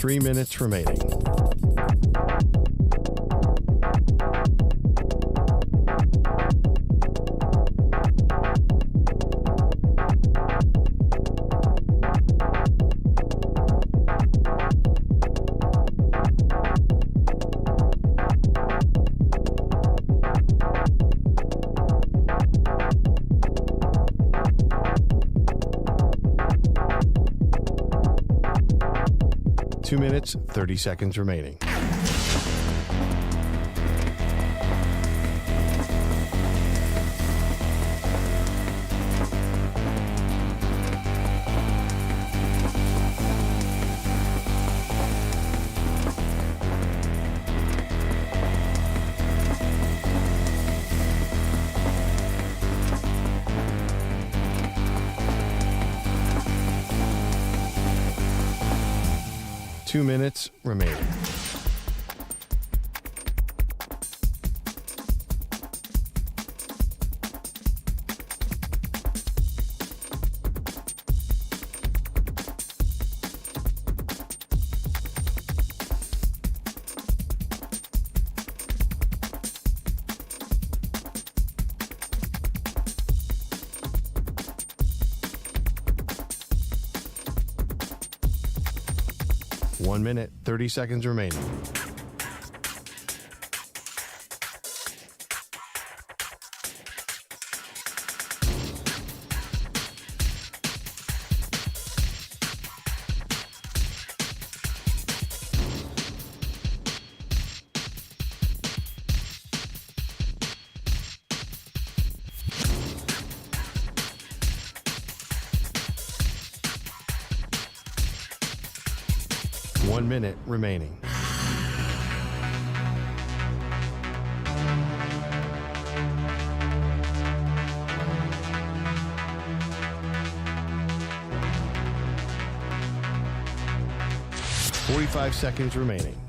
3 minutes remaining. Two minutes, 30 seconds remaining. Two minutes remaining. One minute, 30 seconds remaining. One minute remaining. Forty-five seconds remaining.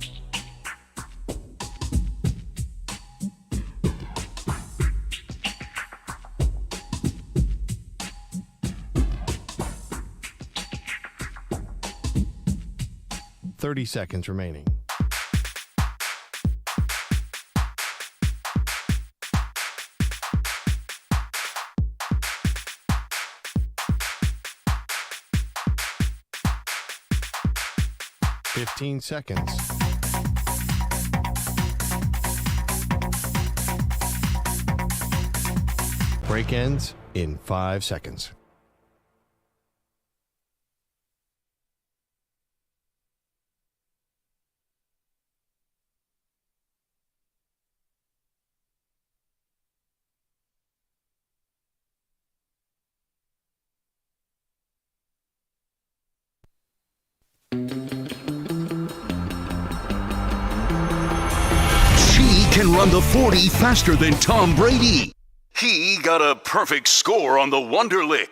Thirty seconds remaining. Fifteen seconds. Break ends in 5 seconds. Can run the 40 faster than Tom Brady. He got a perfect score on the Wonderlic.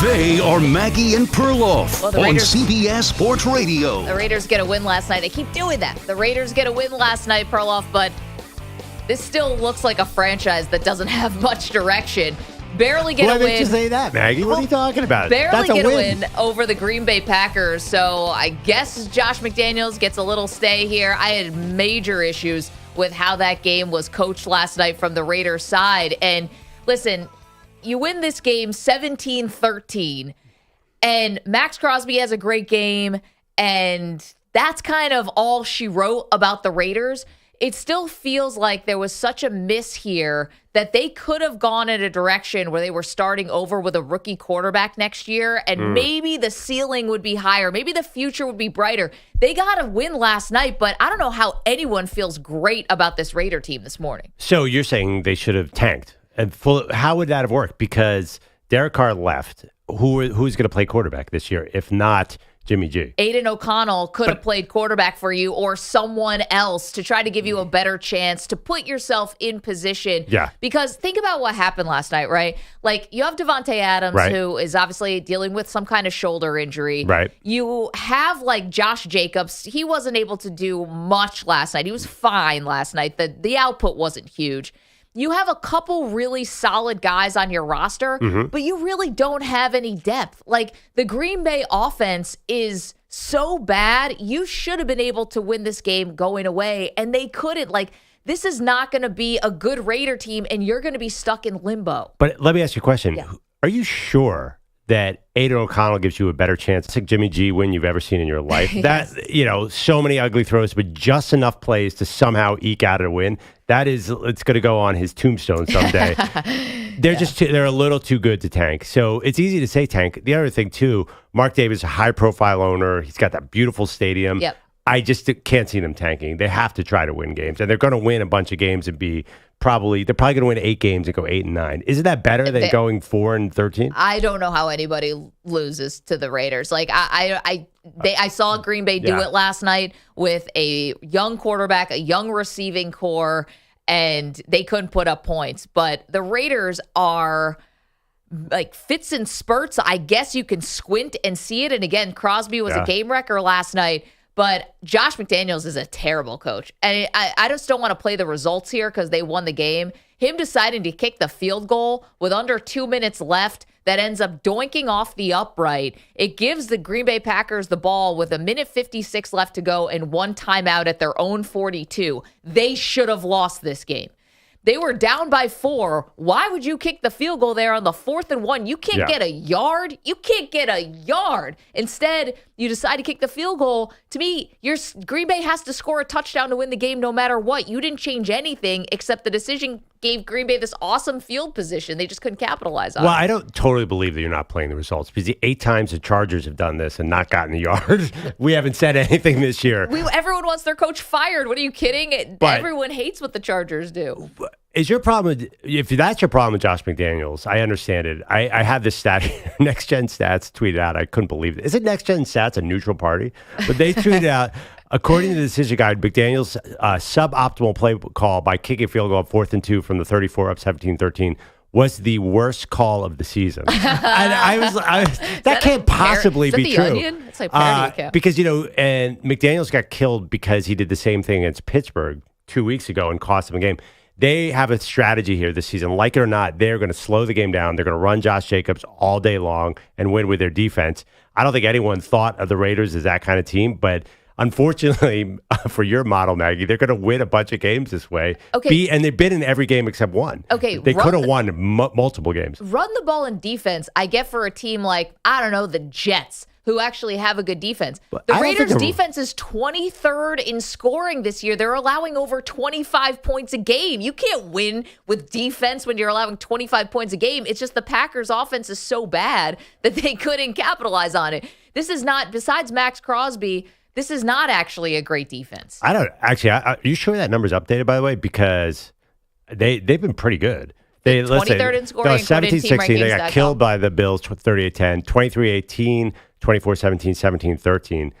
They are Maggie and Perloff on CBS Sports Radio. The Raiders get a win last night. They keep doing that. The Raiders get a win last night, Perloff, but this still looks like a franchise that doesn't have much direction. Barely get a win. Why did you say that, Maggie? What are you talking about? Barely get a win over the Green Bay Packers. So I guess Josh McDaniels gets a little stay here. I had major issues with how that game was coached last night from the Raiders side. And listen, you win this game 17-13, and Max Crosby has a great game, and that's kind of all she wrote about the Raiders. It still feels like there was such a miss here that they could have gone in a direction where they were starting over with a rookie quarterback next year, and maybe the ceiling would be higher. Maybe the future would be brighter. They got a win last night, but I don't know how anyone feels great about this Raider team this morning. So you're saying they should have tanked. And how would that have worked? Because Derek Carr left. Who's going to play quarterback this year, if not Jimmy G? Aiden O'Connell could have played quarterback for you, or someone else, to try to give you a better chance to put yourself in position. Yeah. Because think about what happened last night, right? Like, you have Devontae Adams, who is obviously dealing with some kind of shoulder injury. Right. You have, like, Josh Jacobs. He wasn't able to do much last night. He was fine last night. The output wasn't huge. you have a couple really solid guys on your roster, but you really don't have any depth. Like, the Green Bay offense is so bad. You should have been able to win this game going away, and they couldn't. Like, this is not going to be a good Raider team, and you're going to be stuck in limbo. But let me ask you a question. Yeah. Are you sure that Aiden O'Connell gives you a better chance to Jimmy G win you've ever seen in your life? Yes. That, so many ugly throws, but just enough plays to somehow eke out a win. It's going to go on his tombstone someday. They're a little too good to tank. So it's easy to say tank. The other thing, too, Mark Davis is a high-profile owner. He's got that beautiful stadium. Yep. I just can't see them tanking. They have to try to win games, and they're going to win a bunch of games and they're probably going to win 8 games and go 8-9. Isn't that better than going 4-13? I don't know how anybody loses to the Raiders. Like, I saw Green Bay do it last night with a young quarterback, a young receiving core, and they couldn't put up points. But the Raiders are like fits and spurts. I guess you can squint and see it. And again, Crosby was a game wrecker last night. But Josh McDaniels is a terrible coach. And I just don't want to play the results here because they won the game. Him deciding to kick the field goal with under 2 minutes left that ends up doinking off the upright. It gives the Green Bay Packers the ball with 1:56 left to go and 1 timeout at their own 42. They should have lost this game. They were down by 4. Why would you kick the field goal there on the 4th and 1? You can't get a yard. You can't get a yard. Instead, you decide to kick the field goal. To me, Green Bay has to score a touchdown to win the game no matter what. You didn't change anything except the decision gave Green Bay this awesome field position. They just couldn't capitalize on it. Well, I don't totally believe that you're not playing the results because the 8 times the Chargers have done this and not gotten a yard. We haven't said anything this year. Everyone wants their coach fired. What are you kidding? Everyone hates what the Chargers do. Is your problem, if that's your problem with Josh McDaniels, I understand it. I have this stat here. Next Gen Stats tweeted out, I couldn't believe it. Isn't Next Gen Stats a neutral party? But they tweeted out, according to the decision guide, McDaniels' suboptimal play call by kicking a field goal up 4th and 2 from the 34 up 17-13 was the worst call of the season. And I was that can't possibly be true. Onion? It's like parody account. Because, and McDaniels got killed because he did the same thing against Pittsburgh 2 weeks ago and cost them a game. They have a strategy here this season. Like it or not, they're going to slow the game down. They're going to run Josh Jacobs all day long and win with their defense. I don't think anyone thought of the Raiders as that kind of team, but unfortunately for your model, Maggie, they're going to win a bunch of games this way. Okay. And they've been in every game except one. Okay. They could have won multiple games. Run the ball in defense, I get for a team like, I don't know, the Jets, who actually have a good defense. The Raiders' defense is 23rd in scoring this year. They're allowing over 25 points a game. You can't win with defense when you're allowing 25 points a game. It's just the Packers' offense is so bad that they couldn't capitalize on it. This is not, besides Max Crosby, this is not actually a great defense. I don't actually. Are you sure that number's updated, by the way? Because they've been pretty good. They 23rd in scoring. 17-16. They got killed by the Bills 38-10, 23-18, 24-17, 17-13.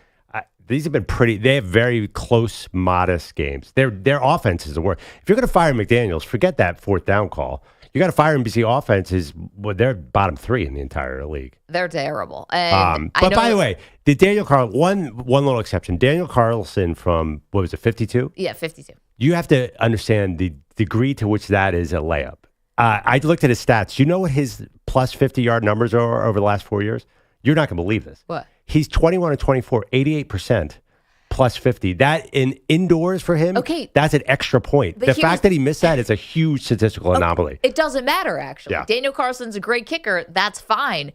These have been pretty. They have very close, modest games. Their offense is the worst. If you're going to fire McDaniels, forget that 4th down call. You got to fire him because the offense is they're bottom 3 in the entire league. They're terrible. And but by the way, did Daniel Carlson one little exception? Daniel Carlson from what was it, 52? Yeah, 52. You have to understand the degree to which that is a layup. I looked at his stats. Do you know what his plus 50-yard numbers are over the last 4 years? You're not going to believe this. What? He's 21-24, 88%. Plus 50. That indoors for him, that's an extra point. The fact that he missed that is a huge statistical anomaly. It doesn't matter, actually. Yeah. Daniel Carson's a great kicker. That's fine.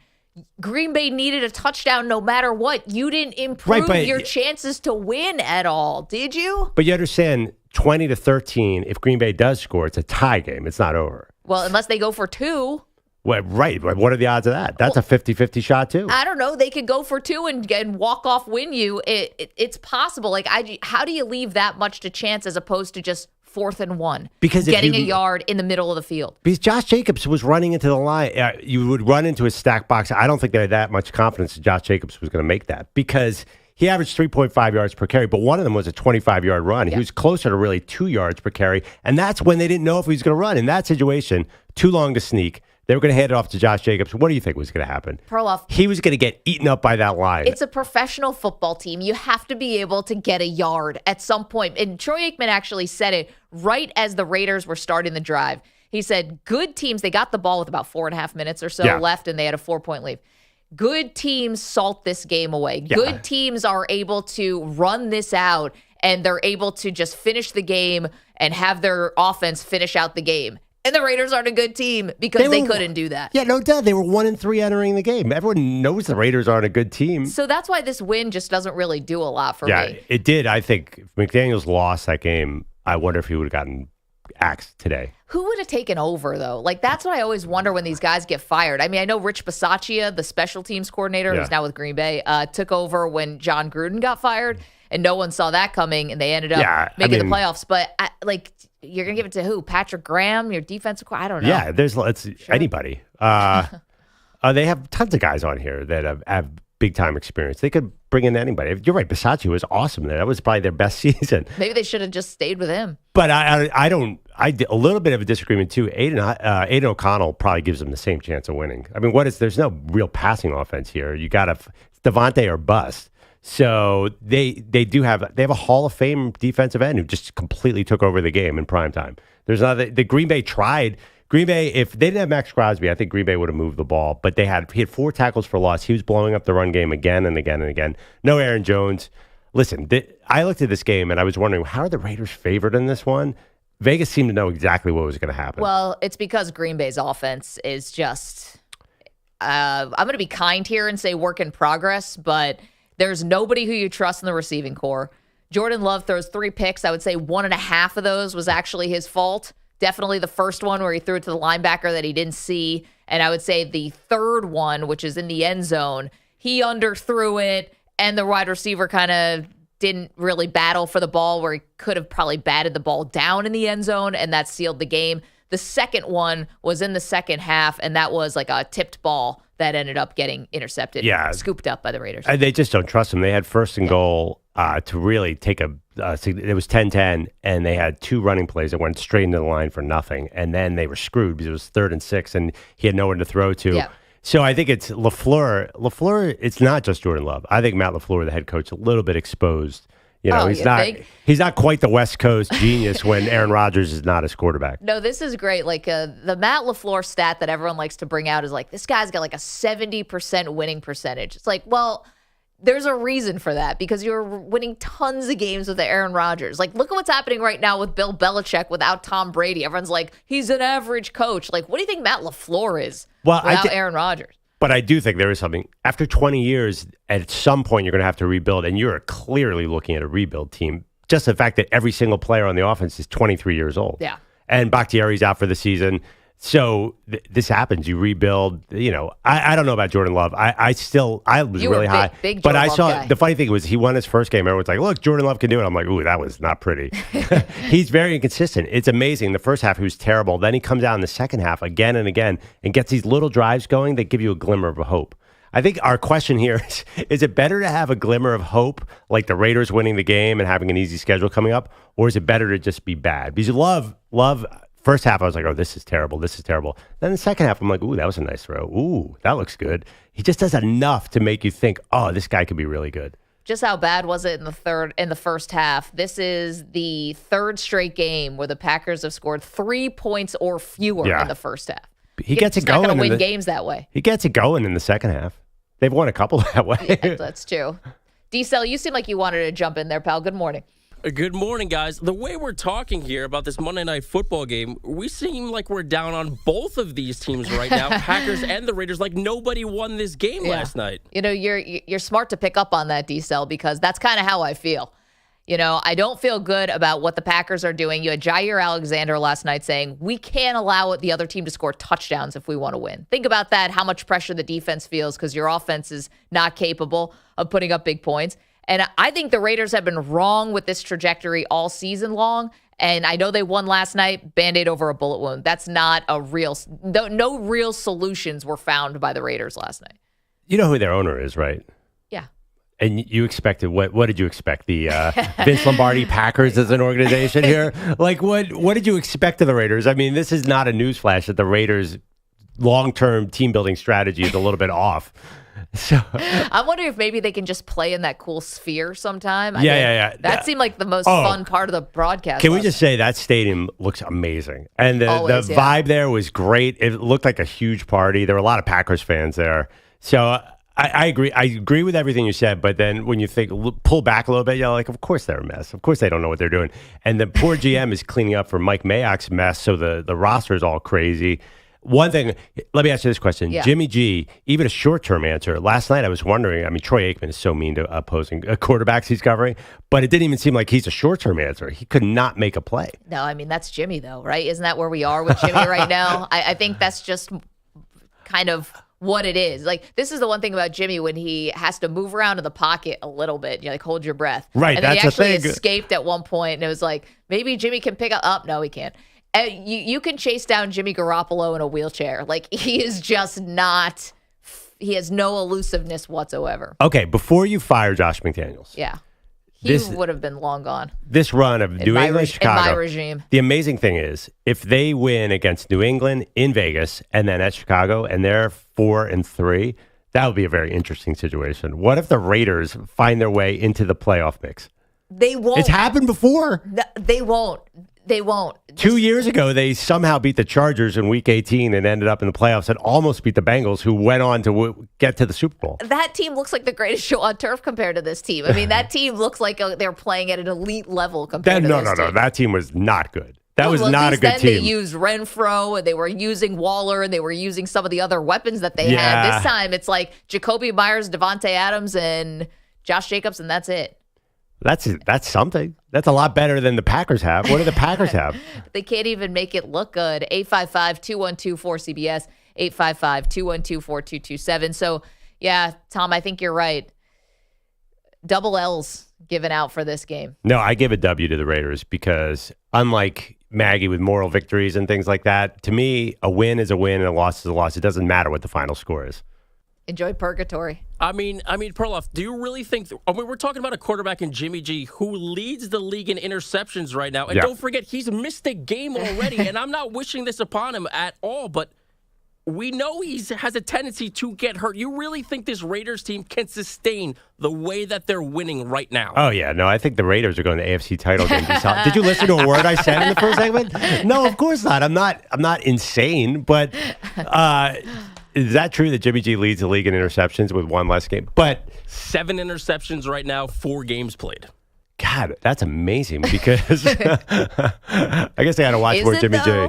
Green Bay needed a touchdown no matter what. You didn't improve your chances to win at all, did you? But you understand, 20-13, if Green Bay does score, it's a tie game. It's not over. Well, unless they go for 2. Well, right. What are the odds of that? That's a 50-50 shot, too. I don't know. They could go for 2 and walk off win you. It's possible. Like, how do you leave that much to chance as opposed to just 4th and 1? Because getting a yard in the middle of the field. Because Josh Jacobs was running into the line. You would run into a stack box. I don't think they had that much confidence that Josh Jacobs was going to make that because he averaged 3.5 yards per carry, but one of them was a 25-yard run. Yeah. He was closer to really 2 yards per carry, and that's when they didn't know if he was going to run. In that situation, too long to sneak. They were going to hand it off to Josh Jacobs. What do you think was going to happen? Perloff. He was going to get eaten up by that line. It's a professional football team. You have to be able to get a yard at some point. And Troy Aikman actually said it right as the Raiders were starting the drive. He said, good teams, they got the ball with about 4.5 minutes or so left, and they had a 4-point lead. Good teams salt this game away. Yeah. Good teams are able to run this out, and they're able to just finish the game and have their offense finish out the game. And the Raiders aren't a good team because they couldn't do that. Yeah, no doubt. They were 1-3 entering the game. Everyone knows the Raiders aren't a good team. So that's why this win just doesn't really do a lot for me. Yeah, it did. I think if McDaniels lost that game, I wonder if he would have gotten axed today. Who would have taken over, though? Like, that's what I always wonder when these guys get fired. I mean, I know Rich Bisaccia, the special teams coordinator, who's now with Green Bay, took over when John Gruden got fired, and no one saw that coming, and they ended up making the playoffs. But, you're going to give it to who? Patrick Graham, your defensive coordinator? I don't know. Yeah, it's anybody. They have tons of guys on here that have big-time experience. They could bring in anybody. You're right, Bisaccia was awesome there. That was probably their best season. Maybe they should have just stayed with him. But I did a little bit of a disagreement, too. Aiden O'Connell probably gives them the same chance of winning. I mean, there's no real passing offense here. You got Devontae or bust. So they have a Hall of Fame defensive end who just completely took over the game in prime time. The Green Bay tried. Green Bay, if they didn't have Max Crosby, I think Green Bay would have moved the ball. But he had 4 tackles for loss. He was blowing up the run game again and again and again. No Aaron Jones. Listen, I looked at this game and I was wondering, how are the Raiders favored in this one? Vegas seemed to know exactly what was going to happen. Well, it's because Green Bay's offense is just, I'm going to be kind here and say work in progress, but there's nobody who you trust in the receiving core. Jordan Love throws 3 picks. I would say 1.5 of those was actually his fault. Definitely the first one where he threw it to the linebacker that he didn't see. And I would say the third one, which is in the end zone, he underthrew it, and the wide receiver kind of didn't really battle for the ball where he could have probably batted the ball down in the end zone, and that sealed the game. The second one was in the second half, and that was like a tipped ball that ended up getting intercepted, scooped up by the Raiders. And they just don't trust him. They had first and goal to really take it was 10-10, and they had 2 running plays that went straight into the line for nothing, and then they were screwed because it was 3rd and 6, and he had no one to throw to. Yeah. So I think it's LaFleur. LaFleur, it's not just Jordan Love. I think Matt LaFleur, the head coach, a little bit exposed. He's not quite the West Coast genius when Aaron Rodgers is not his quarterback. No, this is great. Like the Matt LaFleur stat that everyone likes to bring out is like, this guy's got like a 70% winning percentage. It's like, well, there's a reason for that because you're winning tons of games with Aaron Rodgers. Like, look at what's happening right now with Bill Belichick without Tom Brady. Everyone's like, he's an average coach. Like, what do you think Matt LaFleur is without Aaron Rodgers? But I do think there is something. After 20 years, at some point, you're going to have to rebuild, and you're clearly looking at a rebuild team. Just the fact that every single player on the offense is 23 years old. Yeah. And Bakhtiari's out for the season. So this happens. You rebuild. I don't know about Jordan Love. I was really high. Big but Jordan I Love saw guy. The funny thing was he won his first game. Everyone's like, look, Jordan Love can do it. I'm like, ooh, that was not pretty. He's very inconsistent. It's amazing. The first half he was terrible. Then he comes out in the second half again and again and gets these little drives going that give you a glimmer of hope. I think our question here is it better to have a glimmer of hope, like the Raiders winning the game and having an easy schedule coming up, or is it better to just be bad? Because Love, first half, I was like, oh, this is terrible. Then the second half, I'm like, ooh, that was a nice throw. Ooh, that looks good. He just does enough to make you think, oh, this guy could be really good. Just how bad was it in the first half? This is the 3rd straight game where the Packers have scored 3 points or fewer in the first half. He gets it going. He's not going to win games that way. He gets it going in the second half. They've won a couple that way. Yeah, that's true. D-Cell, you seem like you wanted to jump in there, pal. Good morning. Good morning, guys. The way we're talking here about this Monday Night Football game, we seem like we're down on both of these teams right now, Packers and the Raiders, like nobody won this game last night. You're smart to pick up on that, D-Cell, because that's kind of how I feel. I don't feel good about what the Packers are doing. You had Jair Alexander last night saying, we can't allow the other team to score touchdowns if we want to win. Think about that, how much pressure the defense feels because your offense is not capable of putting up big points. And I think the Raiders have been wrong with this trajectory all season long. And I know they won last night, Band-Aid over a bullet wound. That's not no real solutions were found by the Raiders last night. You know who their owner is, right? Yeah. And you expected, what did you expect? The Vince Lombardi Packers as an organization here? Like, what did you expect of the Raiders? I mean, this is not a newsflash that the Raiders long-term team building strategy is a little bit off. So I'm wondering if maybe they can just play in that cool sphere sometime. Yeah. That seemed like the most fun part of the broadcast. Can we just say that stadium looks amazing? And the vibe there was great. It looked like a huge party. There were a lot of Packers fans there. So I agree. I agree with everything you said. But then when you pull back a little bit, you're like, of course they're a mess. Of course they don't know what they're doing. And the poor GM is cleaning up for Mike Mayock's mess. So the roster is all crazy. One thing, let me ask you this question. Yeah. Jimmy G, even a short-term answer. Last night I was wondering, I mean, Troy Aikman is so mean to opposing quarterbacks he's covering, but it didn't even seem like he's a short-term answer. He could not make a play. No, I mean, that's Jimmy, though, right? Isn't that where we are with Jimmy right now? I think that's just kind of what it is. Like, this is the one thing about Jimmy when he has to move around in the pocket a little bit. You like, hold your breath. Right, and then that's he actually the thing. escaped at one point, and it was like, maybe Jimmy can pick up. No, he can't. You can chase down Jimmy Garoppolo in a wheelchair. Like, he is just not, he has no elusiveness whatsoever. Okay, before you fire Josh McDaniels. Yeah. He would have been long gone. This run of New England, Chicago. In my regime. The amazing thing is, if they win against New England in Vegas and then at Chicago and they're 4-3, that would be a very interesting situation. What if the Raiders find their way into the playoff mix? They won't. It's happened before. They won't. They won't. 2 years ago, they somehow beat the Chargers in Week 18 and ended up in the playoffs and almost beat the Bengals, who went on to get to the Super Bowl. That team looks like the greatest show on turf compared to this team. I mean, that team looks like they're playing at an elite level compared to this team. No. That team was not good. That was not a good then team. They used Renfro, and they were using Waller, and they were using some of the other weapons that they had. This time, it's like Jacoby Myers, Devontae Adams, and Josh Jacobs, and that's it. That's something. That's a lot better than the Packers have. What do the Packers have? They can't even make it look good. 855-212-4CBS, 855-212-4227. So, yeah, Tom, I think you're right. Double L's given out for this game. No, I give a W to the Raiders because unlike Maggie with moral victories and things like that, to me, a win is a win and a loss is a loss. It doesn't matter what the final score is. Enjoy purgatory. I mean, Perloff, do you really think? We're talking about a quarterback in Jimmy G who leads the league in interceptions right now, and don't forget he's missed a game already. And I'm not wishing this upon him at all, but we know he has a tendency to get hurt. You really think this Raiders team can sustain the way that they're winning right now? Oh yeah, no, I think the Raiders are going to the AFC title game. Did you listen to a word I said in the first segment? No, of course not. I'm not insane, but. Is that true that Jimmy G leads the league in interceptions with one less game? But 7 interceptions right now, 4 games played. God, that's amazing because I guess I got to watch more Jimmy G.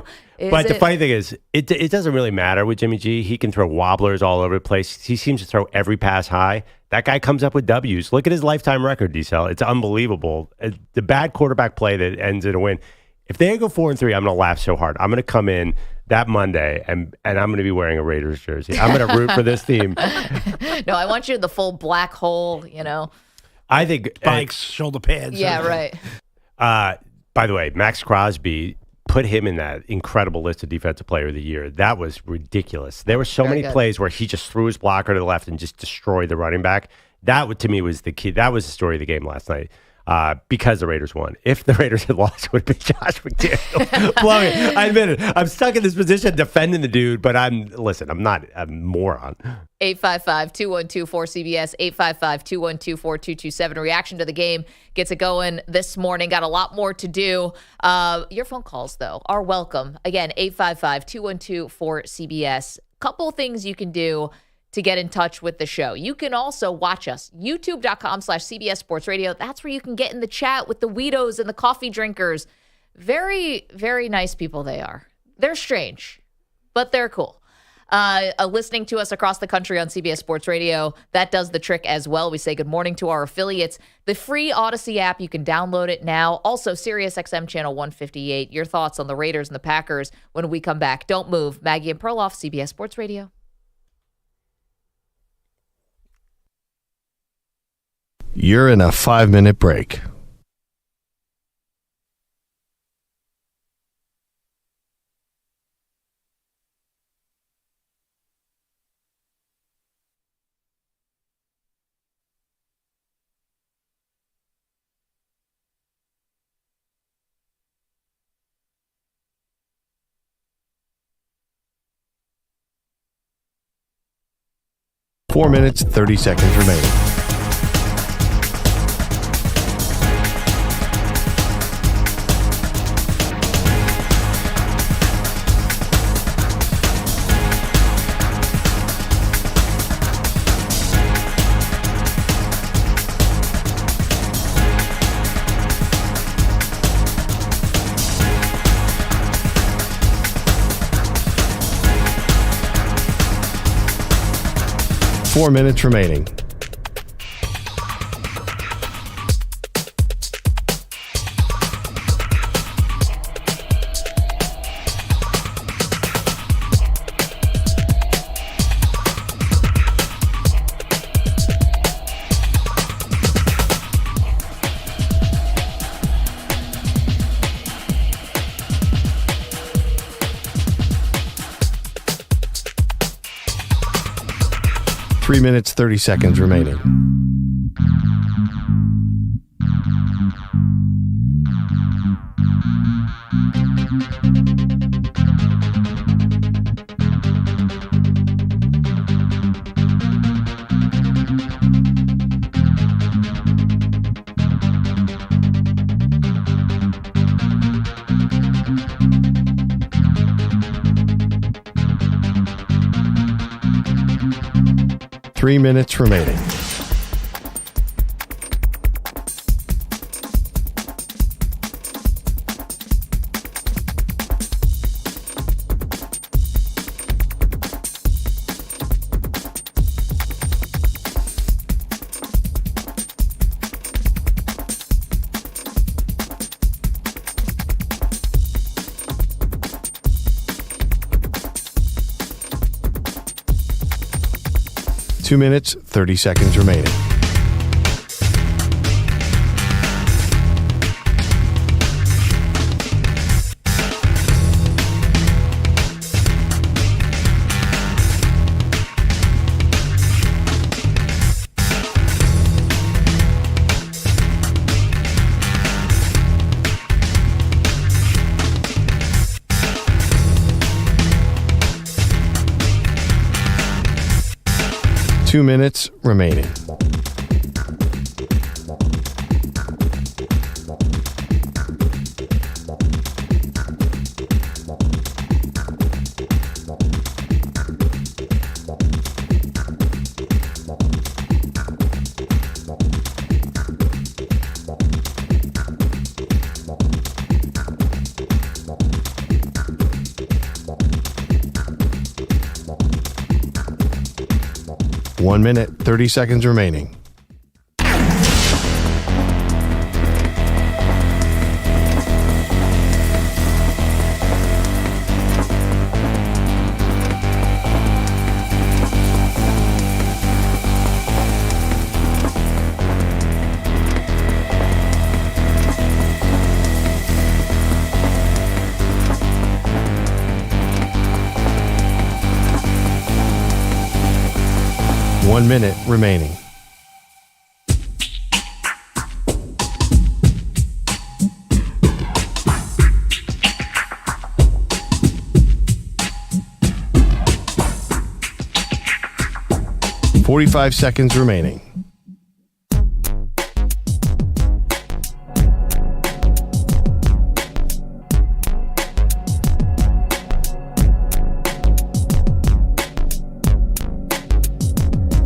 But the funny thing is, it doesn't really matter with Jimmy G. He can throw wobblers all over the place. He seems to throw every pass high. That guy comes up with W's. Look at his lifetime record, D-Cell. It's unbelievable. The bad quarterback play that ends in a win. If they go 4-3, I'm going to laugh so hard. I'm going to come in that Monday, and I'm going to be wearing a Raiders jersey. I'm going to root for this team. No, I want you in the full black hole, I think spikes, shoulder pads. Yeah, right. By the way, Max Crosby, put him in that incredible list of Defensive Player of the Year. That was ridiculous. There were so many plays where he just threw his blocker to the left and just destroyed the running back. That, to me, was the key. That was the story of the game last night. Because the Raiders won. If the Raiders had lost, it would have been Josh McDaniels blowing it. I admit it. I'm stuck in this position defending the dude, but I'm not a moron. 855-212-4CBS, 855-212-4227. Reaction to the game gets it going this morning. Got a lot more to do. Your phone calls, though, are welcome. Again, 855-212-4CBS. Couple things you can do to get in touch with the show. You can also watch us, youtube.com/CBS Sports Radio. That's where you can get in the chat with the weirdos and the coffee drinkers. Very, very nice people they are. They're strange, but they're cool. Listening to us across the country on CBS Sports Radio, that does the trick as well. We say good morning to our affiliates. The free Odyssey app, you can download it now. Also, SiriusXM channel 158. Your thoughts on the Raiders and the Packers when we come back. Don't move. Maggie and Perloff, CBS Sports Radio. You're in a 5-minute break. 4 minutes, 30 seconds remaining. Four minutes remaining. Three minutes, 30 seconds remaining. Three minutes remaining. Two minutes, 30 seconds remaining. Two minutes remaining. One minute, 30 seconds remaining. One minute remaining. Forty-five seconds remaining.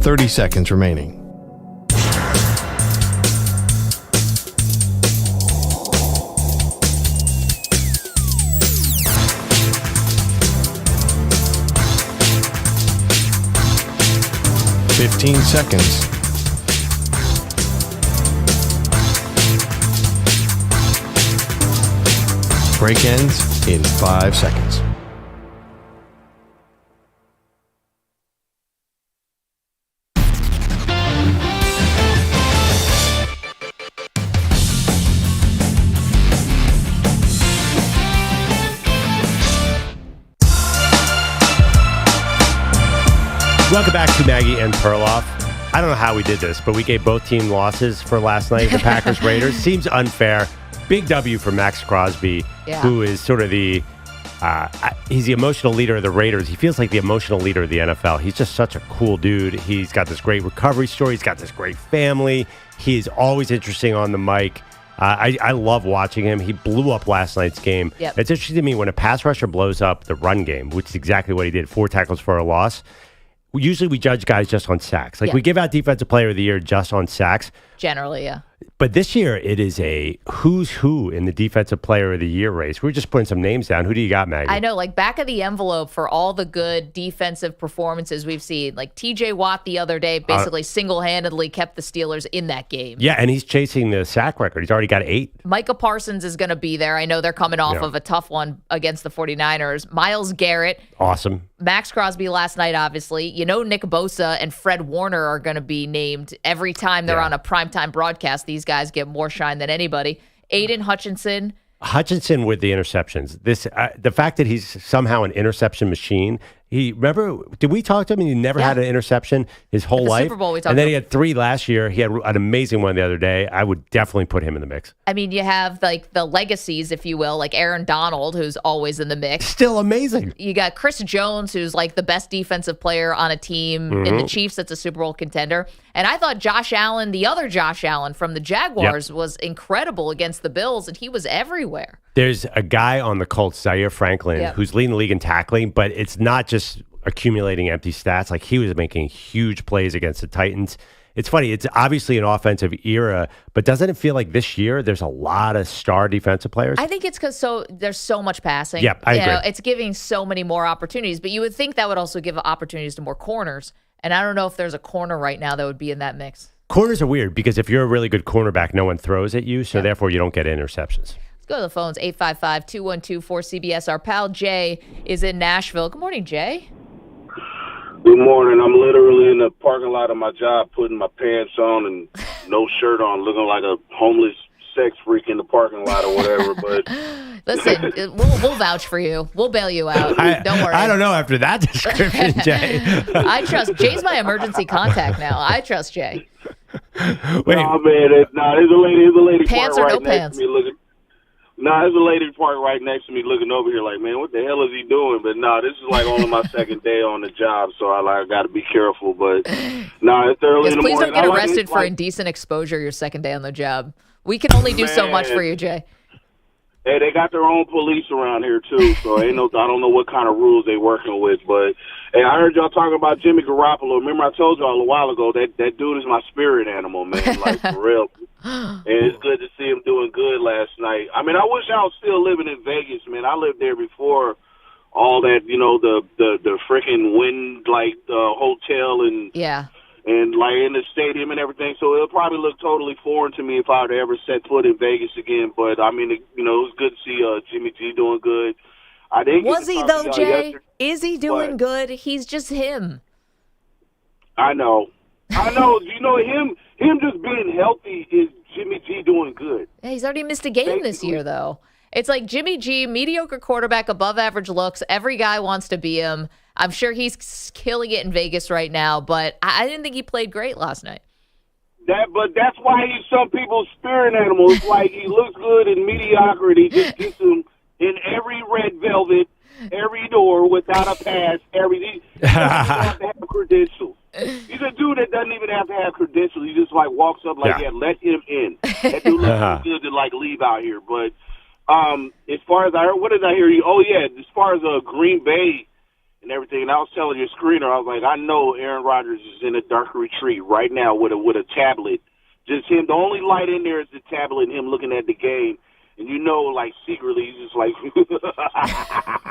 Thirty seconds remaining. Fifteen seconds. Break ends in 5 seconds. Welcome back to Maggie and Perloff. I don't know how we did this, but we gave both team losses for last night. The Packers Raiders seems unfair. Big W for Max Crosby, who is sort of the He's the emotional leader of the Raiders. He feels like the emotional leader of the NFL. He's just such a cool dude. He's got this great recovery story. He's got this great family. He is always interesting on the mic. I love watching him. He blew up last night's game. Yep. It's interesting to me when a pass rusher blows up the run game, which is exactly what he did, 4 tackles for a loss. Usually we judge guys just on sacks. We give out Defensive Player of the Year just on sacks. Generally, yeah. But this year, it is a who's who in the Defensive Player of the Year race. We're just putting some names down. Who do you got, Maggie? I know, back of the envelope for all the good defensive performances we've seen. TJ Watt the other day basically single-handedly kept the Steelers in that game. Yeah, and he's chasing the sack record. He's already got 8. Micah Parsons is going to be there. I know they're coming off of a tough one against the 49ers. Myles Garrett. Awesome. Max Crosby last night, obviously. Nick Bosa and Fred Warner are going to be named every time they're on a primetime broadcast. These guys get more shine than anybody. Aiden Hutchinson. Hutchinson with the interceptions. The fact that he's somehow an interception machine. Remember, did we talk to him and he never had an interception his whole life? Super Bowl, we talked and then about. he had 3 last year. He had an amazing one the other day. I would definitely put him in the mix. I mean, you have the legacies, if you will, like Aaron Donald, who's always in the mix. Still amazing. You got Chris Jones, who's the best defensive player on a team in the Chiefs that's a Super Bowl contender. And I thought Josh Allen, the other Josh Allen from the Jaguars, was incredible against the Bills, and he was everywhere. There's a guy on the Colts, Zaire Franklin, who's leading the league in tackling, but it's not just accumulating empty stats. He was making huge plays against the Titans. It's funny. It's obviously an offensive era, but doesn't it feel like this year there's a lot of star defensive players? I think it's because there's so much passing. Yep, I agree. It's giving so many more opportunities, but you would think that would also give opportunities to more corners. And I don't know if there's a corner right now that would be in that mix. Corners are weird because if you're a really good cornerback, no one throws at you, so therefore you don't get interceptions. Let's go to the phones, 855-212-4CBS. Our pal Jay is in Nashville. Good morning, Jay. Good morning. I'm literally in the parking lot of my job putting my pants on and no shirt on, looking like a homeless sex freak in the parking lot or whatever. But listen, we'll vouch for you. We'll bail you out. Don't worry. I don't know after that description, Jay. I trust Jay's my emergency contact now. I trust Jay. Wait. No, man, there's a lady Pants parked or right no next pants? to me looking. There's a lady parked right next to me looking over here like, man, what the hell is he doing? But this is only my second day on the job, so I got to be careful. But it's early in the morning. Please don't get arrested for indecent exposure your second day on the job. We can only do so much for you, Jay. Hey, they got their own police around here too, so I don't know what kind of rules they working with. But hey, I heard y'all talking about Jimmy Garoppolo. Remember I told y'all a while ago that dude is my spirit animal, man. For real. And it's good to see him doing good last night. I mean, I wish I was still living in Vegas, man. I lived there before all that, the freaking wind hotel and in the stadium and everything. So it'll probably look totally foreign to me if I were to ever set foot in Vegas again. But I mean, it was good to see Jimmy G doing good. I didn't. Was he though, Jay? Yesterday. Is he doing good? He's just him. I know. Him just being healthy is Jimmy G doing good. Yeah, he's already missed a game this year, though. It's like Jimmy G, mediocre quarterback, above average looks. Every guy wants to be him. I'm sure he's killing it in Vegas right now, but I didn't think he played great last night. But that's why he's some people's spirit animal. It's like he looks good in mediocrity. Just gets him in every red velvet, every door without a pass. He doesn't have to have credentials. He's a dude that doesn't even have to have credentials. He just walks up let him in. That dude looks good to leave out here. But as far as I heard, what did I hear you? Oh yeah, as far as Green Bay and everything. And I was telling your screener, I was like, I know Aaron Rodgers is in a dark retreat right now with a tablet. Just him. The only light in there is the tablet and him looking at the game. And secretly, he's just like,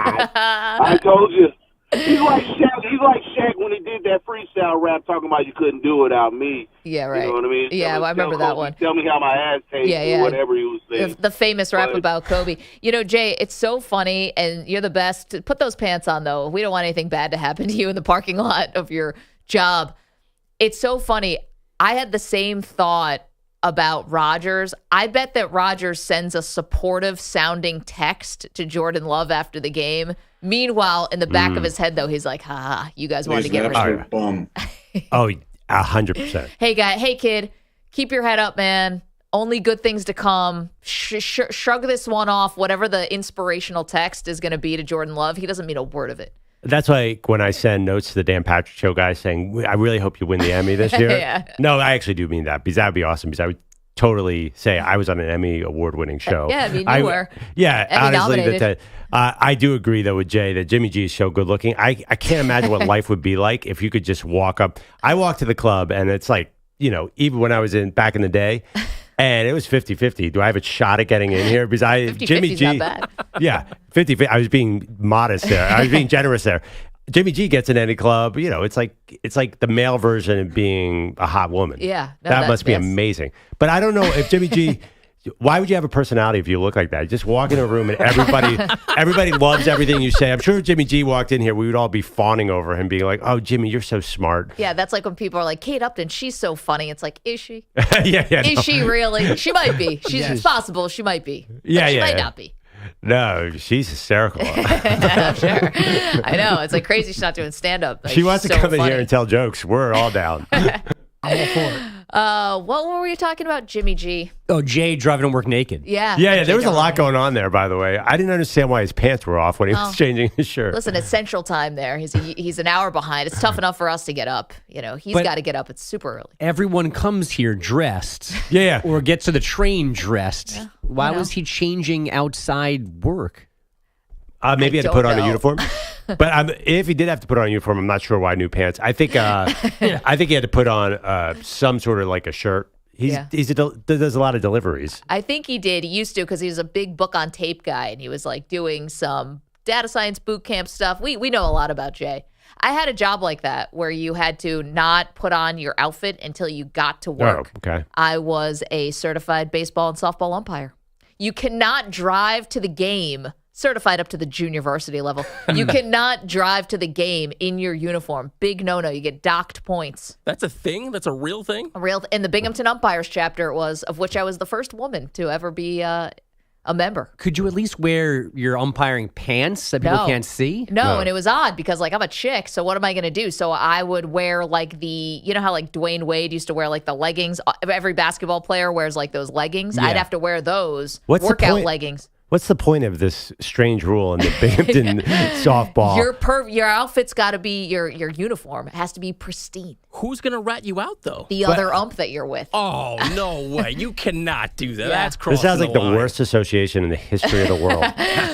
I told you. He's like Shaq when he did that freestyle rap talking about you couldn't do it without me. Yeah, right. You know what I mean? Yeah, I remember that one. Tell me how my ass tastes or whatever he was saying. The famous rap about Kobe. Jay, it's so funny, and you're the best. Put those pants on, though. We don't want anything bad to happen to you in the parking lot of your job. It's so funny. I had the same thought about Rodgers. I bet that Rodgers sends a supportive sounding text to Jordan Love after the game. Meanwhile, in the back of his head, though, he's like, you guys wanted to get rid of bum. Oh, 100%. Hey, kid, keep your head up, man. Only good things to come. Shrug this one off. Whatever the inspirational text is going to be to Jordan Love, he doesn't mean a word of it. That's why when I send notes to the Dan Patrick Show guys saying, I really hope you win the Emmy this year. Yeah. No, I actually do mean that because that would be awesome because I would totally say I was on an Emmy award-winning show. Yeah, I mean, you were. Yeah, Emmy honestly, nominated. I do agree, though, with Jay that Jimmy G is so good-looking. I can't imagine what life would be like if you could just walk up. I walk to the club, and it's like, even when I was back in the day, and it was 50-50. Do I have a shot at getting in here? Because Jimmy G, not bad. Yeah, 50-50. I was being modest there. I was being generous there. Jimmy G gets in any club, it's like the male version of being a hot woman. Yeah, no, that must be amazing. But I don't know if Jimmy G. Why would you have a personality if you look like that? You just walk in a room and everybody loves everything you say. I'm sure if Jimmy G walked in here, we would all be fawning over him, being like, "Oh, Jimmy, you're so smart." Yeah, that's like when people are like, "Kate Upton, she's so funny." It's like, is she? Yeah. Is she really? She might be. It's possible. She might be. Yeah, she might not be. No, she's hysterical. I'm sure. I know. It's like crazy she's not doing stand-up. Like, she wants to so come in funny. here and tell jokes. We're all down. I'm all for it. What were we talking about, Jimmy G? Oh, Jay driving to work naked. Yeah. Yeah. There was a lot going on there, by the way. I didn't understand why his pants were off when he was changing his shirt. Listen, it's Central Time there. He's an hour behind. It's tough enough for us to get up. He's got to get up. It's super early. Everyone comes here dressed. Yeah. Or gets to the train dressed. Yeah, Why was he changing outside work? Maybe he had to don't put on a know. uniform. But if he did have to put on a uniform, I'm not sure why new pants. I think he had to put on some sort of like a shirt. He does a lot of deliveries. I think he did. He used to because he was a big book on tape guy, and he was like doing some data science boot camp stuff. We know a lot about Jay. I had a job like that where you had to not put on your outfit until you got to work. Oh, okay. I was a certified baseball and softball umpire. You cannot drive to the game. Certified up to the junior varsity level. You cannot drive to the game in your uniform. Big no-no. You get docked points. That's a thing? That's a real thing? In the Binghamton umpires chapter, it was, of which I was the first woman to ever be a member. Could you at least wear your umpiring pants that people can't see? No, and it was odd because I'm a chick, so what am I going to do? So I would wear like how like Dwayne Wade used to wear like the leggings. Every basketball player wears like those leggings. Yeah. I'd have to wear those Workout leggings. What's the point of this strange rule in the Binghamton softball? Your outfit's got to be your uniform. It has to be pristine. Who's going to rat you out, though? The other ump that you're with. Oh, no way. You cannot do that. Yeah. That's crossing This sounds like the line. worst association in the history of the world.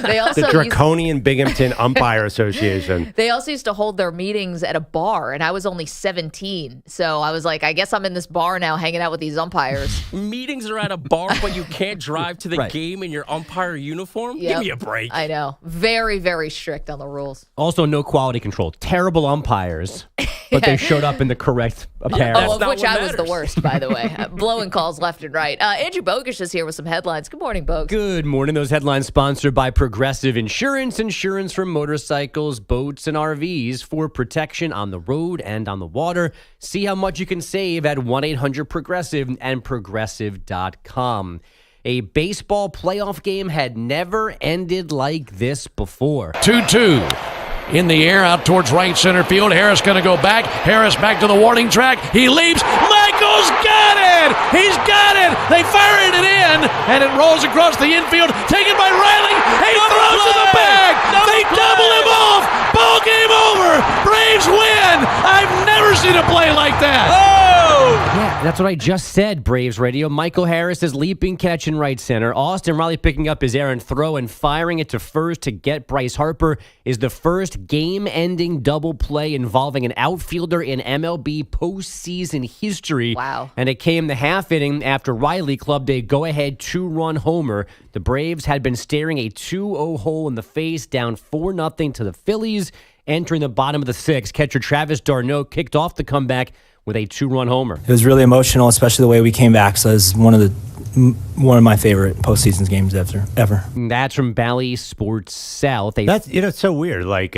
They also The Draconian Binghamton Umpire Association. They also used to hold their meetings at a bar, and I was only 17. So I was like, I guess I'm in this bar now hanging out with these umpires. Meetings are at a bar, but you can't drive to the game in your umpire uniform? Yep. Give me a break. I know. Very, very strict on the rules. Also, no quality control. Terrible umpires, but they showed up in the correct apparel. That's Of not which what I was the matters. worst, by the way. Blowing calls left and right. Andrew Bogish is here with some headlines. Good morning, Bogue. Good morning. Those headlines sponsored by Progressive Insurance. Insurance for motorcycles, boats, and RVs for protection on the road and on the water. See how much you can save at 1-800-PROGRESSIVE and Progressive.com. A baseball playoff game had never ended like this before. 2-2. In the air, out towards right center field. Harris going to go back. Harris back to the warning track. He leaps. Michael's got it! He's got it! They fired it in, and it rolls across the infield. Taken by Riley. He throws to the bag. They double him off. Ball game over. Braves win. I've never seen a play like that. Yeah, that's what I just said, Braves Radio. Michael Harris is leaping catch in right center. Austin Riley picking up his errant throw and firing it to first to get Bryce Harper is the first game-ending double play involving an outfielder in MLB postseason history. Wow. And it came the half inning after Riley clubbed a go-ahead 2-run homer. The Braves had been staring a 2-0 hole in the face, down 4-0 to the Phillies. Entering the bottom of the sixth, catcher Travis d'Arnaud kicked off the comeback with a 2-run homer. It was really emotional, especially the way we came back. So it was one of my favorite postseason games ever. And that's from Bally Sports South. That's it's so weird. Like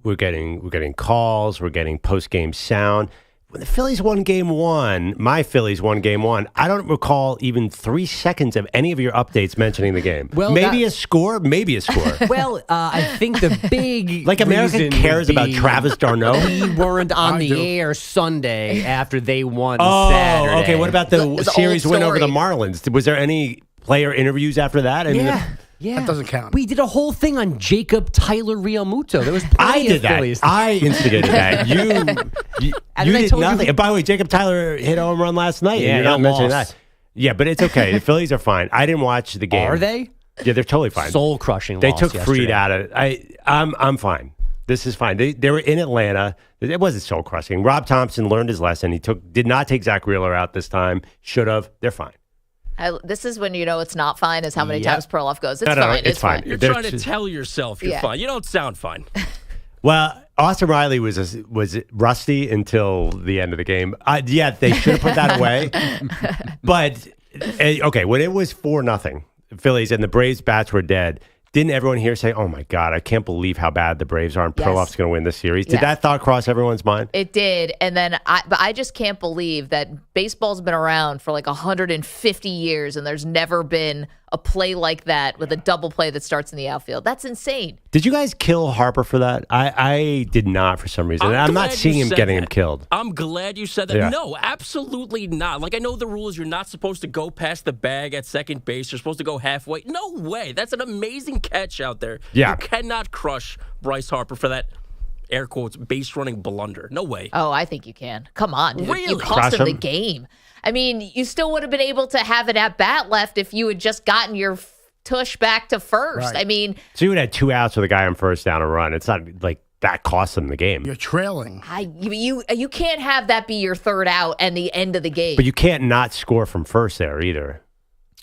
we're getting calls, we're getting post game sound. when the Phillies won game one, my Phillies won game one, I don't recall even 3 seconds of any of your updates mentioning the game. Well, maybe a score. Well, I think the big like America reason cares would be about Travis d'Arnaud. we weren't on the air Sunday after they won Saturday. Okay. What about the It's an series old win over the story. Marlins? Was there any player interviews after that? I mean, Yeah. That doesn't count. We did a whole thing on Jacob Tyler Realmuto. There was I plenty did of that. Phillies. I instigated that. You And I did told you- nothing. And by the way, Jacob Tyler hit a home run last night. Yeah, and you're not and mentioning lost. that. Yeah, but it's okay. The Phillies are fine. I didn't watch the game. Are they? Yeah, they're totally fine. Soul crushing. They loss took Fried yesterday. out of it. I'm fine. This is fine. They were in Atlanta. It wasn't soul crushing. Rob Thompson learned his lesson. He did not take Zach Wheeler out this time. Should have. They're fine. This is when you know it's not fine, is how many Yep. times Perloff goes. It's No, fine. it's fine. You're They're trying to just- tell yourself you're Yeah. fine. You don't sound fine. Well, Austin Riley was rusty until the end of the game. Yeah, they should have put that away. But okay, when it was 4-0 Phillies and the Braves bats were dead, didn't everyone here say, "Oh my God, I can't believe how bad the Braves are and Yes. Perloff's going to win this series"? Did Yes. that thought cross everyone's mind? It did. And then but I just can't believe that baseball's been around for like 150 years and there's never been a play like that with a double play that starts in the outfield. That's insane. Did you guys kill Harper for that? I did not for some reason. And I'm not glad seeing you him said getting him that. killed. I'm glad you said that. Yeah. No, absolutely not. Like, I know the rule is you're not supposed to go past the bag at second base. You're supposed to go halfway. No way. That's an amazing catch out there. Yeah. You cannot crush Bryce Harper for that, air quotes, base running blunder. No way. Oh, I think you can. Come on, dude. Really? You cost Crush him the him? game. I mean, you still would have been able to have an at-bat left if you had just gotten your tush back to first. Right. I mean, So you would have 2 outs with a guy on first down a run. It's not like that cost them the game. You're trailing. you can't have that be your third out and the end of the game. But you can't not score from first there either.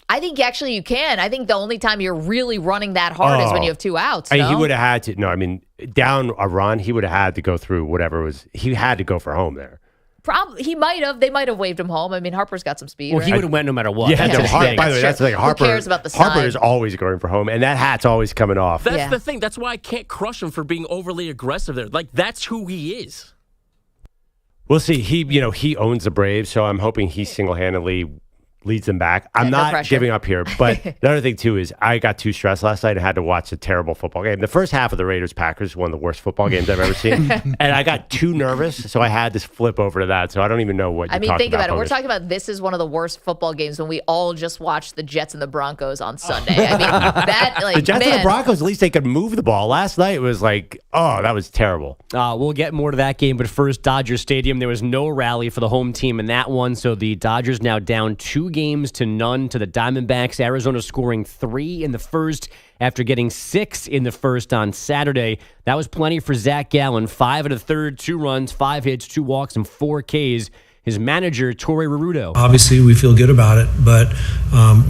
I think actually you can. I think the only time you're really running that hard is when you have 2 outs. I mean, he no? would have had to. No, I mean, down a run, he would have had to go through whatever was. He had to go for home there. He might have. They might have waved him home. I mean, Harper's got some speed. Well, right? he would have went no matter what. Yeah, That's no, the Har- thing. by the way, that's the thing. Who Harper cares about the Harper sign? is always going for home, and that hat's always coming off. That's Yeah. the thing. That's why I can't crush him for being overly aggressive there. Like, that's who he is. We'll see. He owns the Braves, so I'm hoping he single-handedly leads them back. I'm no not pressure. giving up here, but the other thing too is I got too stressed last night and had to watch a terrible football game. The first half of the Raiders-Packers, one of the worst football games I've ever seen, and I got too nervous, so I had to flip over to that. So I don't even know what. I you're mean, talking think about it. We're Bogus. talking about this is one of the worst football games when we all just watched the Jets and the Broncos on Sunday. I mean, that like The Jets man, and the Broncos, at least they could move the ball. Last night it was like, oh, that was terrible. We'll get more to that game, but first, Dodger Stadium. There was no rally for the home team in that one, so the Dodgers now down 2-0 to the Diamondbacks. Arizona scoring 3 in the first after getting 6 in the first on Saturday. That was plenty for Zach Gallen. 5 in the third, 2 runs, 5 hits, 2 walks, and 4 Ks. His manager, Torrey Ruudo. Obviously, we feel good about it, but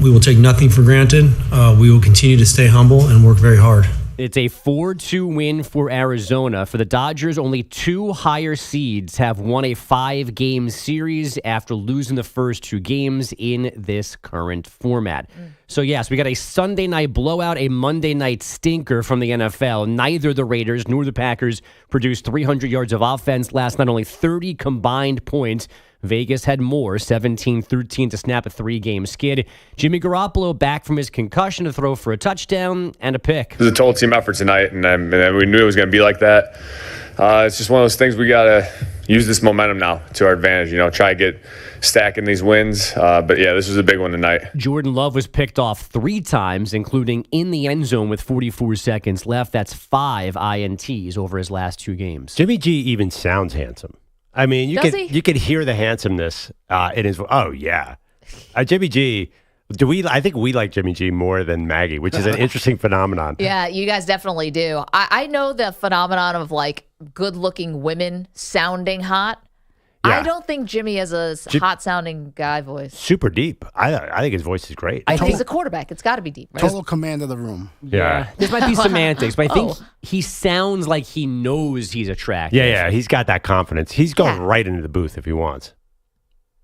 we will take nothing for granted. We will continue to stay humble and work very hard. It's a 4-2 win for Arizona. For the Dodgers, only 2 higher seeds have won a 5-game series after losing the first 2 games in this current format. So, yes, we got a Sunday night blowout, a Monday night stinker from the NFL. Neither the Raiders nor the Packers produced 300 yards of offense last night, only 30 combined points. Vegas had more, 17-13 to snap a 3-game skid. Jimmy Garoppolo back from his concussion to throw for a touchdown and a pick. It was a total team effort tonight, and we knew it was going to be like that. It's just one of those things we got to use this momentum now to our advantage, try to get stacking these wins. But, yeah, this was a big one tonight. Jordan Love was picked off 3 times, including in the end zone with 44 seconds left. That's 5 INTs over his last 2 games. Jimmy G even sounds handsome. I mean, you could hear the handsomeness in his. Oh yeah, Jimmy G. I think we like Jimmy G more than Maggie, which is an interesting phenomenon. Yeah, you guys definitely do. I know the phenomenon of like good-looking women sounding hot. Yeah. I don't think Jimmy has a hot-sounding guy voice. Super deep. I think his voice is great. He's a quarterback. It's got to be deep, right? Total command of the room. Yeah. This might be semantics, but I think he sounds like he knows he's attractive. Yeah. He's got that confidence. He's going right into the booth if he wants.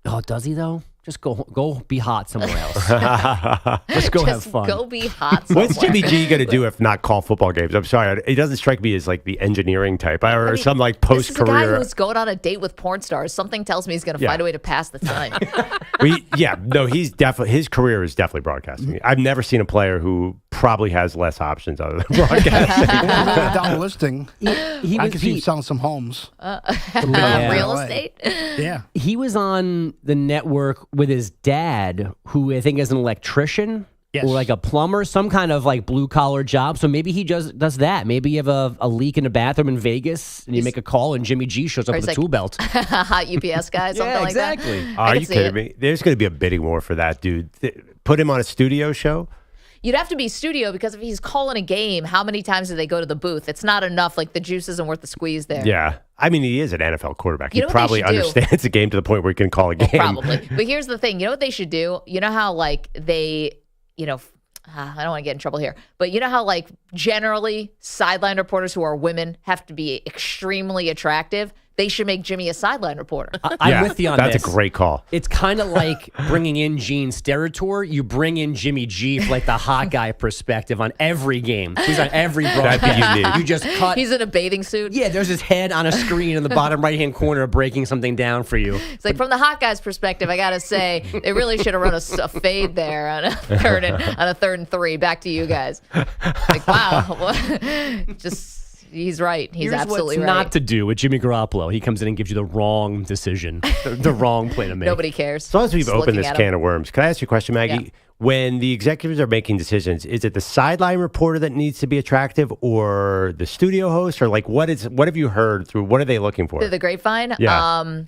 Oh, does he though? Just go be hot somewhere else. Just go have fun. Go be hot somewhere. What's Jimmy G going to do if not call football games? I'm sorry. It doesn't strike me as like the engineering type or some like post-career. This is a guy who's going on a date with porn stars. Something tells me he's going to find a way to pass the time. He's definitely, his career is definitely broadcasting. I've never seen a player who probably has less options other than broadcasting. Down listing. I can see selling some homes. Real estate? Yeah. He was on the network with his dad, who I think is an electrician or like a plumber, some kind of like blue collar job. So maybe he does that. Maybe you have a leak in a bathroom in Vegas and you make a call and Jimmy G shows up with a tool belt. Hot UPS guy, something like that. Exactly. Are you kidding me? There's going to be a bidding war for that, dude. Put him on a studio show. You'd have to be studio because if he's calling a game, how many times do they go to the booth? It's not enough. Like the juice isn't worth the squeeze there. Yeah. I mean, he is an NFL quarterback. You He know what probably they should do? understands the game to the point where he can call a game. Probably. But here's the thing. You know what they should do? You know how like they, I don't want to get in trouble here, but you know how like generally sideline reporters who are women have to be extremely attractive? They should make Jimmy a sideline reporter. I'm with you on that's this. a great call. It's kind of like bringing in Gene Steratore. You bring in Jimmy G for like the hot guy perspective on every game. He's on every broadcast. That'd be unique. You just cut. He's in a bathing suit. Yeah, there's his head on a screen in the bottom right-hand corner breaking something down for you. It's like from the hot guy's perspective, I got to say, they really should have run a fade there on a third and 3. Back to you guys. Like, wow. He's right. He's absolutely right. Here's what's not to do with Jimmy Garoppolo. He comes in and gives you the wrong decision, the wrong play to make. Nobody cares. As long as we've opened this can of worms, can I ask you a question, Maggie? Yeah. When the executives are making decisions, is it the sideline reporter that needs to be attractive or the studio host? Or like what have you heard through? What are they looking for? The grapevine? Yeah.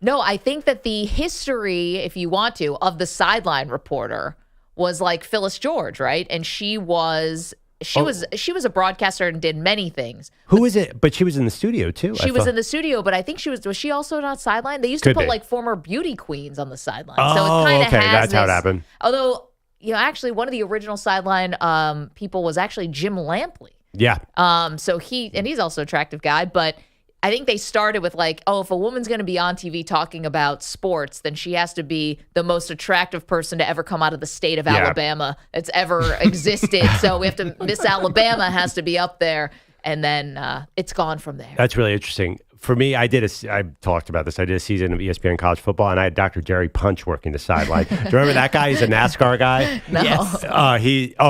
No, I think that the history, if you want to, of the sideline reporter was like Phyllis George, right? And she was a broadcaster and did many things. Who is it? But she was in the studio too. She was in the studio, but I think was she also not sideline? They used to put like former beauty queens on the sideline. Oh, so it kind of okay. has That's how it happened. Although, actually one of the original sideline people was actually Jim Lampley. Yeah. So he's also an attractive guy, but I think they started with like, if a woman's going to be on TV talking about sports, then she has to be the most attractive person to ever come out of the state of Alabama that's ever existed. So we have to, Miss Alabama has to be up there. And then it's gone from there. That's really interesting. For me, I talked about this. I did a season of ESPN college football, and I had Dr. Jerry Punch working the sideline. Do you remember that guy? He's a NASCAR guy. No. Yes.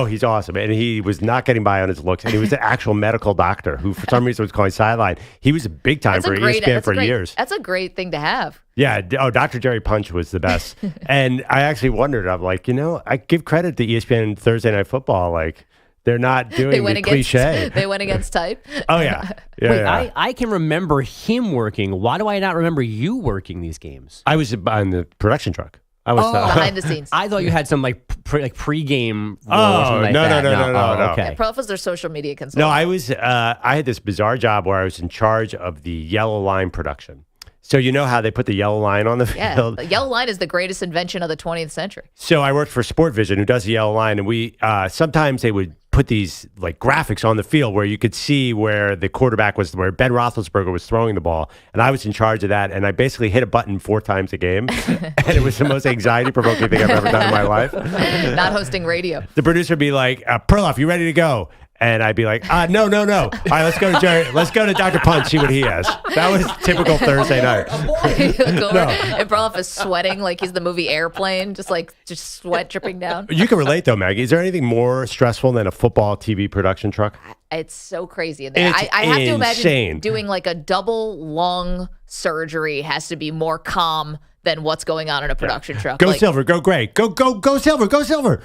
He's awesome. And he was not getting by on his looks. And he was an actual medical doctor who, for some reason, was calling sideline. He was a big time for ESPN for years. That's a great thing to have. Yeah. Dr. Jerry Punch was the best. And I actually wondered, I'm like, I give credit to ESPN Thursday Night Football. Like, they're not doing the cliche. They went against type. Oh, yeah. Wait, I can remember him working. Why do I not remember you working these games? I was on the production truck. I was behind the scenes. I thought you had some pre-game role Oh, or something like no, that. no. Okay. Perloff was their social media consultant. No, I had this bizarre job where I was in charge of the yellow line production. So you know how they put the yellow line on the field? The yellow line is the greatest invention of the 20th century. So I worked for Sport Vision, who does the yellow line, and we sometimes they would put these like graphics on the field where you could see where the quarterback was, where Ben Roethlisberger was throwing the ball, and I was in charge of that. And I basically hit a button 4 times a game, and it was the most anxiety-provoking thing I've ever done in my life. Not hosting radio. The producer would be like, "Perloff, you ready to go?" And I'd be like, no. All right, let's go to Jerry. Let's go to Dr. Punch, see what he has. That was typical Thursday night. And Perloff is sweating like he's the movie Airplane, just sweat dripping down. You can relate, though, Maggie. Is there anything more stressful than a football TV production truck? It's so crazy in there. It's I have to imagine insane. doing like a double lung surgery has to be more calm than what's going on in a production truck. Go Silver, go Gray, go Silver, go Silver.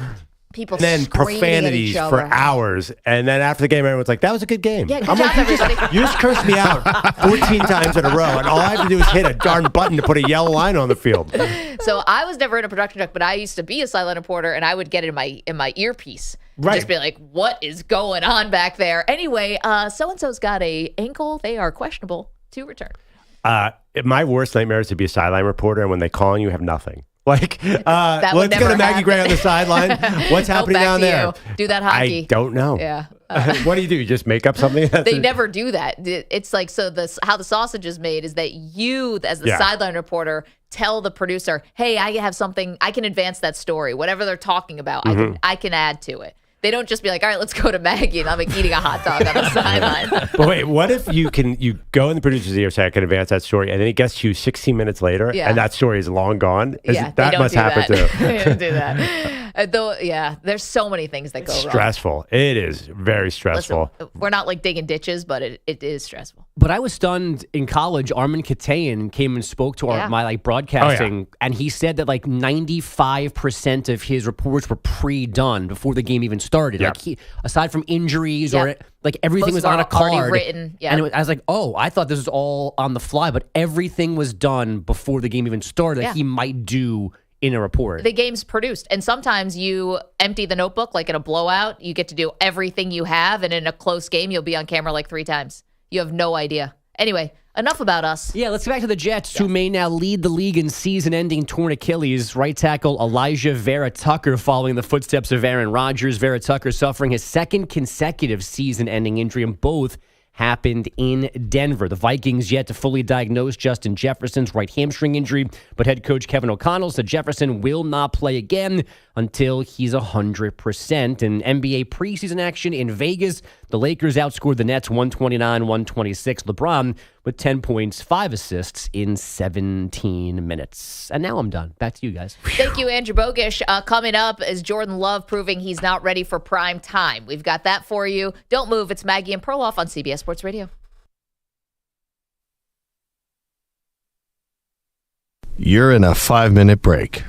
People and then screaming profanities at each for other. hours. And then after the game, everyone's like, that was a good game. Yeah, good job, everybody. You just cursed me out 14 times in a row, and all I have to do is hit a darn button to put a yellow line on the field. So I was never in a production truck, but I used to be a sideline reporter, and I would get it in my earpiece. Right. Just be like, what is going on back there? Anyway, so-and-so's got a ankle. They are questionable to return. My worst nightmare is to be a sideline reporter, and when they call and you have nothing. Like, let's go to Maggie Gray on the sideline. What's happening down there? Do that hockey. I don't know. Yeah. What do? You just make up something? They never do that. It's like, so how the sausage is made is that you, as the sideline reporter, tell the producer, hey, I have something, I can advance that story. Whatever they're talking about, I can add to it. They don't just be like, all right, let's go to Maggie, and I'm like eating a hot dog on the sideline. But wait, what if you go in the producer's ear, say I can advance that story, and then it gets to you 16 minutes later, and that story is long gone? That must happen too. They don't do that. Though, there's so many things that go wrong. Stressful. It is very stressful. Listen, we're not like digging ditches, but it is stressful. But I was stunned in college. Armin Katayan came and spoke to my broadcasting, and he said that 95% of his reports were pre-done before the game even started. Yep. Aside from injuries or everything was on a card. Already written. Yeah. And I was like, I thought this was all on the fly, but everything was done before the game even started that he might do in a report. The game's produced. And sometimes you empty the notebook, like in a blowout. You get to do everything you have. And in a close game, you'll be on camera 3 times. You have no idea. Anyway, enough about us. Yeah, let's get back to the Jets, who may now lead the league in season-ending torn Achilles. Right tackle Elijah Vera Tucker following the footsteps of Aaron Rodgers. Vera Tucker suffering his second consecutive season-ending injury, and both happened in Denver. The Vikings yet to fully diagnose Justin Jefferson's right hamstring injury, but head coach Kevin O'Connell said Jefferson will not play again until he's 100%. In NBA preseason action in Vegas, the Lakers outscored the Nets 129-126. LeBron with 10 points, 5 assists in 17 minutes. And now I'm done. Back to you guys. Thank you, Andrew Bogish. Coming up is Jordan Love proving he's not ready for prime time. We've got that for you. Don't move. It's Maggie and Perloff on CBS Sports Radio. You're in a 5-minute break.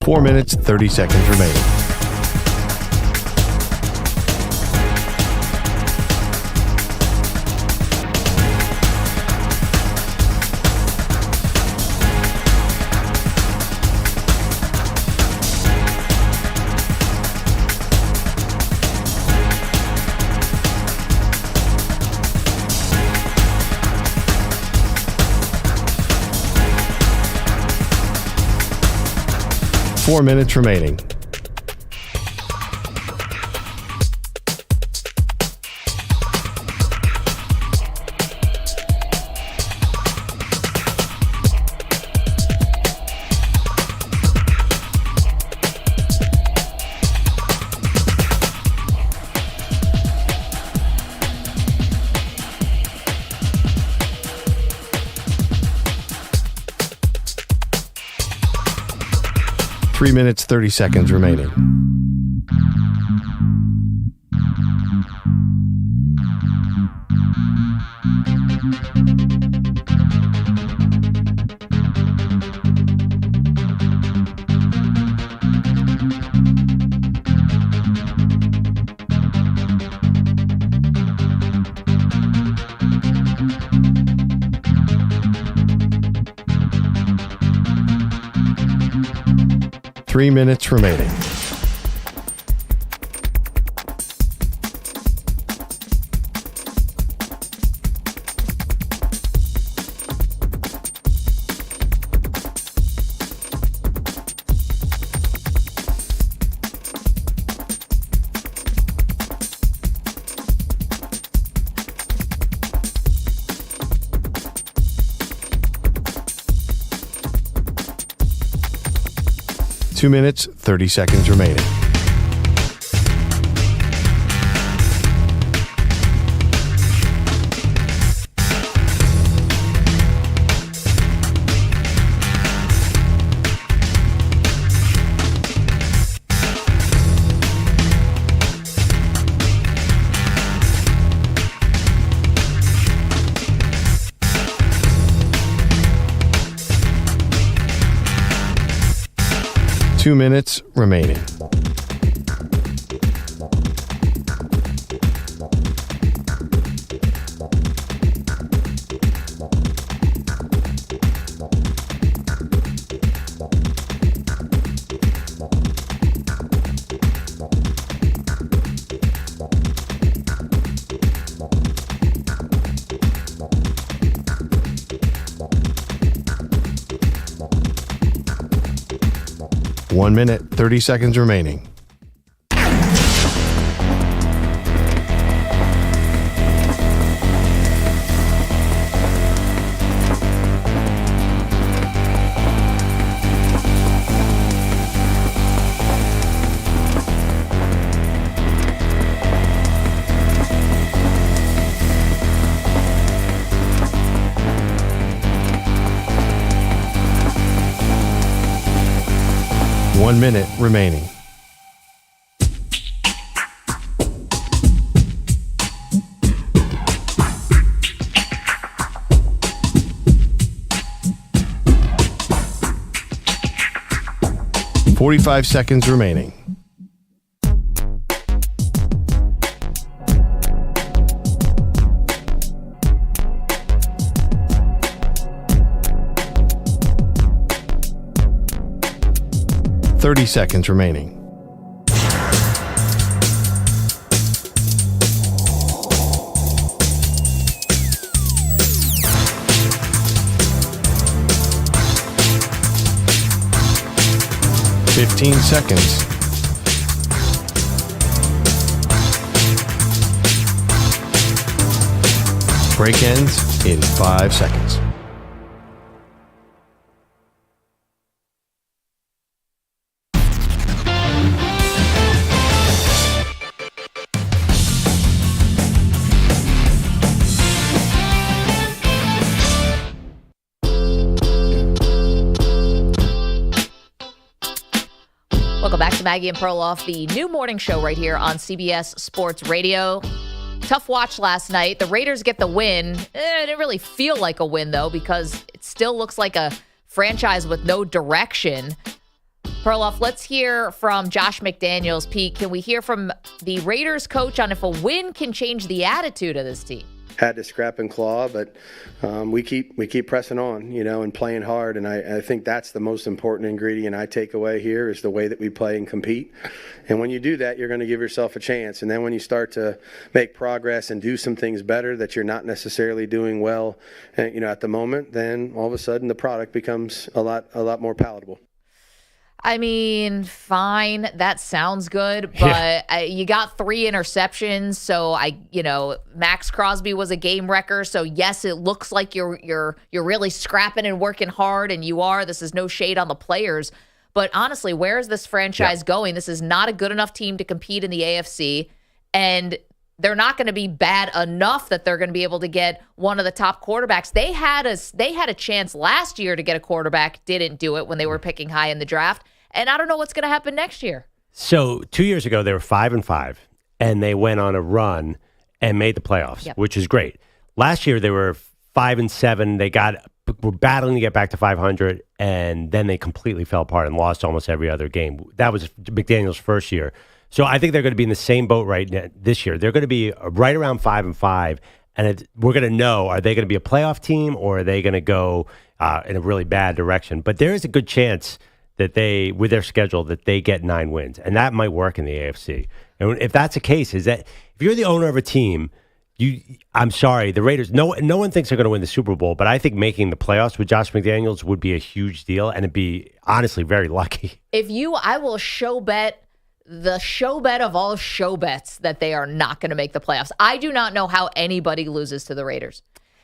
Four minutes, 30 seconds remaining. Four minutes remaining. Three minutes, 30 seconds remaining. Three minutes remaining. Two minutes, 30 seconds remaining. Two minutes remaining. 1 minute, 30 seconds remaining. One minute remaining. Forty-five seconds remaining. Thirty seconds remaining. Fifteen seconds. Break ends in 5 seconds. Welcome back to Maggie and Perloff, the new morning show right here on CBS Sports Radio. Tough watch last night. The Raiders get the win. It didn't really feel like a win, though, because it still looks like a franchise with no direction. Perloff, let's hear from Josh McDaniels. Pete, can we hear from the Raiders coach on if a win can change the attitude of this team? Had to scrap and claw, but we keep pressing on, and playing hard. And I think that's the most important ingredient I take away here is the way that we play and compete. And when you do that, you're going to give yourself a chance. And then when you start to make progress and do some things better that you're not necessarily doing well, at the moment, then all of a sudden the product becomes a lot more palatable. I mean, fine. That sounds good, but you got 3 interceptions. So Max Crosby was a game wrecker. So yes, it looks like you're really scrapping and working hard, and you are. This is no shade on the players, but honestly, where is this franchise going? This is not a good enough team to compete in the AFC, and they're not going to be bad enough that they're going to be able to get one of the top quarterbacks. They had a chance last year to get a quarterback, didn't do it when they were picking high in the draft. And I don't know what's going to happen next year. So 2 years ago, they were 5-5, and they went on a run and made the playoffs, which is great. Last year, they were 5-7. They were battling to get back to 500, and then they completely fell apart and lost almost every other game. That was McDaniel's first year. So I think they're going to be in the same boat right now, this year. They're going to be right around 5-5, and we're going to know, are they going to be a playoff team, or are they going to go in a really bad direction? But there is a good chance that with their schedule, that they get 9 wins. And that might work in the AFC. And if that's the case, is that if you're the owner of a team, I'm sorry, the Raiders, no one thinks they're going to win the Super Bowl, but I think making the playoffs with Josh McDaniels would be a huge deal, and it'd be, honestly, very lucky. I will show bet of all show bets that they are not going to make the playoffs. I do not know how anybody loses to the Raiders.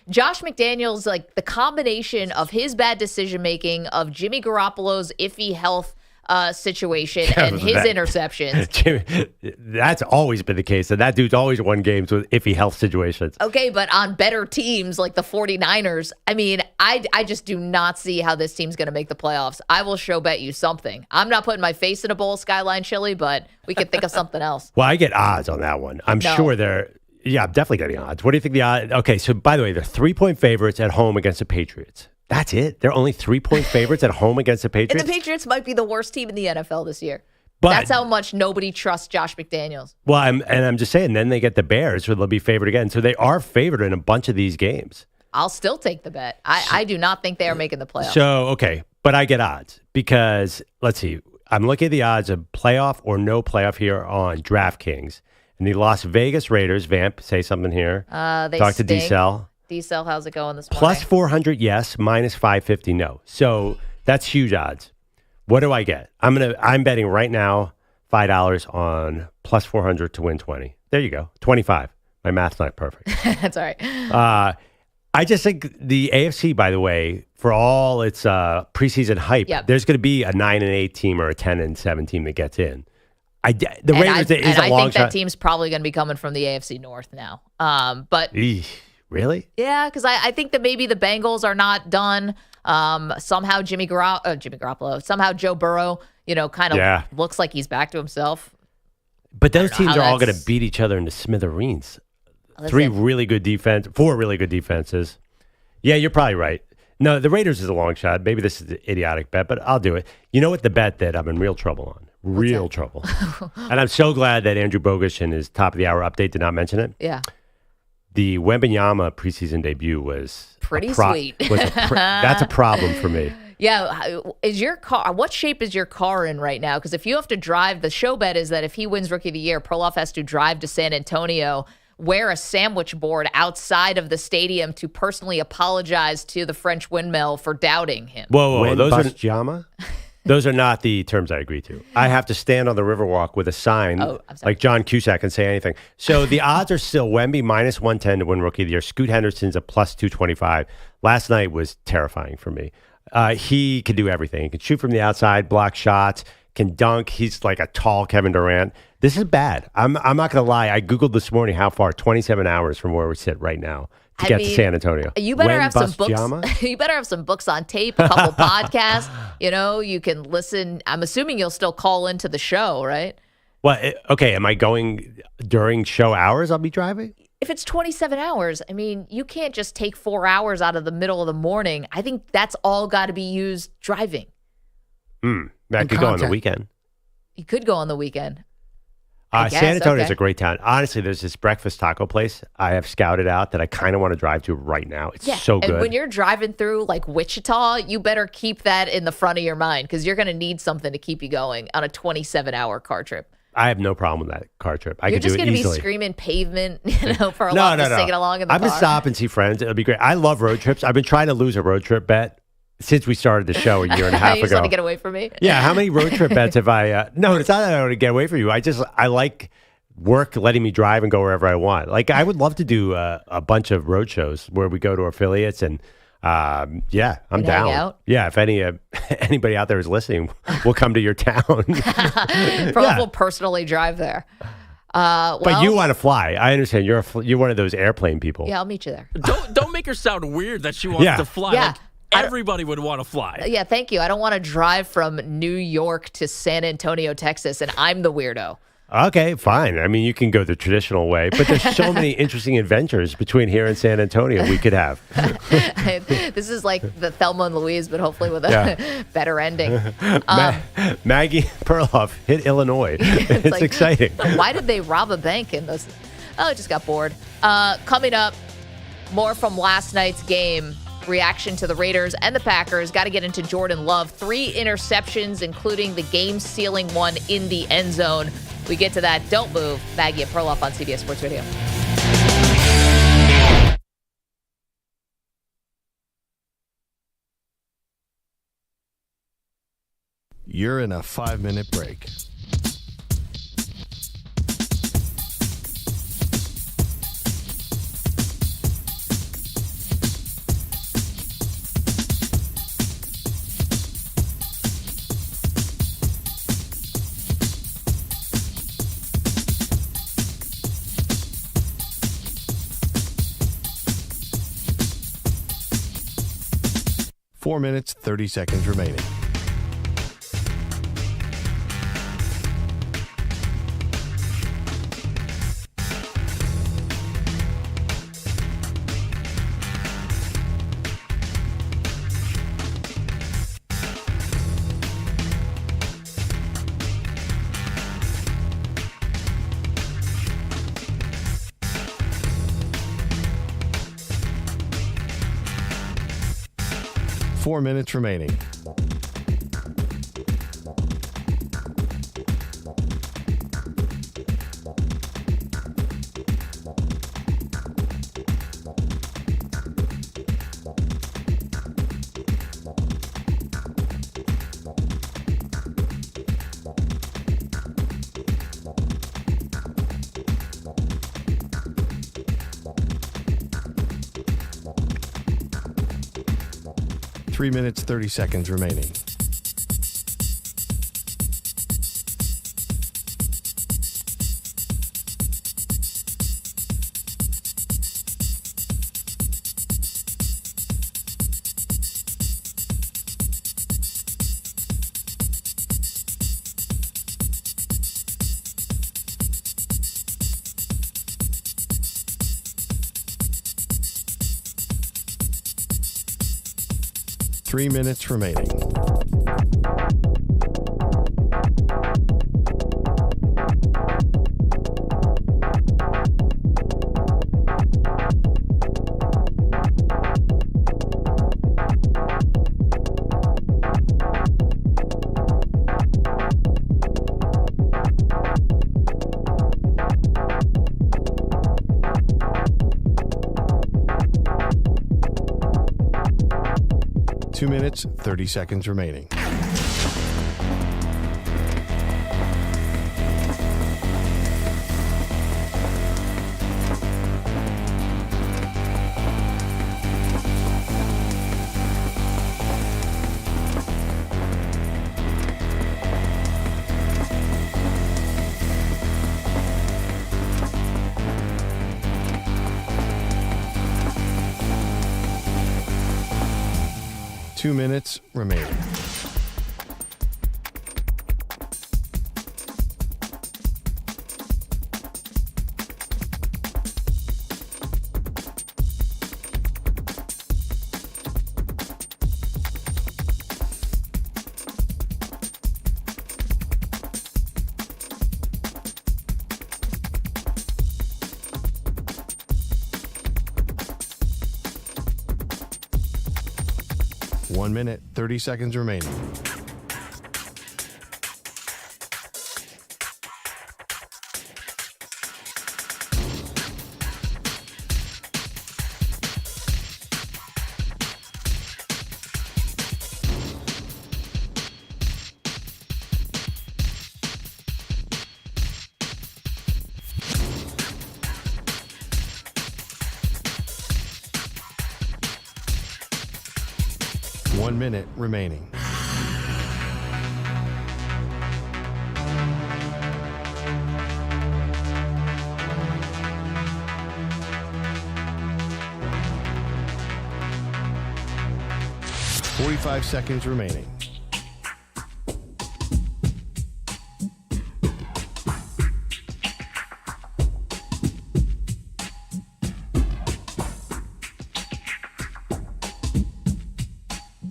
Josh McDaniels, the combination of his bad decision-making, of Jimmy Garoppolo's iffy health situation, and his interceptions. That's always been the case, and that dude's always won games with iffy health situations. Okay, but on better teams like the 49ers, I mean, I just do not see how this team's going to make the playoffs. I will show bet you something. I'm not putting my face in a bowl of Skyline chili, but we can think of something else. Well, I get odds on that one. I'm sure they're... Yeah, I'm definitely getting odds. What do you think the odds? Okay, so by the way, they're 3-point favorites at home against the Patriots. That's it? They're only 3-point favorites at home against the Patriots? And the Patriots might be the worst team in the NFL this year. But that's how much nobody trusts Josh McDaniels. Well, I'm just saying, then they get the Bears, so they'll be favored again. So they are favored in a bunch of these games. I'll still take the bet. I do not think they are making the playoffs. So, okay, But I get odds because, let's see, I'm looking at the odds of playoff or no playoff here on DraftKings. And the Las Vegas Raiders, Vamp, say something here. They Talk to stink. D-Cell. D-Cell, how's it going this morning? Plus 400, yes. Minus 550, no. So that's huge odds. What do I get? I'm betting right now $5 on plus 400 to win 20. There you go. 25. My math's not perfect. That's all right. I just think the AFC, by the way, for all its preseason hype, there's going to be a 9-8 team or a 10-7 team that gets in. The Raiders is a long I think shot. that team's probably going to be coming from the AFC North now. But really? Yeah, because I think that maybe the Bengals are not done. Somehow Jimmy Garoppolo, somehow Joe Burrow, kind of looks like he's back to himself. But those teams are all going to beat each other into smithereens. Four really good defenses. Yeah, you're probably right. No, the Raiders is a long shot. Maybe this is an idiotic bet, but I'll do it. You know what? The bet that I'm in real trouble on. Real trouble. And I'm so glad that Andrew Bogusch in his top of the hour update did not mention it. Yeah. The Wembanyama preseason debut was pretty sweet. That's a problem for me. Yeah. What shape is your car in right now? Because if you have to drive, the show bet is that if he wins Rookie of the Year, Perloff has to drive to San Antonio, wear a sandwich board outside of the stadium to personally apologize to the French windmill for doubting him. Whoa. Those are not the terms I agree to. I have to stand on the Riverwalk with a sign like John Cusack and say anything. So the odds are still Wemby minus 110 to win Rookie of the Year. Scoot Henderson's a plus 225. Last night was terrifying for me. He can do everything. He can shoot from the outside, block shots, can dunk. He's like a tall Kevin Durant. This is bad. I'm not going to lie. I Googled this morning how far, 27 hours from where we sit right now to get to San Antonio. You better have some books. You better have some books on tape, a couple podcasts. You can listen. I'm assuming you'll still call into the show, right? Well, okay. Am I going during show hours? I'll be driving? If it's 27 hours, you can't just take 4 hours out of the middle of the morning. I think that's all got to be used driving. That could go on the weekend. You could go on the weekend. San Antonio is a great town. Honestly, there's this breakfast taco place I have scouted out that I kind of want to drive to right now. It's so good. And when you're driving through like Wichita, you better keep that in the front of your mind because you're going to need something to keep you going on a 27-hour car trip. I have no problem with that car trip. You're just going to be screaming pavement, for a lot of singing along in the car. I'm going to stop and see friends. It'll be great. I love road trips. I've been trying to lose a road trip bet since we started the show a year and a half ago. You just want to get away from me? Yeah. How many road trip bets have I? No, it's not that I want to get away from you. I like work letting me drive and go wherever I want. Like I would love to do a bunch of road shows where we go to affiliates and I'm down. Out? Yeah. If anybody out there is listening, we'll come to your town. Perloff will personally drive there. But you want to fly. I understand. You're one of those airplane people. Yeah, I'll meet you there. Don't make her sound weird that she wants to fly. Yeah. Everybody would want to fly. Yeah, thank you. I don't want to drive from New York to San Antonio, Texas, and I'm the weirdo. Okay, fine. You can go the traditional way, but there's so many interesting adventures between here and San Antonio we could have. This is like the Thelma and Louise, but hopefully with a better ending. Maggie Perloff hit Illinois. It's exciting. Why did they rob a bank in this? Oh, I just got bored. Coming up, more from last night's game. Reaction to the Raiders and the Packers. Got to get into Jordan Love. 3 interceptions, including the game-sealing one in the end zone. We get to that. Don't move. Maggie and Perloff on CBS Sports Radio. You're in a 5-minute break. Four minutes, 30 seconds remaining. Four minutes remaining. 3 minutes, 30 seconds remaining. Three minutes remaining. Two minutes, 30 seconds remaining. Two minutes remaining. One minute, 30 seconds remaining. One minute remaining. Forty-five seconds remaining.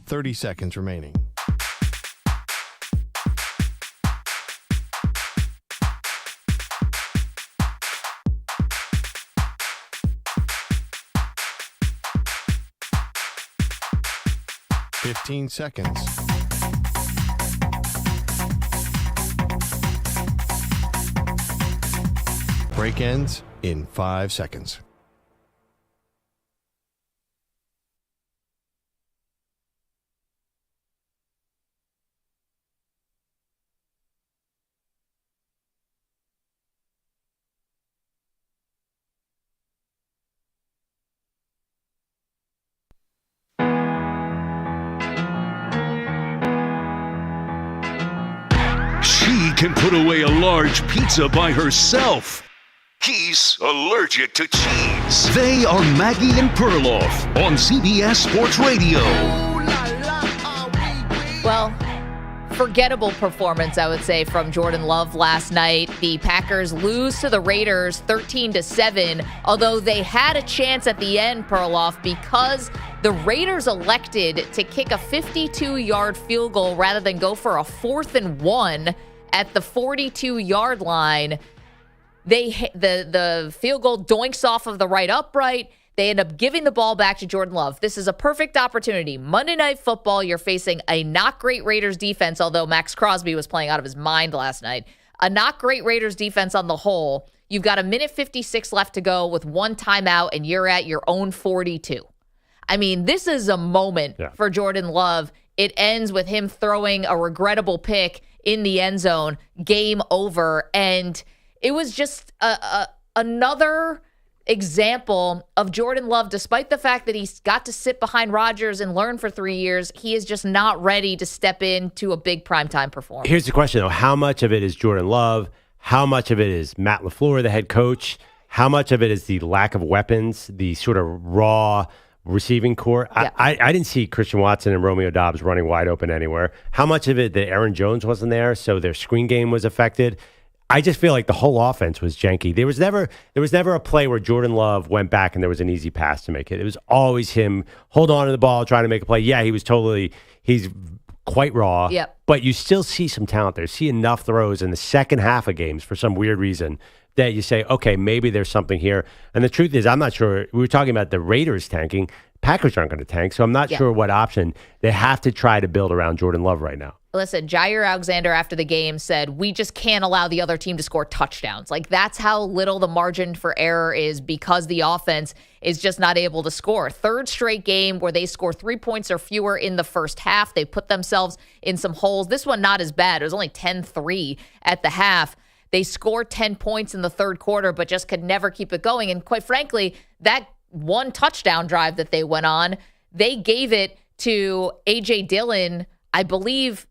Thirty seconds remaining. Fifteen seconds. Break ends in 5 seconds. She can put away a large pizza by herself. He's allergic to cheese. They are Maggie and Perloff on CBS Sports Radio. Well, forgettable performance, I would say, from Jordan Love last night. The Packers lose to the Raiders 13-7, although they had a chance at the end, Perloff, because the Raiders elected to kick a 52-yard field goal rather than go for a 4th and 1 at the 42-yard line. The field goal doinks off of the right upright. They end up giving the ball back to Jordan Love. This is a perfect opportunity. Monday Night Football, you're facing a not great Raiders defense, although Max Crosby was playing out of his mind last night. A not great Raiders defense on the whole. You've got a minute 56 left to go with one timeout, and you're at your own 42. I mean, this is a moment for Jordan Love. It ends with him throwing a regrettable pick in the end zone. Game over. And it was just another example of Jordan Love, despite the fact that he's got to sit behind Rodgers and learn for 3 years, he is just not ready to step into a big primetime performance. Here's the question, though. How much of it is Jordan Love? How much of it is Matt LaFleur, the head coach? How much of it is the lack of weapons, the sort of raw receiving core? Yeah. I didn't see Christian Watson and Romeo Doubs running wide open anywhere. How much of it that Aaron Jones wasn't there, so their screen game was affected? I just feel like the whole offense was janky. There was never a play where Jordan Love went back and there was an easy pass to make it. It was always him hold on to the ball, trying to make a play. Yeah, he's quite raw. Yep. But you still see some talent there. See enough throws in the second half of games for some weird reason that you say, okay, maybe there's something here. And the truth is, I'm not sure. We were talking about the Raiders tanking. Packers aren't going to tank, so I'm not sure what option. They have to try to build around Jordan Love right now. Listen, Jair Alexander after the game said, we just can't allow the other team to score touchdowns. Like, that's how little the margin for error is because the offense is just not able to score. Third straight game where they score 3 points or fewer in the first half. They put themselves in some holes. This one not as bad. It was only 10-3 at the half. They scored 10 points in the third quarter, but just could never keep it going. And quite frankly, that one touchdown drive that they went on, they gave it to A.J. Dillon, I believe,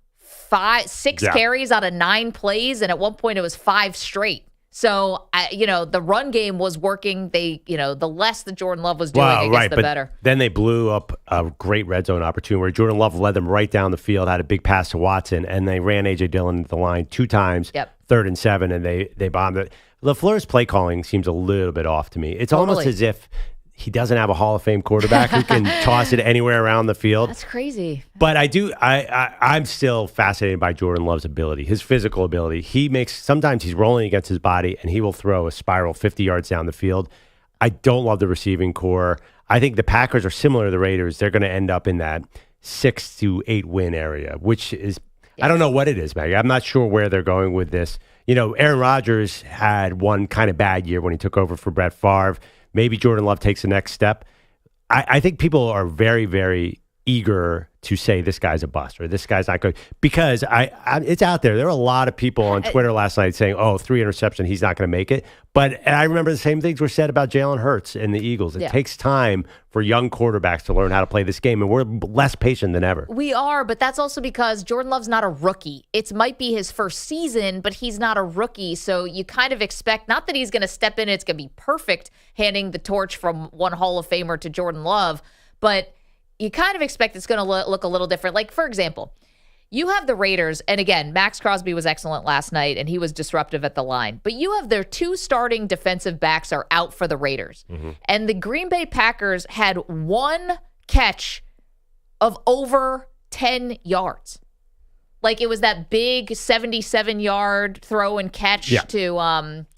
6 carries out of 9 plays, and at one point it was 5 straight. So, the run game was working. The less that Jordan Love was doing, the better. Then they blew up a great red zone opportunity where Jordan Love led them right down the field, had a big pass to Watson, and they ran A.J. Dillon into the line 2 times, 3rd and 7, and they bombed it. LaFleur's play calling seems a little bit off to me. It's almost as if he doesn't have a Hall of Fame quarterback who can toss it anywhere around the field. That's crazy. But I'm still fascinated by Jordan Love's ability, his physical ability. Sometimes he's rolling against his body and he will throw a spiral 50 yards down the field. I don't love the receiving core. I think the Packers are similar to the Raiders. They're going to end up in that 6 to 8 win area, which is, I don't know what it is, Maggie. I'm not sure where they're going with this. Aaron Rodgers had one kind of bad year when he took over for Brett Favre. Maybe Jordan Love takes the next step. I think people are very, very eager to say this guy's a bust or this guy's not good because it's out there. There were a lot of people on Twitter last night saying, 3 interceptions, he's not going to make it. But I remember the same things were said about Jalen Hurts and the Eagles. It takes time for young quarterbacks to learn how to play this game, and we're less patient than ever. We are, but that's also because Jordan Love's not a rookie. It might be his first season, but he's not a rookie, so you kind of expect, not that he's going to step in and it's going to be perfect handing the torch from one Hall of Famer to Jordan Love, but you kind of expect it's going to look a little different. Like, for example, you have the Raiders, and again, Max Crosby was excellent last night, and he was disruptive at the line. But you have their 2 starting defensive backs are out for the Raiders. Mm-hmm. And the Green Bay Packers had 1 catch of over 10 yards. Like, it was that big 77-yard throw and catch to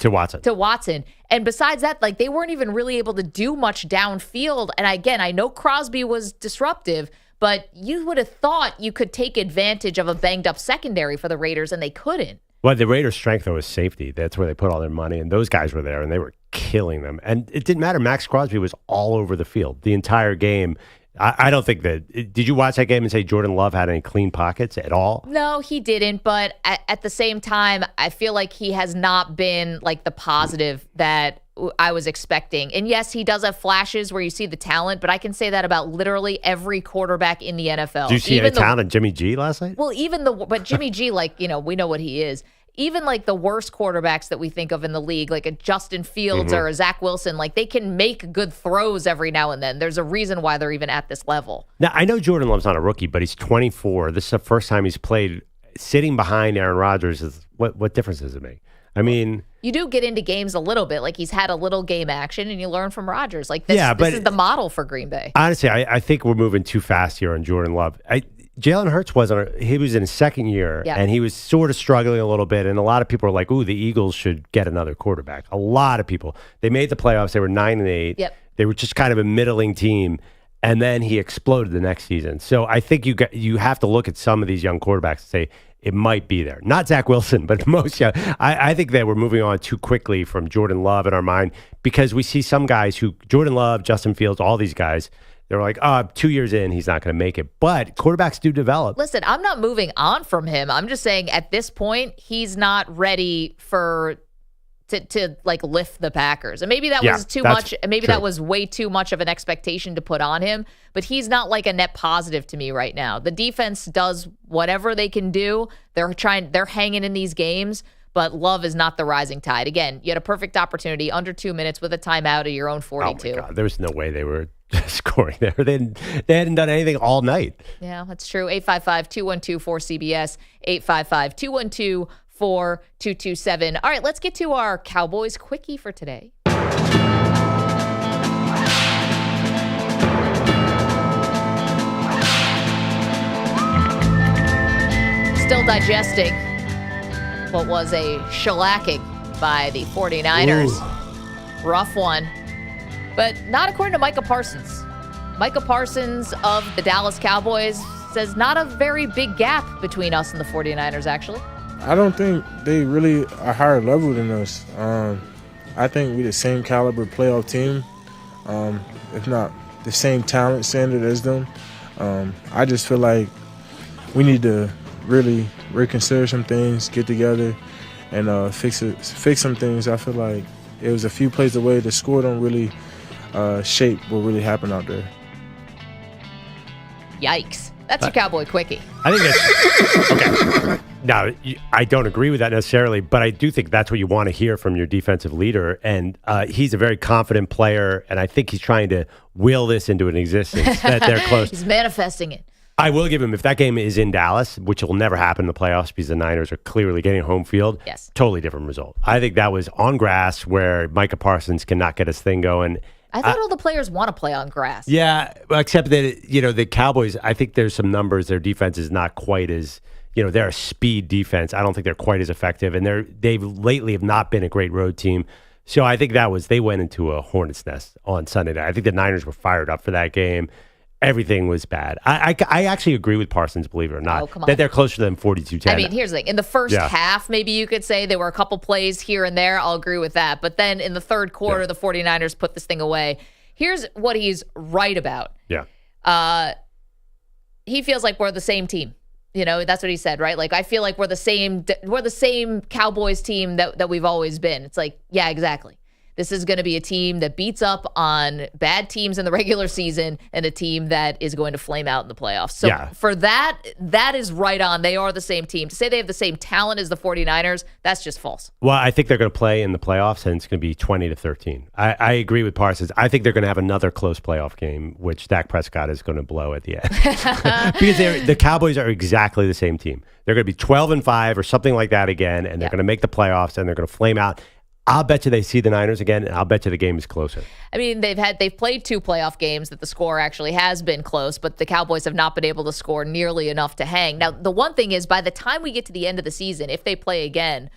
Watson. And besides that, like, they weren't even really able to do much downfield. And again, I know Crosby was disruptive, but you would have thought you could take advantage of a banged-up secondary for the Raiders, and they couldn't. Well, the Raiders' strength, though, is safety. That's where they put all their money, and those guys were there, and they were killing them. And it didn't matter. Max Crosby was all over the field the entire game. I don't think that. Did you watch that game and say Jordan Love had any clean pockets at all? No, he didn't. But at the same time, I feel like he has not been like the positive that I was expecting. And yes, he does have flashes where you see the talent, but I can say that about literally every quarterback in the NFL. Did you see any talent in Jimmy G last night? Well, but Jimmy G, we know what he is. Even like the worst quarterbacks that we think of in the league, like a Justin Fields or a Zach Wilson, like they can make good throws every now and then. There's a reason why they're even at this level. Now, I know Jordan Love's not a rookie, but he's 24. This is the first time he's played sitting behind Aaron Rodgers. What difference does it make? I mean, you do get into games a little bit. Like, he's had a little game action, and you learn from Rodgers. Like, this is the model for Green Bay. Honestly, I think we're moving too fast here on Jordan Love. Jalen Hurts he was in his second year, and he was sort of struggling a little bit, and a lot of people are like, ooh, the Eagles should get another quarterback. A lot of people. They made the playoffs. They were 9-8. Yep. They were just kind of a middling team, and then he exploded the next season. So I think you have to look at some of these young quarterbacks and say, it might be there. Not Zach Wilson, but most. I think that we're moving on too quickly from Jordan Love in our mind because we see some guys Jordan Love, Justin Fields, all these guys, they're like, 2 years in, he's not going to make it. But quarterbacks do develop. Listen, I'm not moving on from him. I'm just saying at this point, he's not ready to like lift the Packers. And maybe that was too much. Maybe that was way too much of an expectation to put on him, but he's not like a net positive to me right now. The defense does whatever they can do. They're hanging in these games, but Love is not the rising tide. Again, you had a perfect opportunity under 2 minutes with a timeout of your own 42. Oh my God, there was no way they were scoring there. They hadn't done anything all night. Yeah, that's true. 855-212-4CBS, 855-212-4227. All right, let's get to our Cowboys Quickie for today. Still digesting what was a shellacking by the 49ers. Ooh. Rough one. But not according to Micah Parsons. Micah Parsons of the Dallas Cowboys says not a very big gap between us and the 49ers, actually. I don't think they really are higher level than us. I think we're the same caliber playoff team, if not the same talent standard as them. I just feel like we need to really reconsider some things, get together, and fix some things. I feel like it was a few plays away. The score don't really shape what really happened out there. Yikes. That's your Cowboy Quickie. I think that's okay. Now, I don't agree with that necessarily, but I do think that's what you want to hear from your defensive leader. And he's a very confident player, and I think he's trying to will this into an existence that they're close. He's manifesting it. I will give him, if that game is in Dallas, which will never happen in the playoffs because the Niners are clearly getting home field, yes, totally different result. I think that was on grass where Micah Parsons cannot get his thing going. I thought all the players want to play on grass. Yeah, except that, the Cowboys, I think there's some numbers. Their defense is not quite as, they're a speed defense. I don't think they're quite as effective. And they've lately have not been a great road team. So I think they went into a hornet's nest on Sunday night. I think the Niners were fired up for that game. Everything was bad. I actually agree with Parsons, believe it or not, that they're closer than 42-10. I mean, here's the thing. In the first half, maybe you could say there were a couple plays here and there. I'll agree with that. But then in the third quarter, the 49ers put this thing away. Here's what he's right about. Yeah. He feels like we're the same team. That's what he said, right? Like, I feel like we're the same Cowboys team that we've always been. It's like, yeah, exactly. This is going to be a team that beats up on bad teams in the regular season and a team that is going to flame out in the playoffs. So for that is right on. They are the same team. To say they have the same talent as the 49ers, that's just false. Well, I think they're going to play in the playoffs, and it's going to be 20-13. I agree with Parsons. I think they're going to have another close playoff game, which Dak Prescott is going to blow at the end. Because the Cowboys are exactly the same team. They're going to be 12-5 or something like that again, and they're going to make the playoffs, and they're going to flame out. I'll bet you they see the Niners again, and I'll bet you the game is closer. I mean, they've played 2 playoff games that the score actually has been close, but the Cowboys have not been able to score nearly enough to hang. Now, the one thing is, by the time we get to the end of the season, if they play again,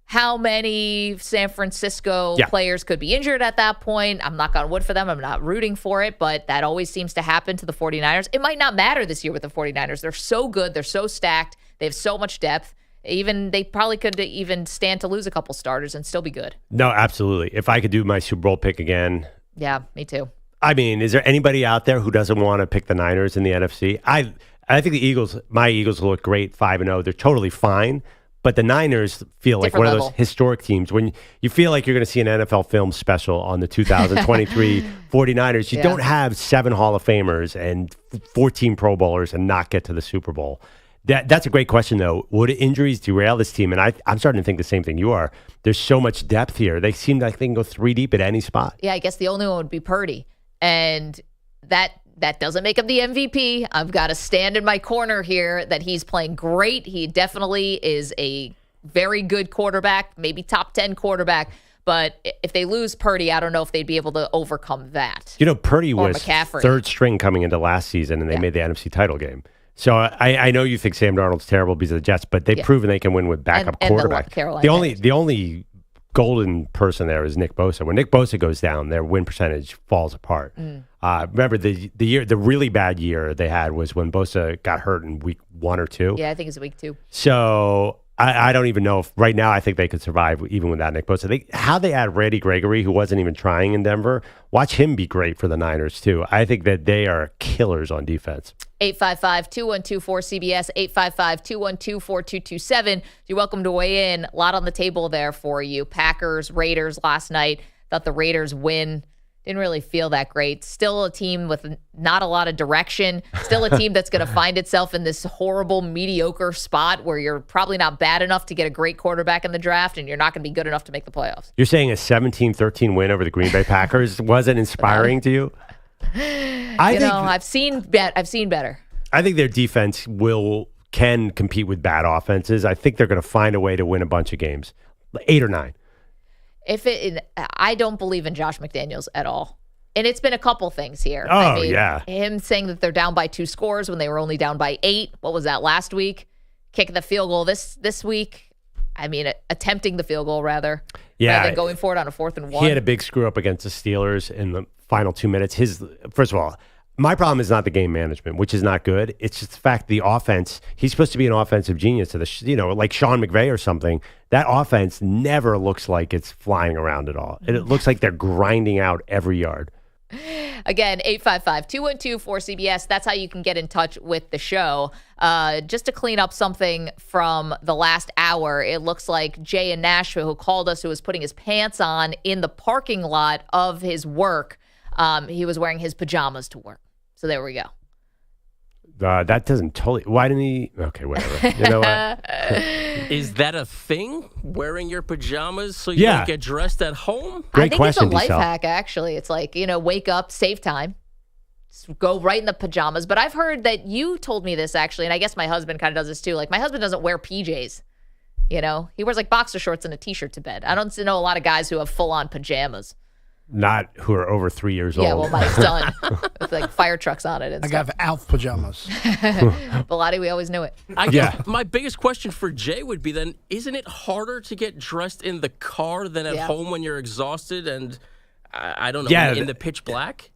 how many San Francisco players could be injured at that point? I'm knocking on wood for them. I'm not rooting for it, but that always seems to happen to the 49ers. It might not matter this year with the 49ers. They're so good. They're so stacked. They have so much depth. They probably could even stand to lose a couple starters and still be good. No, absolutely. If I could do my Super Bowl pick again. Yeah, me too. I mean, is there anybody out there who doesn't want to pick the Niners in the NFC? I think my Eagles look great, 5-0. They're totally fine. But the Niners feel like one of those historic teams. When you feel like you're going to see an NFL film special on the 2023 49ers, you don't have 7 Hall of Famers and 14 Pro Bowlers and not get to the Super Bowl. That's a great question, though. Would injuries derail this team? And I'm starting to think the same thing you are. There's so much depth here. They seem like they can go 3 deep at any spot. Yeah, I guess the only one would be Purdy. And that doesn't make him the MVP. I've got to stand in my corner here that he's playing great. He definitely is a very good quarterback, maybe top 10 quarterback. But if they lose Purdy, I don't know if they'd be able to overcome that. Purdy was McCaffrey. 3rd string coming into last season, and they made the NFC title game. So I know you think Sam Darnold's terrible because of the Jets, but they've proven they can win with backup quarterback. The only golden person there is Nick Bosa. When Nick Bosa goes down, their win percentage falls apart. Remember the really bad year they had was when Bosa got hurt in week 1 or 2. Yeah, I think it's week 2. So I don't even know if right now I think they could survive even without Nick Bosa. How they add Randy Gregory, who wasn't even trying in Denver, watch him be great for the Niners too. I think that they are killers on defense. 855-212-4CBS, 855-212-4227. You're welcome to weigh in. A lot on the table there for you. Packers, Raiders last night. Thought the Raiders win. Didn't really feel that great. Still a team with not a lot of direction. Still a team that's going to find itself in this horrible, mediocre spot where you're probably not bad enough to get a great quarterback in the draft, and you're not going to be good enough to make the playoffs. You're saying a 17-13 win over the Green Bay Packers wasn't inspiring to you? I've seen better. I think their defense can compete with bad offenses. I think they're going to find a way to win a bunch of games, 8 or 9. I don't believe in Josh McDaniels at all. And it's been a couple things here. Yeah. Him saying that they're down by 2 scores when they were only down by 8. What was that last week? Kicking the field goal this week. Attempting the field goal rather. Yeah. Rather than going for it on a 4th and 1. He had a big screw up against the Steelers in the final 2 minutes. First of all, my problem is not the game management, which is not good. It's just the fact the offense, he's supposed to be an offensive genius, like Sean McVay or something. That offense never looks like it's flying around at all. It looks like they're grinding out every yard. Again, 855-212-4CBS. That's how you can get in touch with the show. Just to clean up something from the last hour, it looks like Jay in Nashville, who called us, who was putting his pants on in the parking lot of his work. He was wearing his pajamas to work. So there we go. That doesn't totally... Why didn't he... Okay, whatever. You know what? Is that a thing? Wearing your pajamas so you don't get dressed at home? Great I think question, it's a life Diesel. hack, actually. It's like, wake up, save time. Just go right in the pajamas. But I've heard that you told me this, actually, and I guess my husband kind of does this too. Like, my husband doesn't wear PJs. He wears like boxer shorts and a T-shirt to bed. I don't know a lot of guys who have full-on pajamas. Not who are over 3 years old. Yeah, well, my son with like fire trucks on it and I stuff. got Alf pajamas. Bilotti, we always knew it. I guess my biggest question for Jay would be then, isn't it harder to get dressed in the car than at home when you're exhausted and, I don't know, in the pitch black?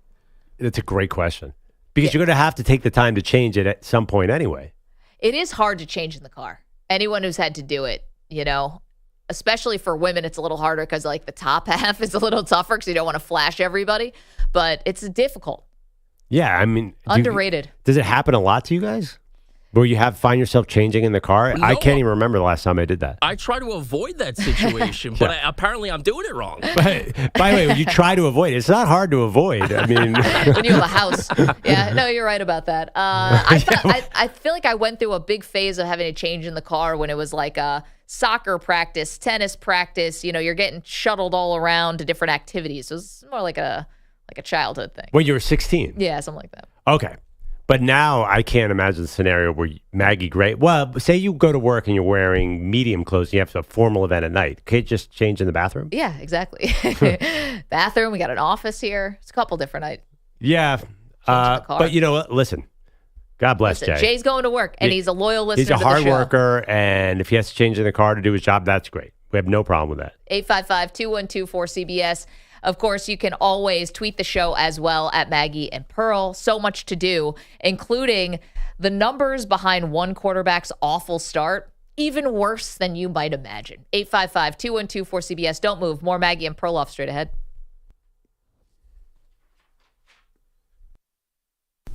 That's a great question. Because you're going to have to take the time to change it at some point anyway. It is hard to change in the car. Anyone who's had to do it, especially for women, it's a little harder because like the top half is a little tougher because you don't want to flash everybody, but it's difficult. Yeah, Underrated. Does it happen a lot to you guys? Where you find yourself changing in the car? No, I can't even remember the last time I did that. I try to avoid that situation, but apparently I'm doing it wrong. But, by the way, when you try to avoid it, it's not hard to avoid. I mean, when you have a house. Yeah, no, you're right about that. I feel like I went through a big phase of having to change in the car when it was like a soccer practice, tennis practice. You're getting shuttled all around to different activities. So it's more like a childhood thing. When you were 16? Yeah, something like that. Okay. But now I can't imagine the scenario where Maggie Gray, say you go to work and you're wearing medium clothes and you have a formal event at night. Can't you just change in the bathroom? Yeah, exactly. Bathroom, we got an office here. It's a couple different nights. Yeah. But you know what? Listen, God bless Jay. Jay's going to work and he's a loyal listener to the show. He's a hard worker, and if he has to change in the car to do his job, that's great. We have no problem with that. 855-212-4CBS. Of course, you can always tweet the show as well at Maggie and Pearl. So much to do, including the numbers behind one quarterback's awful start, even worse than you might imagine. 855-212-4CBS. Don't move. More Maggie and Perloff straight ahead.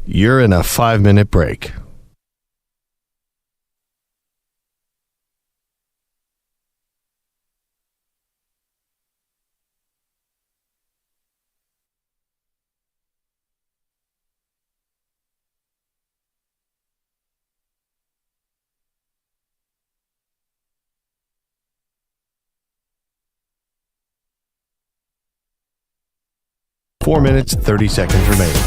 You're in a 5-minute break. Four minutes, 30 seconds remaining.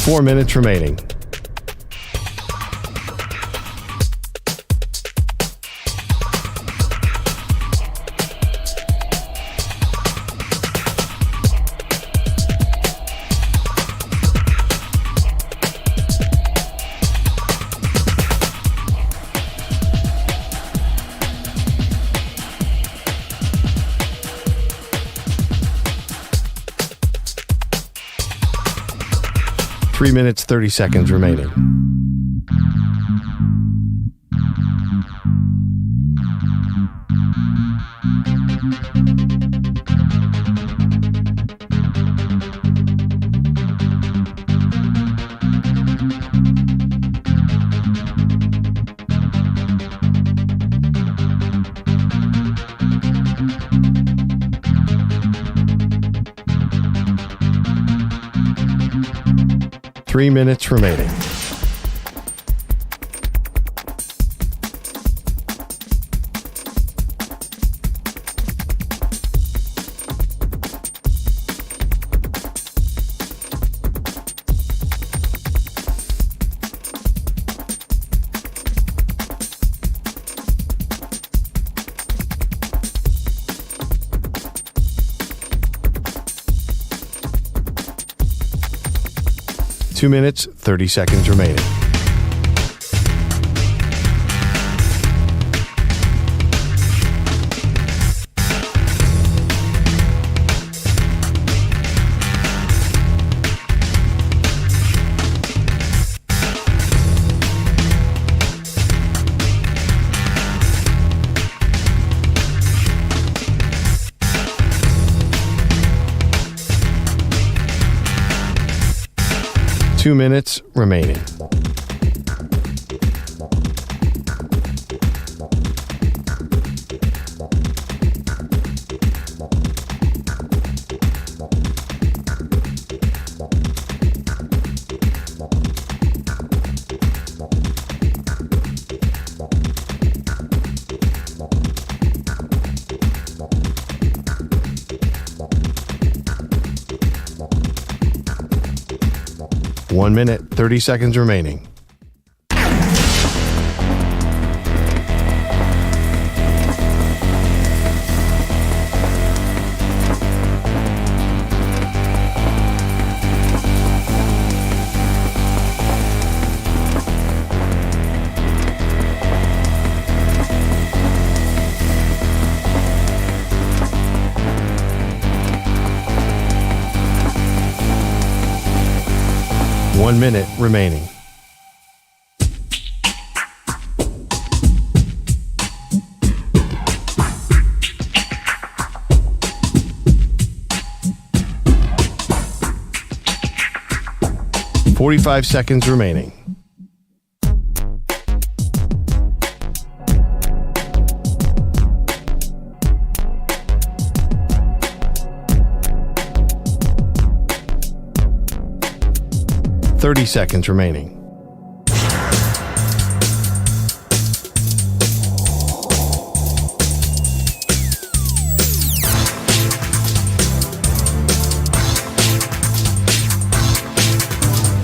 Four minutes remaining. 3 minutes, 30 seconds remaining. Three minutes remaining. Two minutes, 30 seconds remaining. Two minutes remaining. One minute, 30 seconds remaining. One minute remaining. .45 seconds remaining. .30 seconds remaining.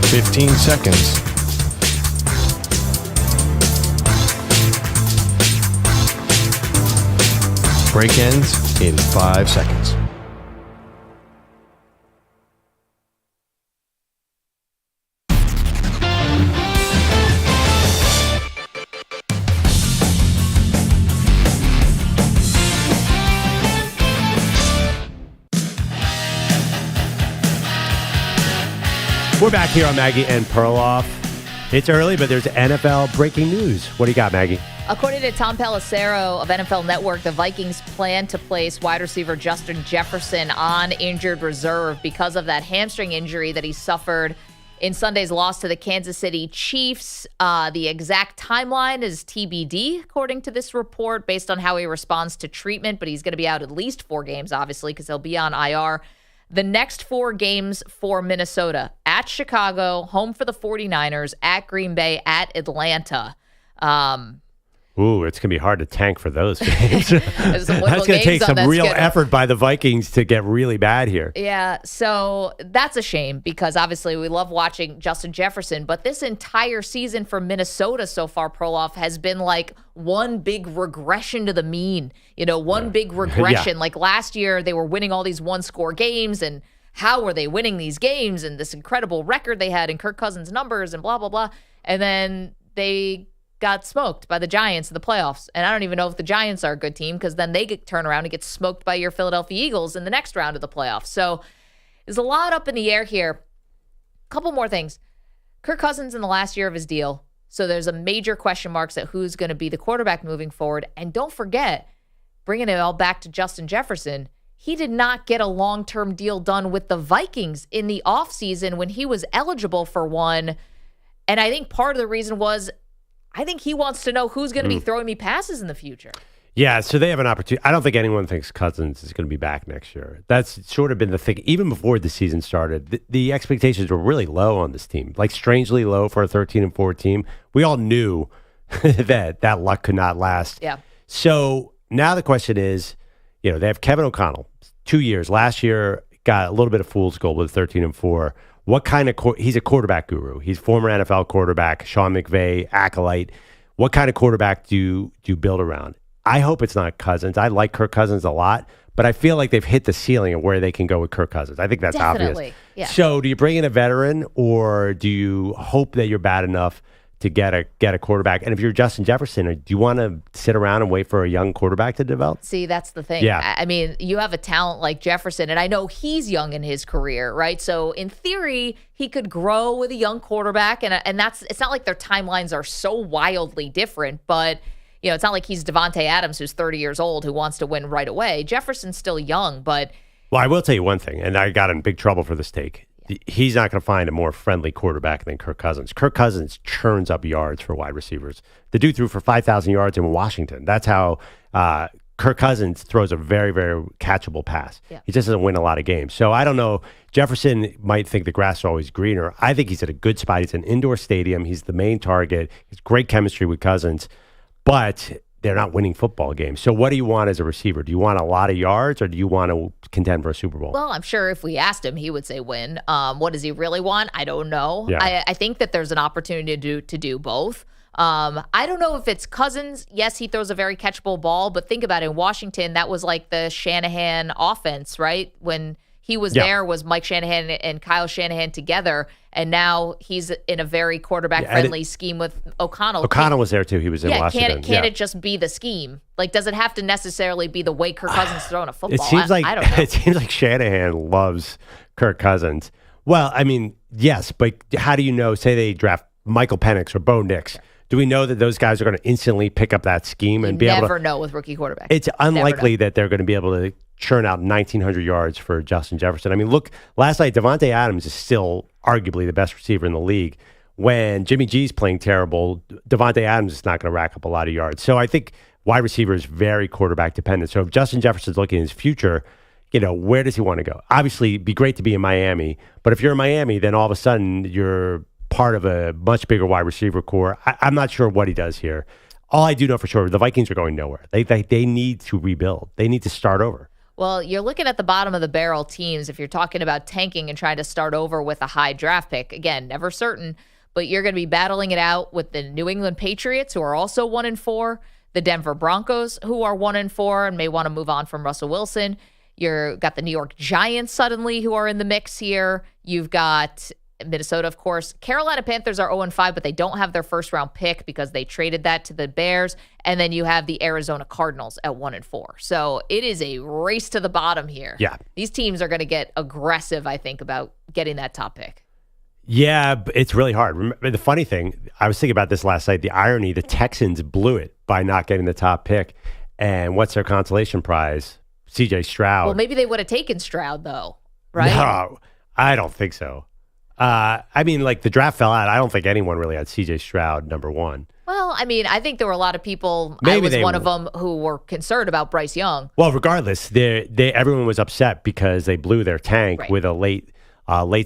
.15 seconds. Break ends in 5 seconds. We're back here on Maggie and Perloff. It's early, but there's NFL breaking news. What do you got, Maggie? According to Tom Pelissero of NFL Network, the Vikings plan to place wide receiver Justin Jefferson on injured reserve because of that hamstring injury that he suffered in Sunday's loss to the Kansas City Chiefs. The exact timeline is TBD, according to this report, based on how he responds to treatment, but he's going to be out at least 4 games, obviously, because he'll be on IR. The next 4 games for Minnesota: at Chicago, home for the 49ers, at Green Bay, at Atlanta. Ooh, it's going to be hard to tank for those games. That's going to take some real effort by the Vikings to get really bad here. Yeah, so that's a shame because obviously we love watching Justin Jefferson, but this entire season for Minnesota so far, Perloff, has been like one big regression to the mean. One big regression. Yeah. Like last year, they were winning all these one-score games, and how were they winning these games? And this incredible record they had in Kirk Cousins' numbers and blah, blah, blah. And then they got smoked by the Giants in the playoffs. And I don't even know if the Giants are a good team because then they turn around and get smoked by your Philadelphia Eagles in the next round of the playoffs. So there's a lot up in the air here. A couple more things. Kirk Cousins in the last year of his deal. So there's a major question marks at who's going to be the quarterback moving forward. And don't forget, bringing it all back to Justin Jefferson, he did not get a long-term deal done with the Vikings in the offseason when he was eligible for one. And I think part of the reason was I think he wants to know who's going to be throwing me passes in the future. Yeah, so they have an opportunity. I don't think anyone thinks Cousins is going to be back next year. That's sort of been the thing. Even before the season started, the expectations were really low on this team, like strangely low for a 13-4 team. We all knew that luck could not last. Yeah. So now the question is, they have Kevin O'Connell, 2 years. Last year, got a little bit of fool's gold with 13-4. What kind of he's a quarterback guru. He's former NFL quarterback, Sean McVay, acolyte. What kind of quarterback do you build around? I hope it's not Cousins. I like Kirk Cousins a lot, but I feel like they've hit the ceiling of where they can go with Kirk Cousins. I think that's Definitely. obvious. Yeah. So do you bring in a veteran, or do you hope that you're bad enough to get a quarterback? And if you're Justin Jefferson, do you want to sit around and wait for a young quarterback to develop? See, that's the thing. Yeah. I mean, you have a talent like Jefferson, and I know he's young in his career, right? So in theory, he could grow with a young quarterback, and it's not like their timelines are so wildly different, but it's not like he's Devontae Adams, who's 30 years old, who wants to win right away. Jefferson's still young, but... Well, I will tell you one thing, and I got in big trouble for this take. Yeah. He's not going to find a more friendly quarterback than Kirk Cousins. Kirk Cousins churns up yards for wide receivers. The dude threw for 5,000 yards in Washington. That's how Kirk Cousins throws a very, very catchable pass. Yeah. He just doesn't win a lot of games. So I don't know. Jefferson might think the grass is always greener. I think he's at a good spot. He's in an indoor stadium. He's the main target. He's great chemistry with Cousins. But they're not winning football games. So what do you want as a receiver? Do you want a lot of yards, or do you want to contend for a Super Bowl? Well, I'm sure if we asked him, he would say win. What does he really want? I don't know. Yeah. I think that there's an opportunity to do both. I don't know if it's Cousins. Yes, he throws a very catchable ball, but think about it. In Washington, that was like the Shanahan offense, right? When he was there, was Mike Shanahan and Kyle Shanahan together, and now he's in a very quarterback-friendly scheme with O'Connell. O'Connell was there, too. He was in Washington. Can it just be the scheme? Like, does it have to necessarily be the way Kirk Cousins throwing a football? It seems I don't know. It seems like Shanahan loves Kirk Cousins. Well, I mean, yes, but how do you know, say they draft Michael Penix or Bo Nix, do we know that those guys are going to instantly pick up that scheme and be able to... Never know with rookie quarterbacks. It's unlikely that they're going to be able to churn out 1,900 yards for Justin Jefferson. I mean, look, last night, Devontae Adams is still arguably the best receiver in the league. When Jimmy G's playing terrible, Devontae Adams is not going to rack up a lot of yards. So I think wide receiver is very quarterback dependent. So if Justin Jefferson's looking at his future, where does he want to go? Obviously, it'd be great to be in Miami. But if you're in Miami, then all of a sudden you're part of a much bigger wide receiver core. I'm not sure what he does here. All I do know for sure, the Vikings are going nowhere. They need to rebuild. They need to start over. Well, you're looking at the bottom of the barrel teams if you're talking about tanking and trying to start over with a high draft pick. Again, never certain, but you're going to be battling it out with the New England Patriots, who are also 1-4, the Denver Broncos, who are 1-4 and may want to move on from Russell Wilson. You've got the New York Giants suddenly, who are in the mix here. You've got Minnesota, of course. Carolina Panthers are 0-5, but they don't have their first-round pick because they traded that to the Bears. And then you have the Arizona Cardinals at 1-4. So it is a race to the bottom here. Yeah. These teams are going to get aggressive, I think, about getting that top pick. Yeah, it's really hard. The funny thing, I was thinking about this last night, the irony, the Texans blew it by not getting the top pick. And what's their consolation prize? C.J. Stroud. Well, maybe they would have taken Stroud, though, right? No, I don't think so. I mean, like, the draft fell out. I don't think anyone really had C.J. Stroud number one. Well, I mean, I think there were a lot of people, Maybe I was one of them, who were concerned about Bryce Young. Well, regardless, everyone was upset because they blew their tank with a late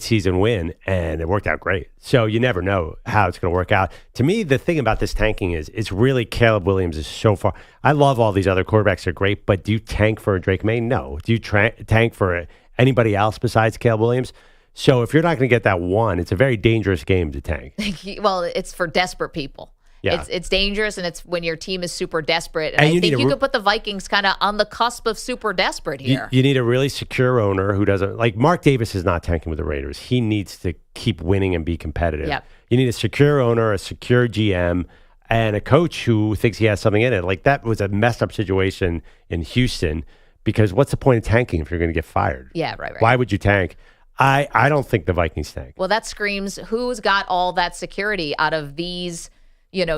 season win, and it worked out great. So you never know how it's going to work out. To me, the thing about this tanking is it's really Caleb Williams is so far. I love all these other quarterbacks are great, but do you tank for a Drake May? No. Do you tank for anybody else besides Caleb Williams? So if you're not going to get that one, it's a very dangerous game to tank. Well, it's for desperate people. Yeah. It's dangerous, and it's when your team is super desperate. And I think you could put the Vikings kind of on the cusp of super desperate here. You need a really secure owner who doesn't, like Mark Davis is not tanking with the Raiders. He needs to keep winning and be competitive. Yep. You need a secure owner, a secure GM, and a coach who thinks he has something in it. Like that was a messed up situation in Houston because what's the point of tanking if you're going to get fired? Yeah, right. Why would you tank? I don't think the Vikings tank. Well, that screams who's got all that security out of these,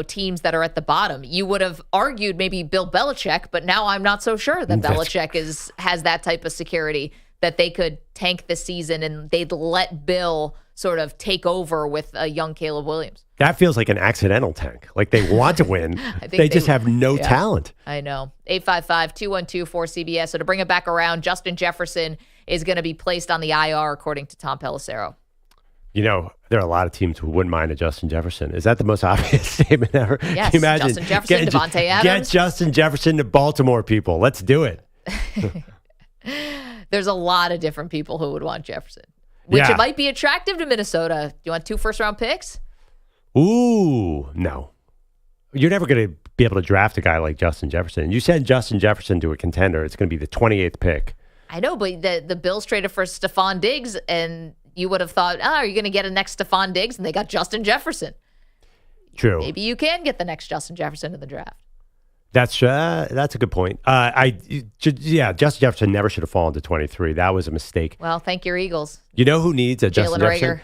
teams that are at the bottom. You would have argued maybe Bill Belichick, but now I'm not so sure that Belichick has that type of security that they could tank the season and they'd let Bill sort of take over with a young Caleb Williams. That feels like an accidental tank. Like they want to win. they just have no talent. I know. 855-212-4CBS. So to bring it back around, Justin Jefferson is going to be placed on the IR, according to Tom Pelissero. There are a lot of teams who wouldn't mind a Justin Jefferson. Is that the most obvious statement ever? Yes, Can you imagine? Justin Jefferson, Devontae Adams. Get Justin Jefferson to Baltimore, people. Let's do it. There's a lot of different people who would want Jefferson, which it might be attractive to Minnesota. Do you want 2 first-round picks? Ooh, no. You're never going to be able to draft a guy like Justin Jefferson. You send Justin Jefferson to a contender, it's going to be the 28th pick. I know, but the Bills traded for Stephon Diggs, and you would have thought, are you going to get a next Stephon Diggs? And they got Justin Jefferson. True. Maybe you can get the next Justin Jefferson in the draft. That's a good point. Justin Jefferson never should have fallen to 23. That was a mistake. Well, thank your Eagles. You know who needs a Justin Jefferson? Rager.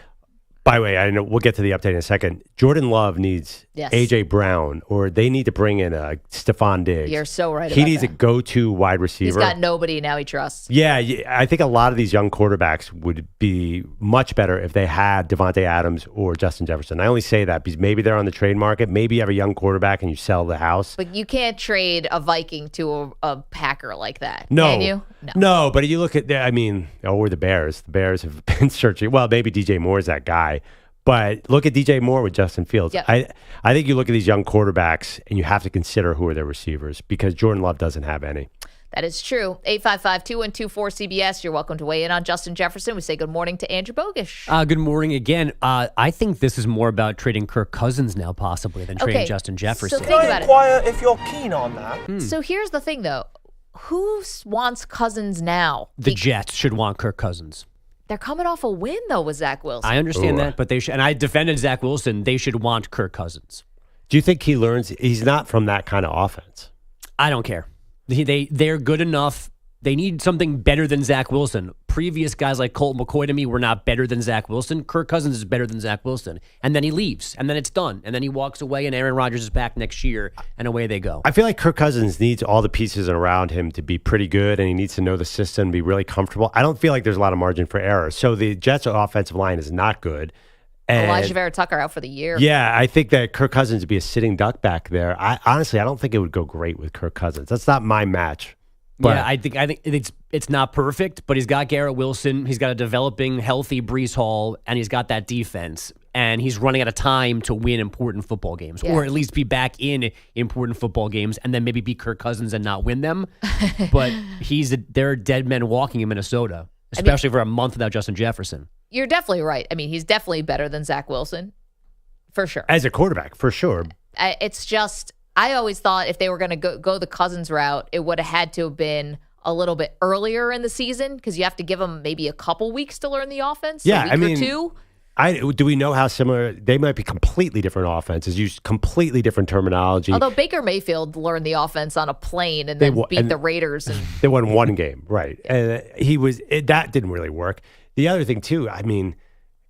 By the way, I know we'll get to the update in a second. Jordan Love needs A.J. Brown, or they need to bring in a Stephon Diggs. You're so right. He needs a go-to wide receiver. He's got nobody now he trusts. Yeah, I think a lot of these young quarterbacks would be much better if they had Devontae Adams or Justin Jefferson. I only say that because maybe they're on the trade market. Maybe you have a young quarterback and you sell the house. But you can't trade a Viking to a Packer like that, no. Can you? No, but you look at, or the Bears. The Bears have been searching. Well, maybe DJ Moore is that guy. But look at DJ Moore with Justin Fields. Yep. I think you look at these young quarterbacks and you have to consider who are their receivers because Jordan Love doesn't have any. That is true. 855-212-4CBS. You're welcome to weigh in on Justin Jefferson. We say good morning to Andrew Bogish. Good morning again. I think this is more about trading Kirk Cousins now possibly than trading Justin Jefferson. So think about inquire if you're keen on that. So here's the thing, though. Who wants Cousins now? The Jets should want Kirk Cousins. They're coming off a win, though, with Zach Wilson. I understand that, but they should. And I defended Zach Wilson. They should want Kirk Cousins. Do you think he learns? He's not from that kind of offense. I don't care. They're good enough. They need something better than Zach Wilson. Previous guys like Colt McCoy to me were not better than Zach Wilson. Kirk Cousins is better than Zach Wilson. And then he leaves, and then it's done. And then he walks away, and Aaron Rodgers is back next year, and away they go. I feel like Kirk Cousins needs all the pieces around him to be pretty good, and he needs to know the system, be really comfortable. I don't feel like there's a lot of margin for error. So the Jets' offensive line is not good. And Elijah Vera Tucker out for the year. Yeah, I think that Kirk Cousins would be a sitting duck back there. Honestly, I don't think it would go great with Kirk Cousins. That's not my match. But yeah, I think it's not perfect, but he's got Garrett Wilson, he's got a developing, healthy Breece Hall, and he's got that defense, and he's running out of time to win important football games, or at least be back in important football games, and then maybe beat Kirk Cousins and not win them. But there are dead men walking in Minnesota, especially for a month without Justin Jefferson. You're definitely right. I mean, he's definitely better than Zach Wilson, for sure. As a quarterback, for sure. It's just, I always thought if they were going to go the Cousins route, it would have had to have been a little bit earlier in the season because you have to give them maybe a couple weeks to learn the offense. Yeah, a week or two. Do we know how similar they might be? Completely different offenses, use completely different terminology. Although Baker Mayfield learned the offense on a plane and then beat the Raiders, and they won one game, right? And that didn't really work. The other thing too, I mean,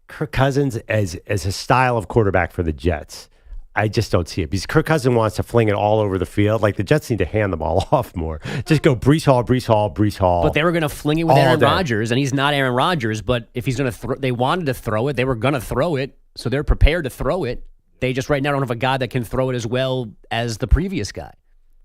Kirk Cousins as a style of quarterback for the Jets, I just don't see it because Kirk Cousins wants to fling it all over the field. Like the Jets need to hand the ball off more. Just go Breece Hall, Breece Hall, Breece Hall. But they were going to fling it with Aaron Rodgers, and he's not Aaron Rodgers. But if he's going to, they wanted to throw it. They were going to throw it, so they're prepared to throw it. They just right now don't have a guy that can throw it as well as the previous guy.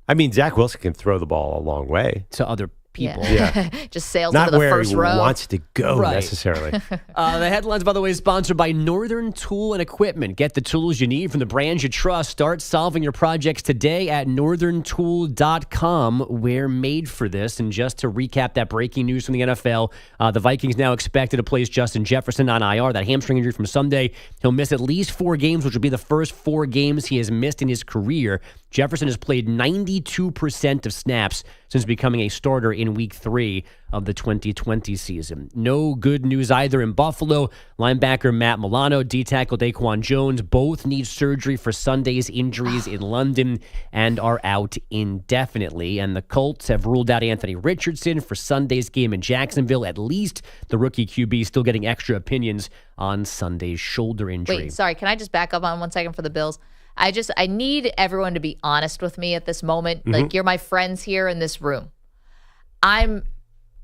I mean, Zach Wilson can throw the ball a long way to other people. Yeah. Just sails not into the first row. Not where he wants to go necessarily. The headlines, by the way, is sponsored by Northern Tool and Equipment. Get the tools you need from the brands you trust. Start solving your projects today at northerntool.com. We're made for this. And just to recap that breaking news from the NFL, the Vikings now expected to place Justin Jefferson on IR, that hamstring injury from Sunday. He'll miss at least 4 games, which will be the first 4 games he has missed in his career. Jefferson has played 92% of snaps since becoming a starter in Week 3 of the 2020 season. No good news either in Buffalo. Linebacker Matt Milano, D-tackle Daquan Jones, both need surgery for Sunday's injuries in London and are out indefinitely. And the Colts have ruled out Anthony Richardson for Sunday's game in Jacksonville. At least the rookie QB still getting extra opinions on Sunday's shoulder injury. Wait, sorry. Can I just back up on 1 second for the Bills? I need everyone to be honest with me at this moment. Mm-hmm. Like, you're my friends here in this room.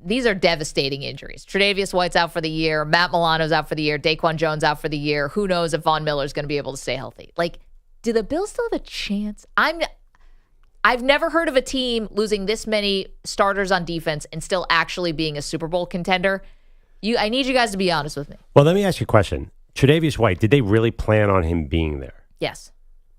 These are devastating injuries. Tre'Davious White's out for the year. Matt Milano's out for the year. Daquan Jones out for the year. Who knows if Von Miller's going to be able to stay healthy? Like, do the Bills still have a chance? I've never heard of a team losing this many starters on defense and still actually being a Super Bowl contender. I need you guys to be honest with me. Well, let me ask you a question. Tre'Davious White, did they really plan on him being there? Yes.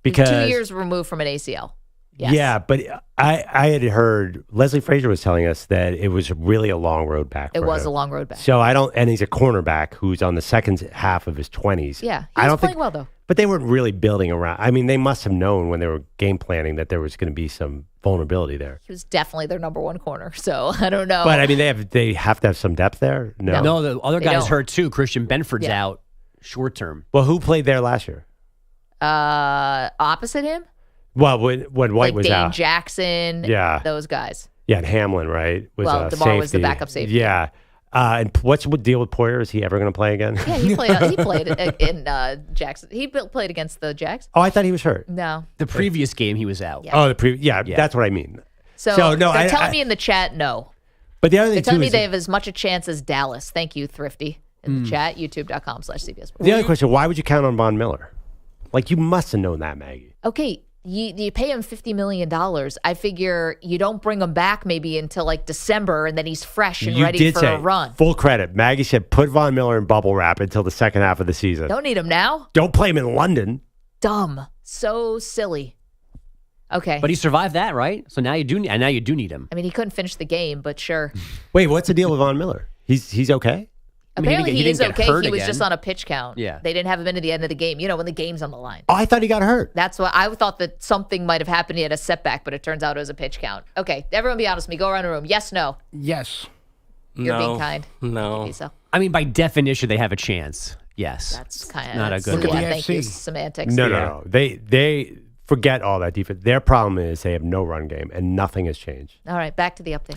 Because 2 years removed from an ACL. Yes. Yeah, but I had heard Leslie Frazier was telling us that it was really a long road back. It for was him. a long road back. So and he's a cornerback who's on the second half of his 20s. Yeah, he was playing well though. But they weren't really building around. I mean, they must have known when they were game planning that there was going to be some vulnerability there. He was definitely their number one corner. So I don't know. But I mean, they have to have some depth there. No, the other They guy's don't. hurt too. Christian Benford's out short term. Well, who played there last year? Opposite him? Well, when White Like was Dane out. Jackson. Yeah. Those guys. Yeah, and Hamlin, right? Well, DeMar was the backup safety. Yeah. And what's the deal with Poyer? Is he ever going to play again? Yeah, he played in Jackson. He played against the Jags. Oh, I thought he was hurt. No. The previous game he was out. Yeah. Oh, that's what I mean. So no, they're telling me in the chat, no. But the other thing They're telling too me is they have as much a chance as Dallas. Thank you, Thrifty. In the chat, youtube.com/CBS. the other question: why would you count on Von Miller? Like, you must have known that, Maggie. Okay, you pay him $50 million. I figure you don't bring him back maybe until like December, and then he's fresh and You ready did for say, a run. full credit. Maggie said, put Von Miller in bubble wrap until the second half of the season. Don't need him now. Don't play him in London. Dumb. So silly. Okay. But he survived that, right? So now you do need him. I mean, he couldn't finish the game, but sure. Wait, what's the deal with Von Miller? He's okay? Apparently he is didn't get okay. hurt He was again. just on a pitch count. Yeah. They didn't have him in at the end of the game, when the game's on the line. Oh, I thought he got hurt. That's what I thought, that something might have happened. He had a setback, but it turns out it was a pitch count. Okay, everyone be honest with me. Go around the room. Yes, no. Yes. You're being kind. No. Okay, so I mean, by definition, they have a chance. Yes. that's kind of not a good Look at one. the Thank you. FC. Semantics. No. They forget all that defense. Their problem is they have no run game, and nothing has changed. All right, back to the update.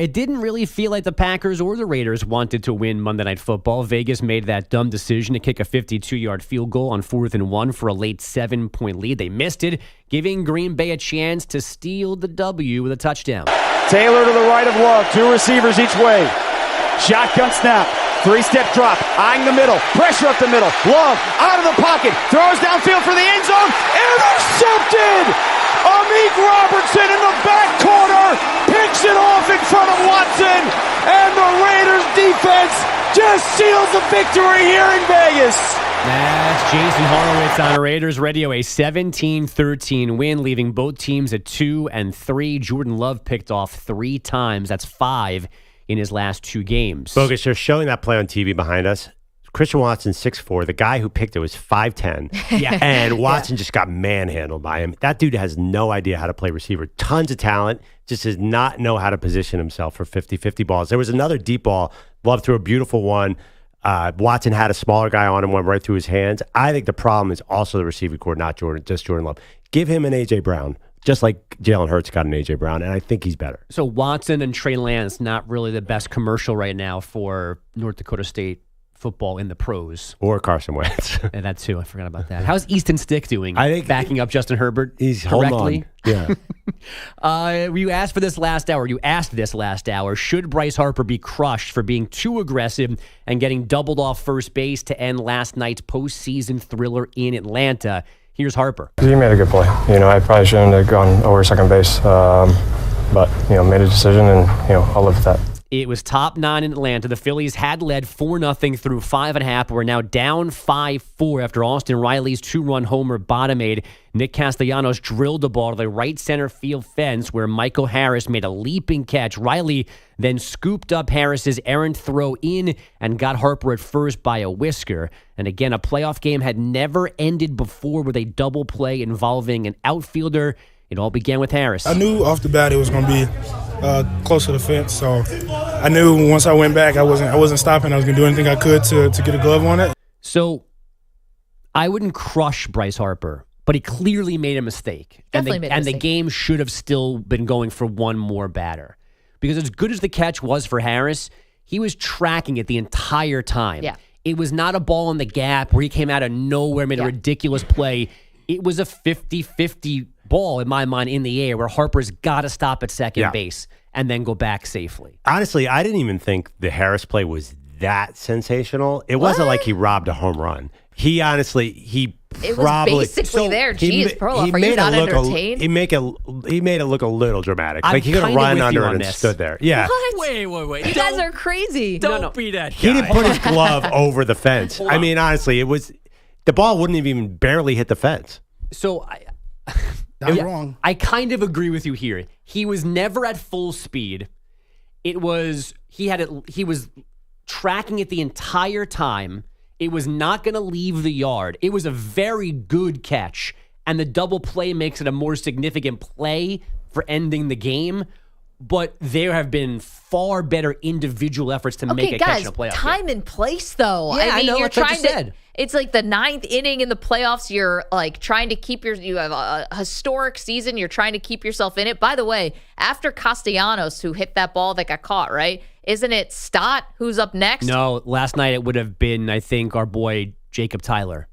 It didn't really feel like the Packers or the Raiders wanted to win Monday Night Football. Vegas made that dumb decision to kick a 52-yard field goal on 4th and 1 for a late 7-point lead. They missed it, giving Green Bay a chance to steal the W with a touchdown. Taylor to the right of Love. 2 receivers each way. Shotgun snap. 3-step drop. Eyeing the middle. Pressure up the middle. Love out of the pocket. Throws downfield for the end zone. Intercepted! Amik Robertson in the back corner. Picks it off in front of Watson. And the Raiders defense just seals the victory here in Vegas. That's Jason Horowitz on Raiders Radio, a 17-13 win, leaving both teams at 2-3. Jordan Love picked off 3 times. That's 5 in his last 2 games. Bogus, they're showing that play on TV behind us. Christian Watson, 6'4". The guy who picked it was 5'10". Yeah. And Watson just got manhandled by him. That dude has no idea how to play receiver. Tons of talent. Just does not know how to position himself for 50-50 balls. There was another deep ball. Love threw a beautiful one. Watson had a smaller guy on him, went right through his hands. I think the problem is also the receiving core, not just Jordan Love. Give him an A.J. Brown, just like Jalen Hurts got an A.J. Brown, and I think he's better. So Watson and Trey Lance, not really the best commercial right now for North Dakota State football in the pros. Or Carson Wentz. And that too. I forgot about that. How's Easton Stick doing? I think backing up Justin Herbert he's correctly. Holding on. Yeah. You asked this last hour. Should Bryce Harper be crushed for being too aggressive and getting doubled off first base to end last night's postseason thriller in Atlanta? Here's Harper. He made a good play. I probably shouldn't have gone over second base, but made a decision, and I'll live with that. It was top 9 in Atlanta. The Phillies had led 4-0 through 5.5. We're now down 5-4 after Austin Riley's 2-run homer bottom-aid. Nick Castellanos drilled the ball to the right center field fence where Michael Harris made a leaping catch. Riley then scooped up Harris's errant throw in and got Harper at first by a whisker. And again, a playoff game had never ended before with a double play involving an outfielder It all began with Harris. I knew off the bat it was going to be close to the fence, so I knew once I went back, I wasn't stopping. I was going to do anything I could to get a glove on it. So I wouldn't crush Bryce Harper, but he clearly made a mistake. And the game should have still been going for one more batter. Because as good as the catch was for Harris, he was tracking it the entire time. Yeah. It was not a ball in the gap where he came out of nowhere, made a ridiculous play. It was a 50-50 ball, in my mind, in the air where Harper's got to stop at second base and then go back safely. Honestly, I didn't even think the Harris play was that sensational. It wasn't like he robbed a home run. He honestly, it was basically there. Jeez, Perloff, are you not entertained? He made it look a little dramatic. Like he could have run under it and stood there. Yeah. What? Wait. You guys are crazy. Don't be that guy. He didn't put his glove over the fence. I mean, honestly, the ball wouldn't have even barely hit the fence. So Not wrong. I kind of agree with you here. He was never at full speed. He was tracking it the entire time. It was not going to leave the yard. It was a very good catch, and the double play makes it a more significant play for ending the game. But there have been far better individual efforts to make a catch in a playoff time game. and place, though. Yeah, I mean, know, you're that's what trying you to. said. It's like the 9th inning in the playoffs. You're like trying to keep you have a historic season. You're trying to keep yourself in it. By the way, after Castellanos, who hit that ball that got caught, right? Isn't it Stott who's up next? No, last night it would have been, I think, our boy Jacob Tyler.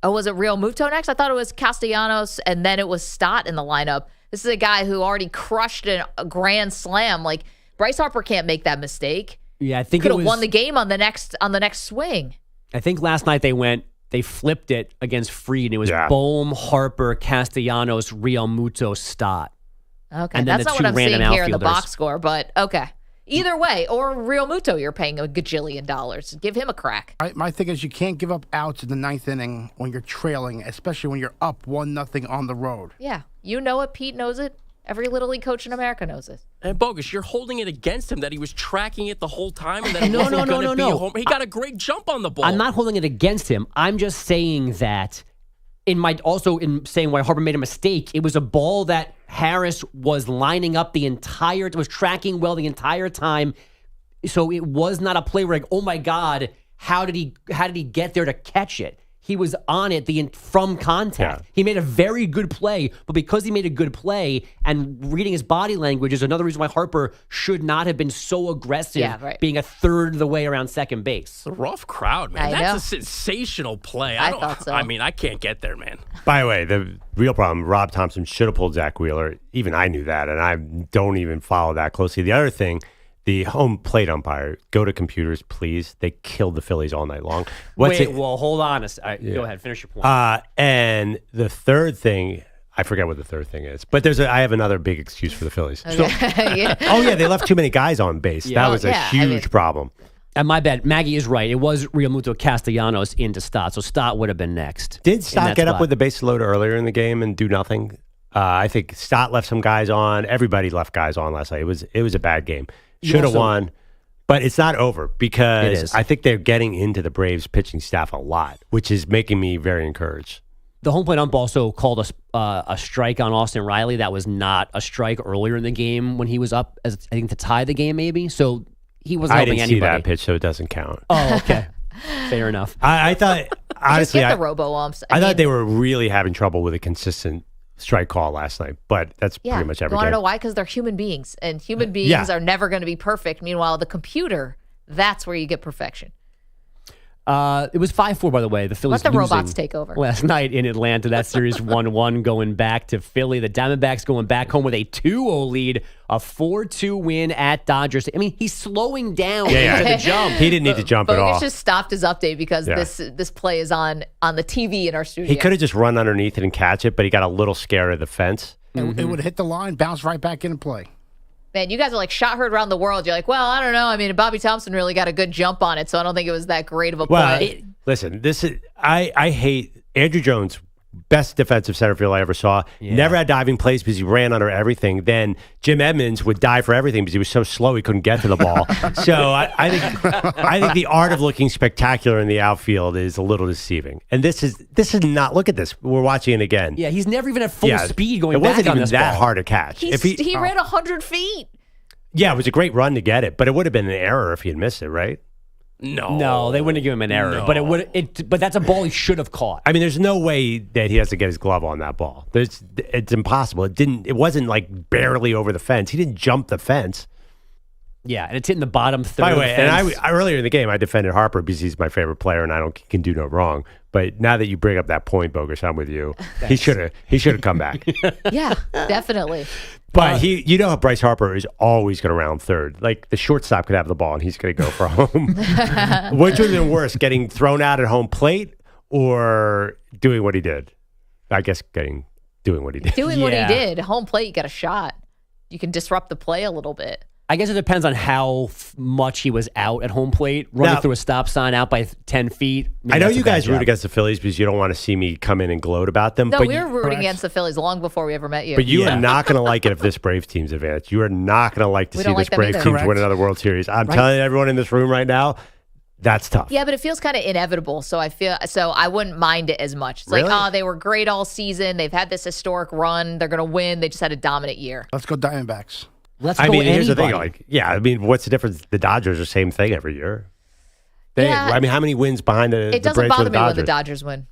Oh, was it Real Muto next? I thought it was Castellanos, and then it was Stott in the lineup. This is a guy who already crushed a grand slam. Like, Bryce Harper can't make that mistake. Yeah, I think could have won the game on the next swing. I think last night they flipped it against Fried, and it was Bohm, Harper, Castellanos, Real Muto, Stott. Okay, and that's not what I'm seeing here in the outfielders. box score, but okay. Either way, or Real Muto, you're paying $1 gajillion. Give him a crack. My thing is you can't give up outs in the 9th inning when you're trailing, especially when you're up 1-0 on the road. Yeah, you know it. Pete knows it. Every Little League coach in America knows it. And Bogus, you're holding it against him that he was tracking it the whole time and that it wasn't going to be a home. He got a great jump on the ball. I'm not holding it against him. I'm just saying that in saying why Harper made a mistake, it was a ball that Harris was lining up was tracking well the entire time. So it was not a play where like, oh my God, how did he get there to catch it? He was on it from contact. Yeah. He made a very good play, but because he made a good play and reading his body language is another reason why Harper should not have been so aggressive, being a third of the way around second base. It's a rough crowd, man. That's a sensational play. I thought so. I mean, I can't get there, man. By the way, the real problem, Rob Thompson should have pulled Zach Wheeler. Even I knew that, and I don't even follow that closely. The other thing, the home plate umpire, go to computers, please. They killed the Phillies all night long. Well, hold on. Go ahead. Finish your point. And the third thing, I forget what the third thing is, but I have another big excuse for the Phillies. Okay. They left too many guys on base. That was a huge problem. And my bad, Maggie is right. It was Real Muto Castellanos into Stott, so Stott would have been next. Did Stott get up with the base loaded earlier in the game and do nothing? I think Stott left some guys on. Everybody left guys on last night. It was a bad game. Should have won, but it's not over because I think they're getting into the Braves pitching staff a lot, which is making me very encouraged. The home plate ump also called a strike on Austin Riley. That was not a strike earlier in the game when he was up, I think, to tie the game maybe. So he wasn't helping anybody. I didn't see that pitch, so it doesn't count. Oh, okay. Fair enough. I thought, honestly, just get the robo-umps. I thought they were really having trouble with a consistent strike call last night, but that's pretty much every You want to game. know why? Because they're human beings, and human beings are never going to be perfect. Meanwhile, the computer, that's where you get perfection. It was 5-4, by the way. The Phillies Let the losing robots take over. last night in Atlanta. That series 1-1 going back to Philly. The Diamondbacks going back home with a 2-0 lead, a 4-2 win at Dodgers. I mean, he's slowing down into the jump. He didn't need to jump at all. Bogus just stopped his update because this play is on the TV in our studio. He could have just run underneath it and catch it, but he got a little scared of the fence. It would have hit the line, bounced right back into play. Man, you guys are like shot heard around the world. You're like, well, I don't know. I mean, Bobby Thompson really got a good jump on it, so I don't think it was that great of a play. Listen, this is I hate Andrew Jones best defensive center field I ever saw. Yeah. Never had diving plays because he ran under everything. Then Jim Edmonds would dive for everything because he was so slow he couldn't get to the ball. So I think the art of looking spectacular in the outfield is a little deceiving. And this is not. Look at this. We're watching it again. Yeah, he's never even at full speed going it back wasn't on even this that ball. hard to catch. He ran 100 feet. Yeah, it was a great run to get it, but it would have been an error if he had missed it, right? No, they wouldn't have given him an error. No. But that's a ball he should have caught. I mean, there's no way that he has to get his glove on that ball. It's impossible. It wasn't like barely over the fence. He didn't jump the fence. Yeah, and it's hitting the bottom third. By the way, of the and fence. I earlier in the game I defended Harper because he's my favorite player and I can do no wrong. But now that you bring up that point, Bogus, I'm with you. He should have come back. Yeah, definitely. But you know how Bryce Harper is always going to round third. Like the shortstop could have the ball and he's going to go for home. Which would have been worse, getting thrown out at home plate or doing what he did? I guess doing what he did. Doing what he did. Home plate, you got a shot. You can disrupt the play a little bit. I guess it depends on how much he was out at home plate, running through a stop sign out by 10 feet. I know you guys root against the Phillies because you don't want to see me come in and gloat about them. No, but we were rooting against the Phillies long before we ever met you. But you are not going to like it if this Braves team's advanced. You are not going to like to see this Braves team win another World Series. I'm telling everyone in this room right now, that's tough. Yeah, but it feels kind of inevitable. So I wouldn't mind it as much. It's like, they were great all season. They've had this historic run. They're going to win. They just had a dominant year. Let's go Diamondbacks. Here's the thing. What's the difference? The Dodgers are the same thing every year. How many wins behind the It doesn't Braves bother the me when Dodgers? the Dodgers win.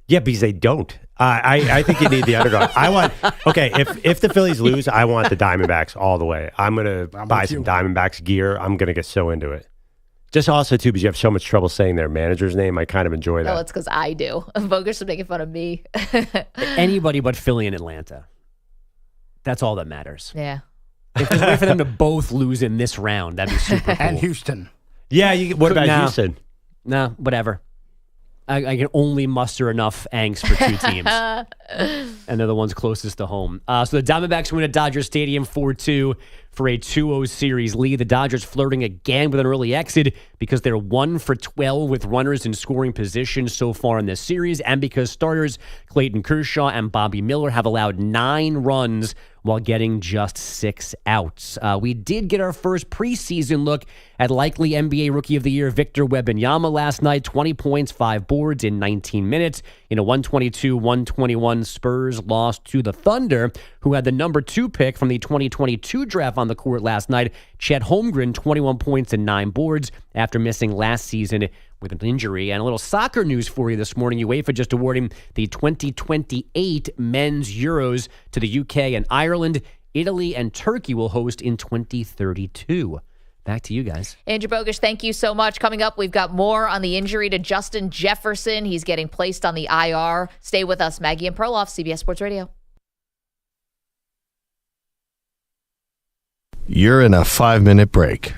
Yeah, because they don't. I think you need the underdog. If the Phillies lose, I want the Diamondbacks all the way. I'm going to buy some Diamondbacks gear. I'm going to get so into it. Just also, too, because you have so much trouble saying their manager's name, I kind of enjoy that. No, it's because I do. Bogus is making fun of me. Anybody but Philly and Atlanta. That's all that matters. Yeah. If there's a way for them to both lose in this round, that'd be super cool. And Houston. Yeah, what about Houston? No, whatever. I can only muster enough angst for two teams. And they're the ones closest to home. So the Diamondbacks win at Dodger Stadium 4-2 for a 2-0 series lead. The Dodgers flirting again with an early exit because they're 1 for 12 with runners in scoring position so far in this series, and because starters Clayton Kershaw and Bobby Miller have allowed 9 runs while getting just 6 outs. We did get our first preseason look at likely NBA Rookie of the Year Victor Wembanyama last night. 20 points, 5 boards in 19 minutes. In a 122-121 Spurs loss to the Thunder, who had the number 2 pick from the 2022 draft on the court last night. Chet Holmgren, 21 points and 9 boards after missing last season with an injury. And a little soccer news for you this morning. UEFA just awarding the 2028 men's Euros to the UK and Ireland. Italy and Turkey will host in 2032. Back to you guys. Andrew Bogusch, thank you so much. Coming up, we've got more on the injury to Justin Jefferson. He's getting placed on the IR. Stay with us. Maggie and Perloff, CBS Sports Radio. You're in a 5-minute break.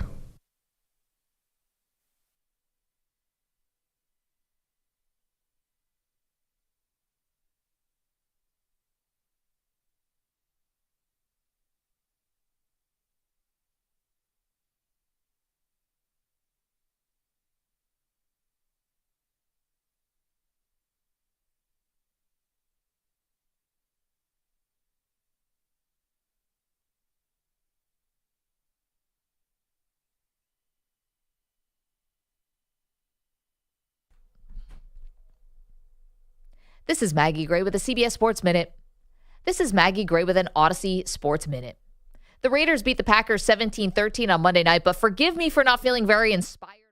This is Maggie Gray with a CBS Sports Minute. This is Maggie Gray with an Odyssey Sports Minute. The Raiders beat the Packers 17-13 on Monday night, but forgive me for not feeling very inspired.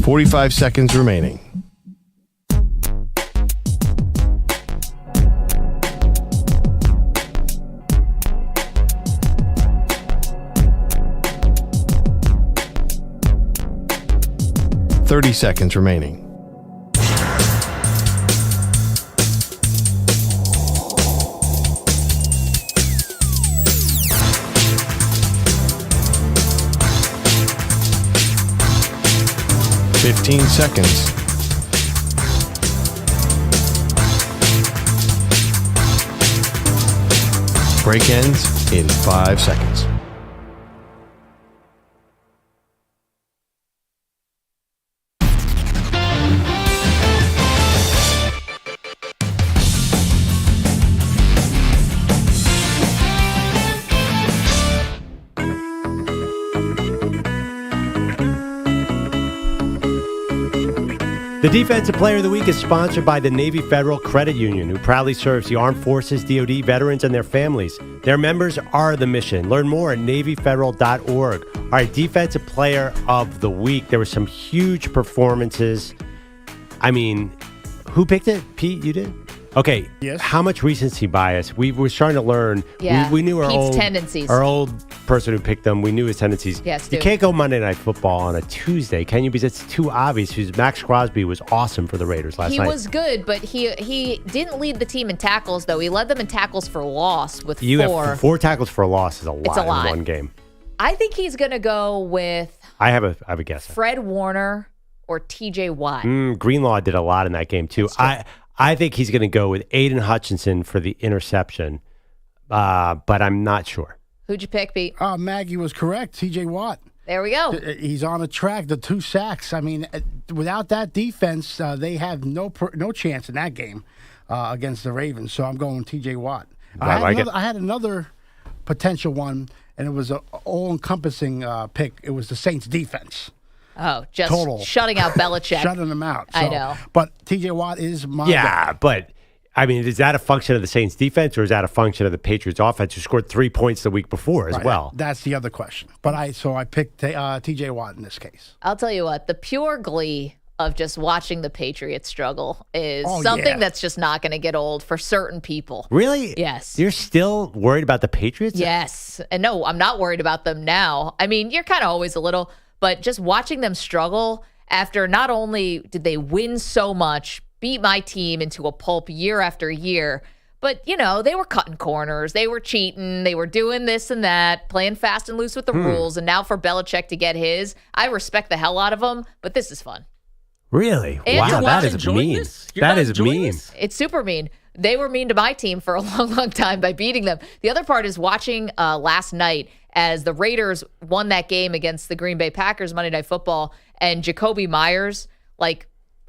45 seconds remaining. Thirty seconds remaining. 15 seconds. Break ends in 5 seconds. The Defensive Player of the Week is sponsored by the Navy Federal Credit Union, who proudly serves the Armed Forces, DoD, veterans, and their families. Their members are the mission. Learn more at NavyFederal.org. All right, Defensive Player of the Week. There were some huge performances. I mean, who picked it? Pete, you did? Okay. Yes. How much recency bias? We were starting to learn. Yeah. We knew Pete's tendencies. Our old person who picked them, we knew his tendencies. Yes, you can't go Monday Night Football on a Tuesday, can you? Because it's too obvious. Because Max Crosby was awesome for the Raiders last night. He was good, but he didn't lead the team in tackles, though. He led them in tackles for loss with You 4. have 4 tackles for a loss is a lot, It's a lot. in one game. I think he's going to go with I have a guess. Fred Warner or TJ Watt. Greenlaw did a lot in that game, too. I think he's going to go with Aiden Hutchinson for the interception, but I'm not sure. Who'd you pick, Pete? Maggie was correct. TJ Watt. There we go. He's on the track. The 2 sacks. I mean, without that defense, they have no chance in that game against the Ravens. So I'm going TJ Watt. I had another potential one, and it was an all-encompassing pick. It was the Saints defense. Oh, just Total. shutting out Belichick. Shutting them out. I know. But TJ Watt is my Yeah, guy. but I mean, is that a function of the Saints defense or is that a function of the Patriots offense who scored 3 points the week before as Right, well? That's the other question. But I picked TJ Watt in this case. I'll tell you what, the pure glee of just watching the Patriots struggle is something that's just not going to get old for certain people. Really? Yes. You're still worried about the Patriots? Yes. And no, I'm not worried about them now. I mean, you're kind of always a little, but just watching them struggle after not only did they win so much, beat my team into a pulp year after year, but, they were cutting corners. They were cheating. They were doing this and that, playing fast and loose with the rules. And now for Belichick to get his, I respect the hell out of him, but this is fun. Really? And wow, to that watch is mean. That is mean. It's super mean. They were mean to my team for a long, long time by beating them. The other part is watching last night as the Raiders won that game against the Green Bay Packers Monday Night Football, and Jacoby Myers,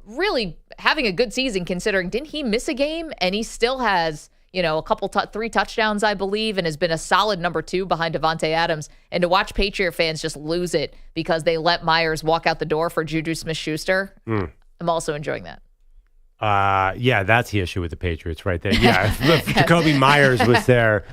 really having a good season considering didn't he miss a game? And he still has, a couple 3 touchdowns, I believe, and has been a solid number 2 behind Devontae Adams. And to watch Patriot fans just lose it because they let Myers walk out the door for Juju Smith-Schuster, I'm also enjoying that. Yeah, that's the issue with the Patriots right there. Yeah, if Jacoby Myers was there.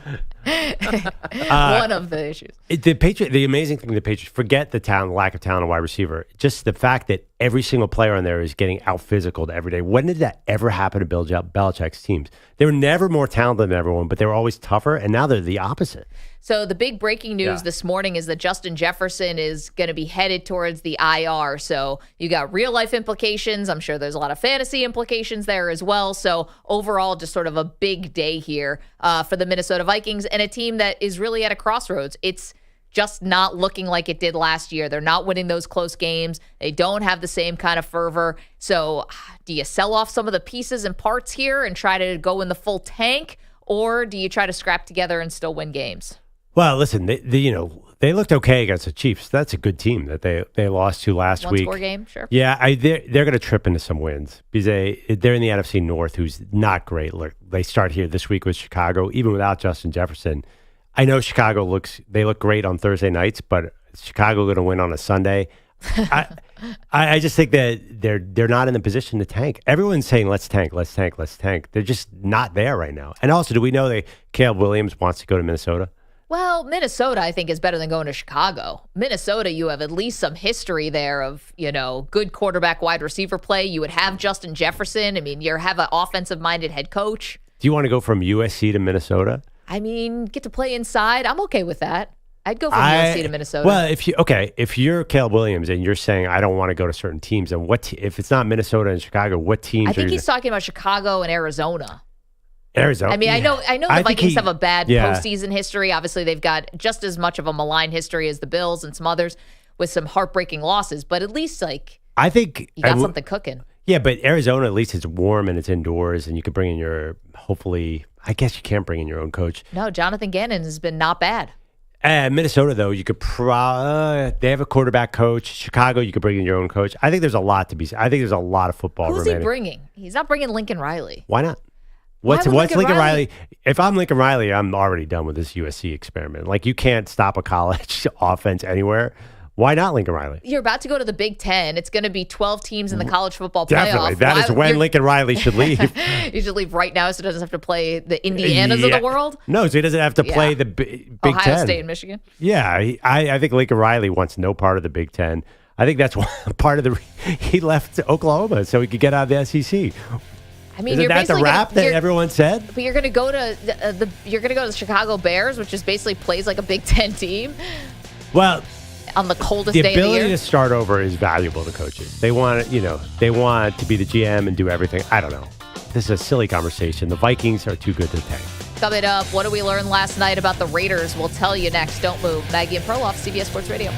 One of the issues. The amazing thing, the Patriots, forget the lack of talent on wide receiver. Just the fact that every single player on there is getting out-physicaled every day. When did that ever happen to Bill Belichick's teams? They were never more talented than everyone, but they were always tougher, and now they're the opposite. So the big breaking news this morning is that Justin Jefferson is going to be headed towards the IR. So you got real life implications. I'm sure there's a lot of fantasy implications there as well. So overall, just sort of a big day here for the Minnesota Vikings and a team that is really at a crossroads. It's just not looking like it did last year. They're not winning those close games. They don't have the same kind of fervor. So do you sell off some of the pieces and parts here and try to go in the full tank? Or do you try to scrap together and still win games? Well, listen, they looked okay against the Chiefs. That's a good team that they lost to last week. 1-score game, sure. Yeah, they're going to trip into some wins because they're in the NFC North, who's not great. They start here this week with Chicago, even without Justin Jefferson. I know Chicago look great on Thursday nights, but Chicago going to win on a Sunday. I just think that they're not in the position to tank. Everyone's saying let's tank. They're just not there right now. And also, do we know that Caleb Williams wants to go to Minnesota? Well, Minnesota, I think, is better than going to Chicago. Minnesota, you have at least some history there of, good quarterback wide receiver play. You would have Justin Jefferson. I mean, you have an offensive-minded head coach. Do you want to go from USC to Minnesota? I mean, get to play inside. I'm okay with that. I'd go from USC to Minnesota. Well, if you're Caleb Williams and you're saying I don't want to go to certain teams, and if it's not Minnesota and Chicago, what teams? I think he's talking about Chicago and Arizona. Arizona. I mean, I know the Vikings have a bad postseason history. Obviously, they've got just as much of a malign history as the Bills and some others with some heartbreaking losses. But at least, I think you got something cooking. Yeah, but Arizona, at least it's warm and it's indoors, and you could bring in hopefully, I guess you can't bring in your own coach. No, Jonathan Gannon has been not bad. Minnesota, though, you could they have a quarterback coach. Chicago, you could bring in your own coach. I think there's a lot to be said. I think there's a lot of football remaining. Who's he bringing? He's not bringing Lincoln Riley. Why not? What's Lincoln Riley? If I'm Lincoln Riley, I'm already done with this USC experiment. You can't stop a college offense anywhere. Why not Lincoln Riley? You're about to go to the Big Ten. It's going to be 12 teams in the college football playoff. Definitely. That is when Lincoln Riley should leave. He should leave right now so he doesn't have to play the Indianas of the world. No, so he doesn't have to play the Big Ohio Ten. Ohio State and Michigan. Yeah, I think Lincoln Riley wants no part of the Big Ten. I think that's part of he left Oklahoma so he could get out of the SEC. I mean, Isn't that the rap that everyone said? But you're going to go to the Chicago Bears, which just basically plays like a Big Ten team. Well, on the coldest day of the year. The ability to start over is valuable to coaches. They want to be the GM and do everything. I don't know. This is a silly conversation. The Vikings are too good to tank. Coming up, what did we learn last night about the Raiders? We'll tell you next. Don't move. Maggie and Perloff, CBS Sports Radio.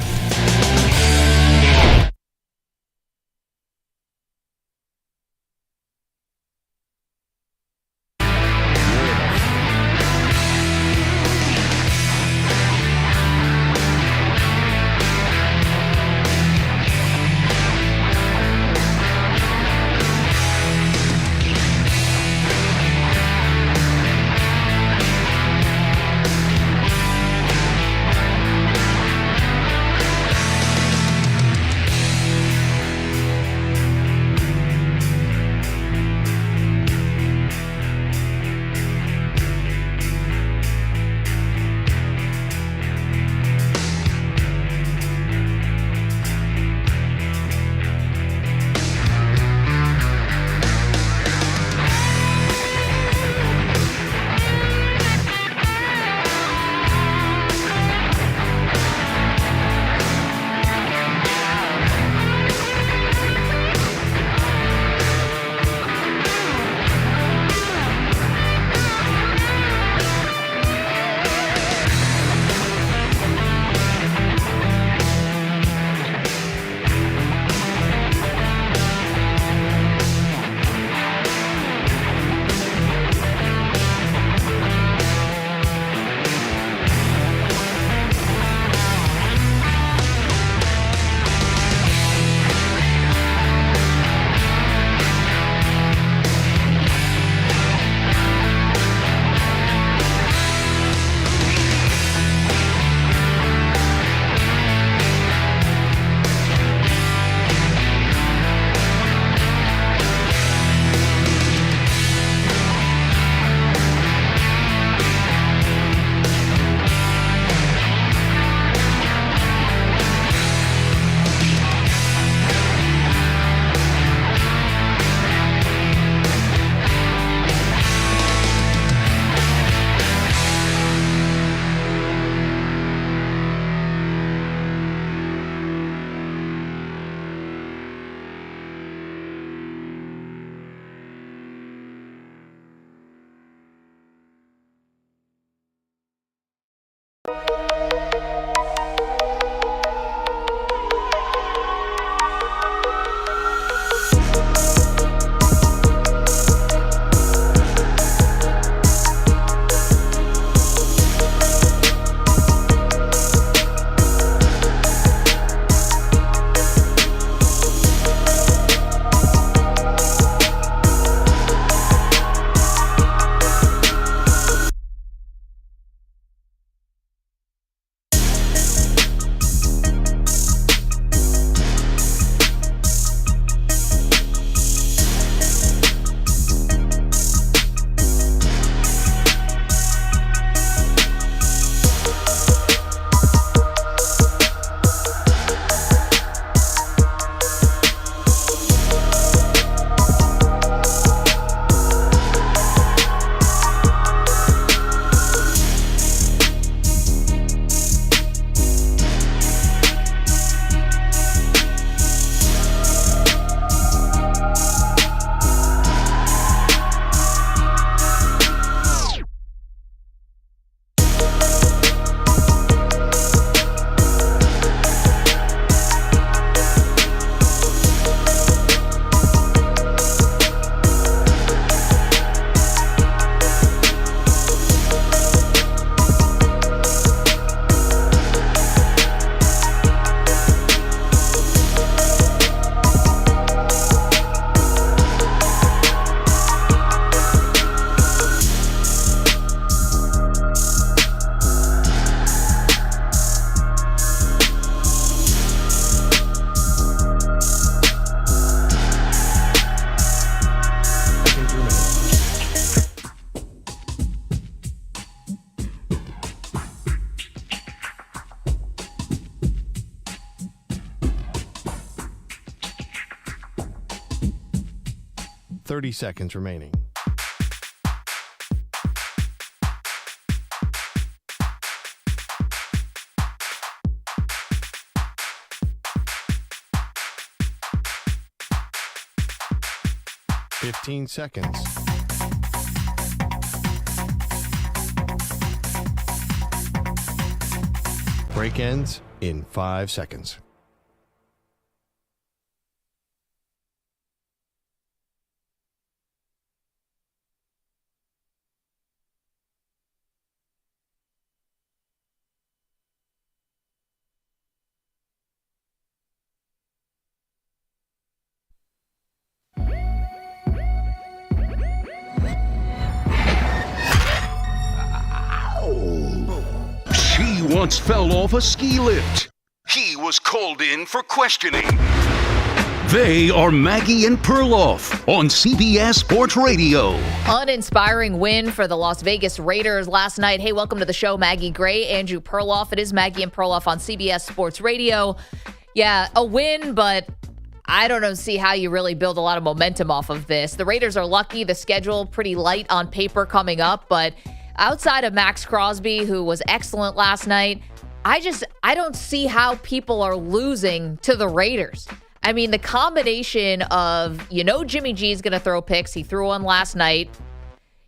30 seconds remaining. Fifteen seconds. Break ends in 5 seconds. She once fell off a ski lift. He was called in for questioning. They are Maggie and Perloff on CBS Sports Radio. Uninspiring win for the Las Vegas Raiders last night. Hey, welcome to the show, Maggie Gray, Andrew Perloff. It is Maggie and Perloff on CBS Sports Radio. Yeah, a win, but I don't see how you really build a lot of momentum off of this. The Raiders are lucky. The schedule pretty light on paper coming up, but outside of Max Crosby, who was excellent last night, I don't see how people are losing to the Raiders. I mean, the combination of, Jimmy G is going to throw picks. He threw one last night.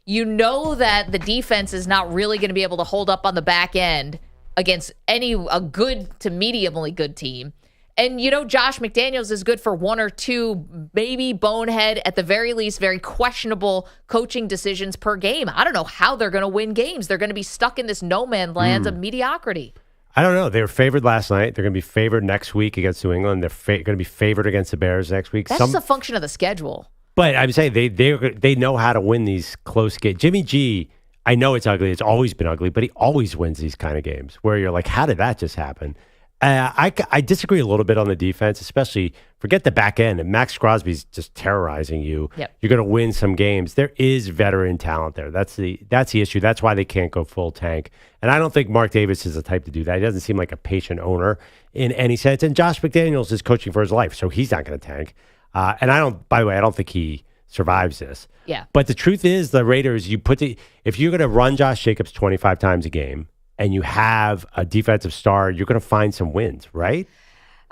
You know that the defense is not really going to be able to hold up on the back end against a good to mediumly good team. And, Josh McDaniels is good for one or two, maybe bonehead, at the very least, very questionable coaching decisions per game. I don't know how they're going to win games. They're going to be stuck in this no-man land of mediocrity. I don't know. They were favored last night. They're going to be favored next week against New England. They're going to be favored against the Bears next week. That's just a function of the schedule. But I'm saying they know how to win these close games. Jimmy G, I know it's ugly. It's always been ugly, but he always wins these kind of games where you're like, how did that just happen? I disagree a little bit on the defense, especially forget the back end. And Max Crosby's just terrorizing you. Yep. You're going to win some games. There is veteran talent there. That's the issue. That's why they can't go full tank. And I don't think Mark Davis is the type to do that. He doesn't seem like a patient owner in any sense. And Josh McDaniels is coaching for his life, so he's not going to tank. And by the way, I don't think he survives this. Yeah. But the truth is, the Raiders, if you're going to run Josh Jacobs 25 times a game, and you have a defensive star, you're going to find some wins, right?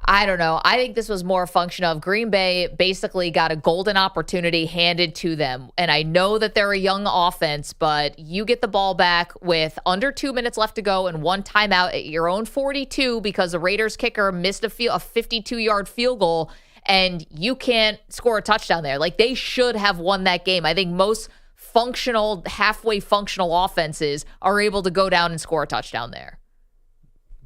I don't know. I think this was more a function of Green Bay basically got a golden opportunity handed to them. And I know that they're a young offense, but you get the ball back with under 2 minutes left to go and one timeout at your own 42 because the Raiders kicker missed a 52-yard field goal, and you can't score a touchdown there. Like, they should have won that game. I think most halfway functional offenses are able to go down and score a touchdown there.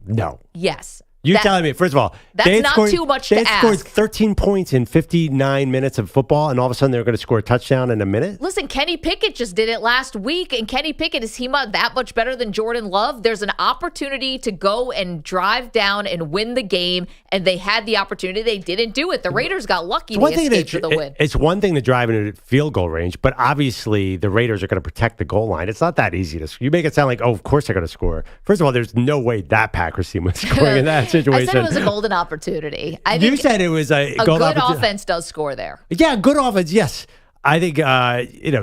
No. Yes. You're telling me, first of all, that's not too much to ask. They scored 13 points in 59 minutes of football, and all of a sudden they're going to score a touchdown in a minute? Listen, Kenny Pickett just did it last week, and Kenny Pickett, is he that much better than Jordan Love? There's an opportunity to go and drive down and win the game, and they had the opportunity. They didn't do it. The Raiders got lucky to escape to the win. It's one thing to drive into field goal range, but obviously the Raiders are going to protect the goal line. It's not that easy to score. You make it sound like, oh, of course they're going to score. First of all, there's no way that Packers team was scoring in that situation. I said it was a golden opportunity. You said it was a good offense does score there. Yeah, good offense, yes. I think,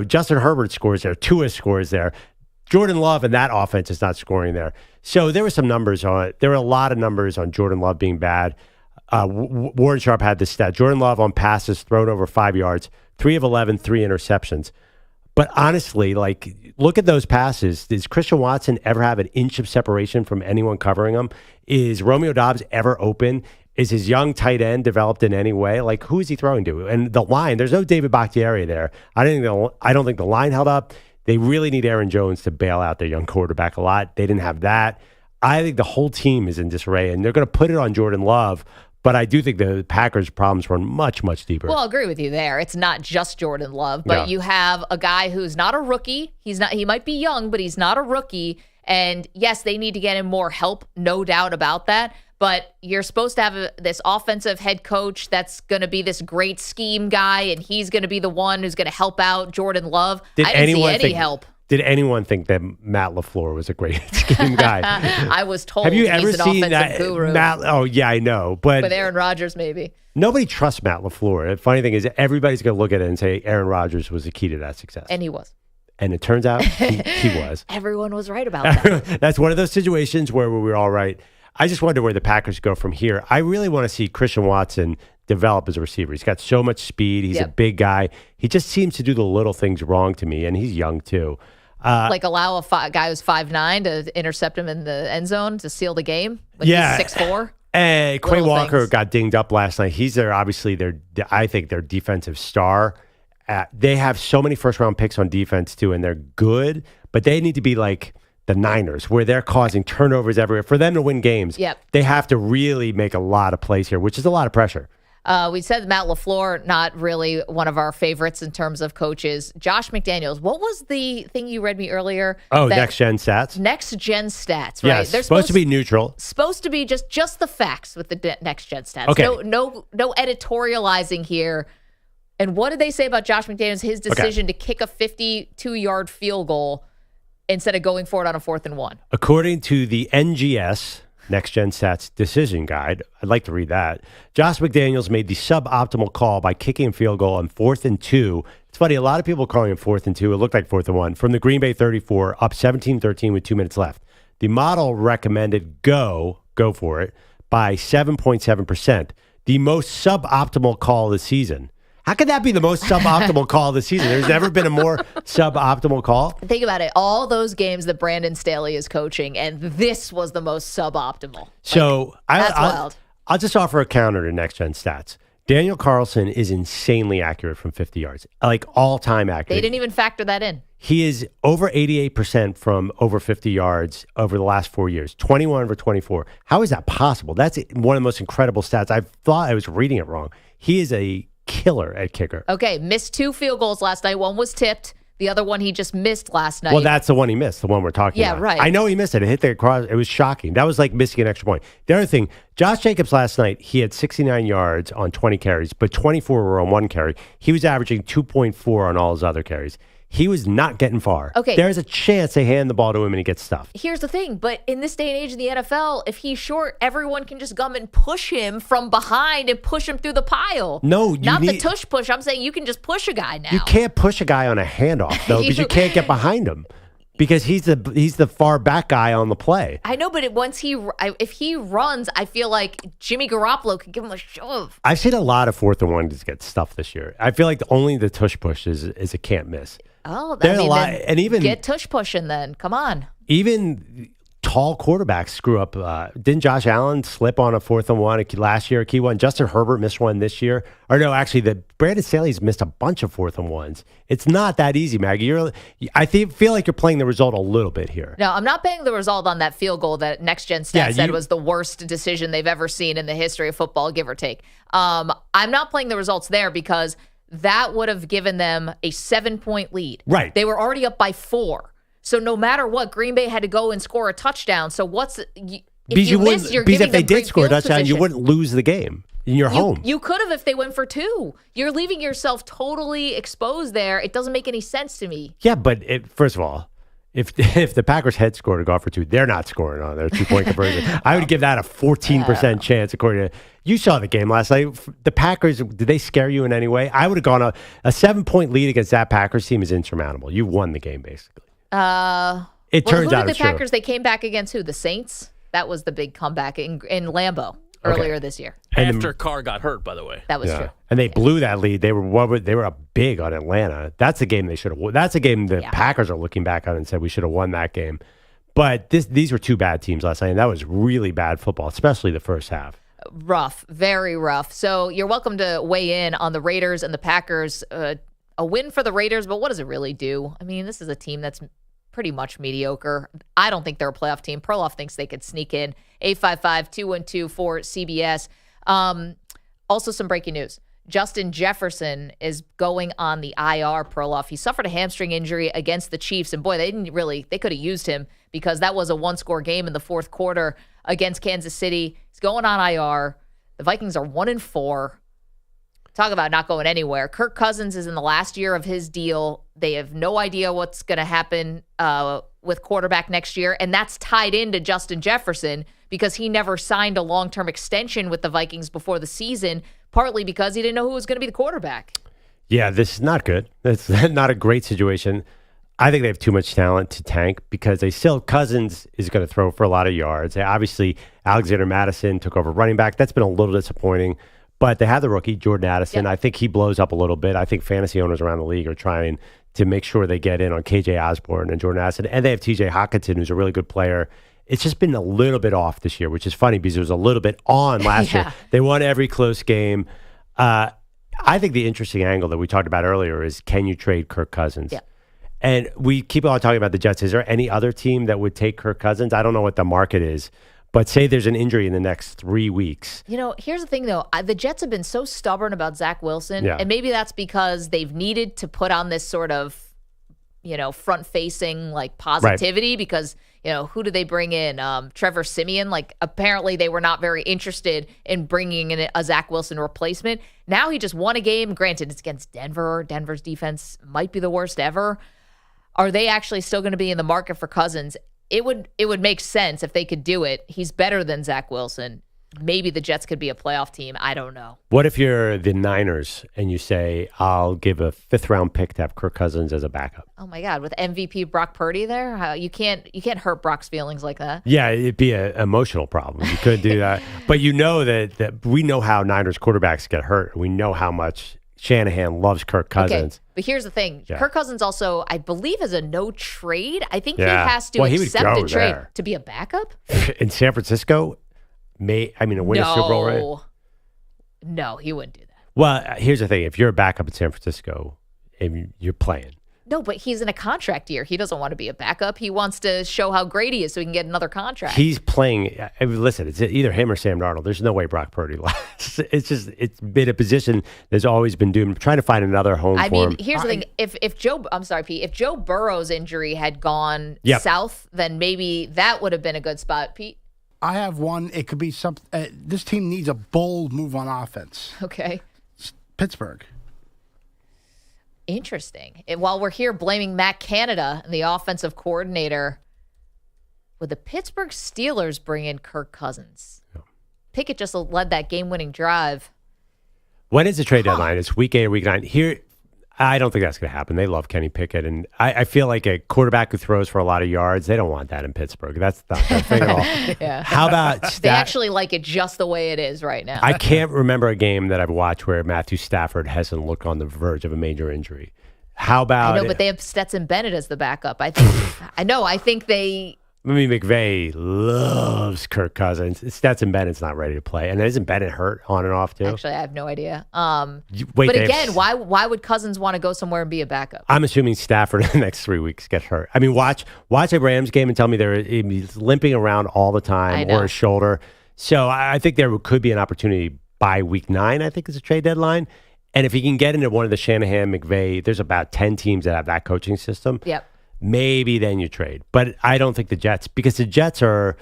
Justin Herbert scores there. Tua scores there. Jordan Love and that offense is not scoring there. So there were some numbers on it. There were a lot of numbers on Jordan Love being bad. Warren Sharp had this stat. Jordan Love on passes thrown over 5 yards, 3 of 11, 3 interceptions. But honestly, look at those passes. Does Christian Watson ever have an inch of separation from anyone covering him? Is Romeo Doubs ever open? Is his young tight end developed in any way? Who is he throwing to? And the line, there's no David Bakhtiari there. I don't think the line held up. They really need Aaron Jones to bail out their young quarterback a lot. They didn't have that. I think the whole team is in disarray, and they're going to put it on Jordan Love. But I do think the Packers' problems run much, much deeper. Well, I'll agree with you there. It's not just Jordan Love, but you have a guy who's not a rookie. He might be young, but he's not a rookie. And yes, they need to get him more help, no doubt about that. But you're supposed to have this offensive head coach that's going to be this great scheme guy, and he's going to be the one who's going to help out Jordan Love. I didn't see any help. Did anyone think that Matt LaFleur was a great scheme guy? I was told Have you he's ever an seen offensive that? guru. Oh, yeah, I know. But With Aaron Rodgers, maybe. nobody trusts Matt LaFleur. The funny thing is everybody's going to look at it and say Aaron Rodgers was the key to that success. And he was. And it turns out he was. Everyone was right about that. That's one of those situations where we were all right. I just wonder where the Packers go from here. I really want to see Christian Watson develop as a receiver. He's got so much speed. He's a big guy. He just seems to do the little things wrong to me, and he's young too. Like allow a guy who's 5'9" to intercept him in the end zone to seal the game when he's 6'4"? And Quay Walker got dinged up last night. He's obviously I think their defensive star. They have so many first-round picks on defense too, and they're good, but they need to be like the Niners, where they're causing turnovers everywhere. For them to win games, they have to really make a lot of plays here, which is a lot of pressure. We said Matt LaFleur, not really one of our favorites in terms of coaches. Josh McDaniels, what was the thing you read me earlier? Oh, next-gen stats? Next-gen stats, right? Yes, they're supposed to be neutral. Supposed to be just the facts with the next-gen stats. Okay. No editorializing here. And what did they say about Josh McDaniels, his decision to kick a 52-yard field goal instead of going for it on a 4th and 1? According to the NGS, Next Gen Stats Decision Guide, I'd like to read that. Josh McDaniels made the suboptimal call by kicking a field goal on 4th and 2. It's funny, a lot of people calling it 4th and 2. It looked like 4th and 1. From the Green Bay 34, up 17-13 with 2 minutes left. The model recommended go for it by 7.7%. The most suboptimal call of the season. How could that be the most suboptimal call of the season? There's never been a more suboptimal call. Think about it. All those games that Brandon Staley is coaching, and this was the most suboptimal. So that's wild. I'll just offer a counter to Next Gen Stats. Daniel Carlson is insanely accurate from 50 yards, like all-time accurate. They didn't even factor that in. He is over 88% from over 50 yards over the last 4 years, 21 over 24. How is that possible? That's one of the most incredible stats. I thought I was reading it wrong. He is a killer at kicker. Okay, missed 2 field goals last night. One was tipped. The other one he just missed last night. Well, that's the one he missed, the one we're talking about. Yeah, right. I know he missed it. It hit the cross. It was shocking. That was like missing an extra point. The other thing, Josh Jacobs last night, he had 69 yards on 20 carries, but 24 were on 1 carry. He was averaging 2.4 on all his other carries. He was not getting far. Okay. There's a chance they hand the ball to him and he gets stuffed. Here's the thing, but in this day and age in the NFL, if he's short, everyone can just come and push him from behind and push him through the pile. No, the tush push. I'm saying you can just push a guy now. You can't push a guy on a handoff, though, because you can't get behind him. Because he's the far back guy on the play. I know, but if he runs, I feel like Jimmy Garoppolo could give him a shove. I've seen a lot of 4th and 1s get stuffed this year. I feel like only the tush push is a can't miss. Oh, there's a lot, and even get tush pushing. Then come on. Even tall quarterbacks screw up. Didn't Josh Allen slip on a 4th and 1 last year? A key one. Justin Herbert missed one this year. Or no, actually, Brandon Staley's missed a bunch of 4th and 1s. It's not that easy, Maggie. I feel like you're playing the result a little bit here. No, I'm not playing the result on that field goal that Next Gen Stats said was the worst decision they've ever seen in the history of football, give or take. I'm not playing the results there because that would have given them a 7-point lead. Right. They were already up by 4. So no matter what, Green Bay had to go and score a touchdown. So if they did score a touchdown, you wouldn't lose the game. You're home. You could have if they went for 2. You're leaving yourself totally exposed there. It doesn't make any sense to me. Yeah, but first of all, if the Packers had scored a goal for 2, they're not scoring on their 2-point conversion. I would give that a 14% chance. According to you saw the game last night. The Packers, did they scare you in any way? I would have gone a 7-point lead against that Packers team is insurmountable. You won the game basically. It turns out the Packers. They came back against who? The Saints. That was the big comeback in Lambeau earlier this year. After Carr got hurt, by the way. That was true. And they blew that lead. They were up big on Atlanta. That's the game they should have won. That's a game the Packers are looking back on and said we should have won that game. But these were 2 bad teams last night, and that was really bad football, especially the first half. Rough, very rough. So you're welcome to weigh in on the Raiders and the Packers. A win for the Raiders, but what does it really do? I mean, this is a team that's pretty much mediocre. I don't think they're a playoff team. Perloff thinks they could sneak in. 855-212-4CBS. Also, some breaking news. Justin Jefferson is going on the IR, Perloff. He suffered a hamstring injury against the Chiefs, and boy, they could have used him because that was a 1-score game in the 4th quarter against Kansas City. He's going on IR. The Vikings are 1-4. talk about not going anywhere. Kirk Cousins is in the last year of his deal. They have no idea what's going to happen with quarterback next year, and that's tied into Justin Jefferson because he never signed a long-term extension with the Vikings before the season, partly because he didn't know who was going to be the quarterback. Yeah, this is not good. It's not a great situation. I think they have too much talent to tank because they still, Cousins is going to throw for a lot of yards. Obviously, Alexander Madison took over running back. That's been a little disappointing. But they have the rookie, Jordan Addison. Yep. I think he blows up a little bit. I think fantasy owners around the league are trying to make sure they get in on KJ Osborne and Jordan Addison. And they have TJ Hockenson, who's a really good player. It's just been a little bit off this year, which is funny because it was a little bit on last year. They won every close game. I think the interesting angle that we talked about earlier is, can you trade Kirk Cousins? Yeah. And we keep on talking about the Jets. Is there any other team that would take Kirk Cousins? I don't know what the market is. But say there's an injury in the next 3 weeks. Here's the thing, though. The Jets have been so stubborn about Zach Wilson, and maybe that's because they've needed to put on this sort of, front-facing, positivity because, who did they bring in? Trevor Siemian. Apparently they were not very interested in bringing in a Zach Wilson replacement. Now he just won a game. Granted, it's against Denver. Denver's defense might be the worst ever. Are they actually still going to be in the market for Cousins? It would make sense if they could do it. He's better than Zach Wilson. Maybe the Jets could be a playoff team. I don't know. What if you're the Niners and you say, I'll give a 5th-round pick to have Kirk Cousins as a backup? Oh, my God. With MVP Brock Purdy there? You can't hurt Brock's feelings like that. Yeah, it'd be an emotional problem. You could do that. But that we know how Niners quarterbacks get hurt. We know how much Shanahan loves Kirk Cousins. Okay, but here's the thing. Yeah. Kirk Cousins also, I believe, is a no trade. I think he has to he accept a trade there. to be a backup. In San Francisco, win a Super Bowl, right? No, he wouldn't do that. Well, here's the thing. If you're a backup in San Francisco and you're playing. No, but he's in a contract year. He doesn't want to be a backup. He wants to show how great he is so he can get another contract. He's playing. Listen, it's either him or Sam Darnold. There's no way Brock Purdy lasts. It's been a position that's always been doomed. Trying to find another home for him. Here's the thing. If Joe Burrow's injury had gone south, then maybe that would have been a good spot, Pete. I have one. It could be something. This team needs a bold move on offense. Okay. Pittsburgh. Interesting. And while we're here blaming Matt Canada, the offensive coordinator, would the Pittsburgh Steelers bring in Kirk Cousins? No. Pickett just led that game-winning drive. When is the trade deadline? It's week 8 or week 9. Here, I don't think that's going to happen. They love Kenny Pickett, and I feel like a quarterback who throws for a lot of yards, they don't want that in Pittsburgh. That's not their thing at all. Yeah. How about they actually like it just the way it is right now. I can't remember a game that I've watched where Matthew Stafford hasn't looked on the verge of a major injury. How about I know, but they have Stetson Bennett as the backup. I think they. McVay loves Kirk Cousins. Stetson Bennett's not ready to play. And isn't Bennett hurt on and off, too? Actually, I have no idea. But again, why would Cousins want to go somewhere and be a backup? I'm assuming Stafford in the next 3 weeks gets hurt. I mean, watch a Rams game and tell me he's limping around all the time or his shoulder. So I think there could be an opportunity by week 9, I think is a trade deadline. And if he can get into one of the Shanahan, McVay, there's about 10 teams that have that coaching system. Yep. Maybe then you trade. But I don't think the Jets, because the Jets are,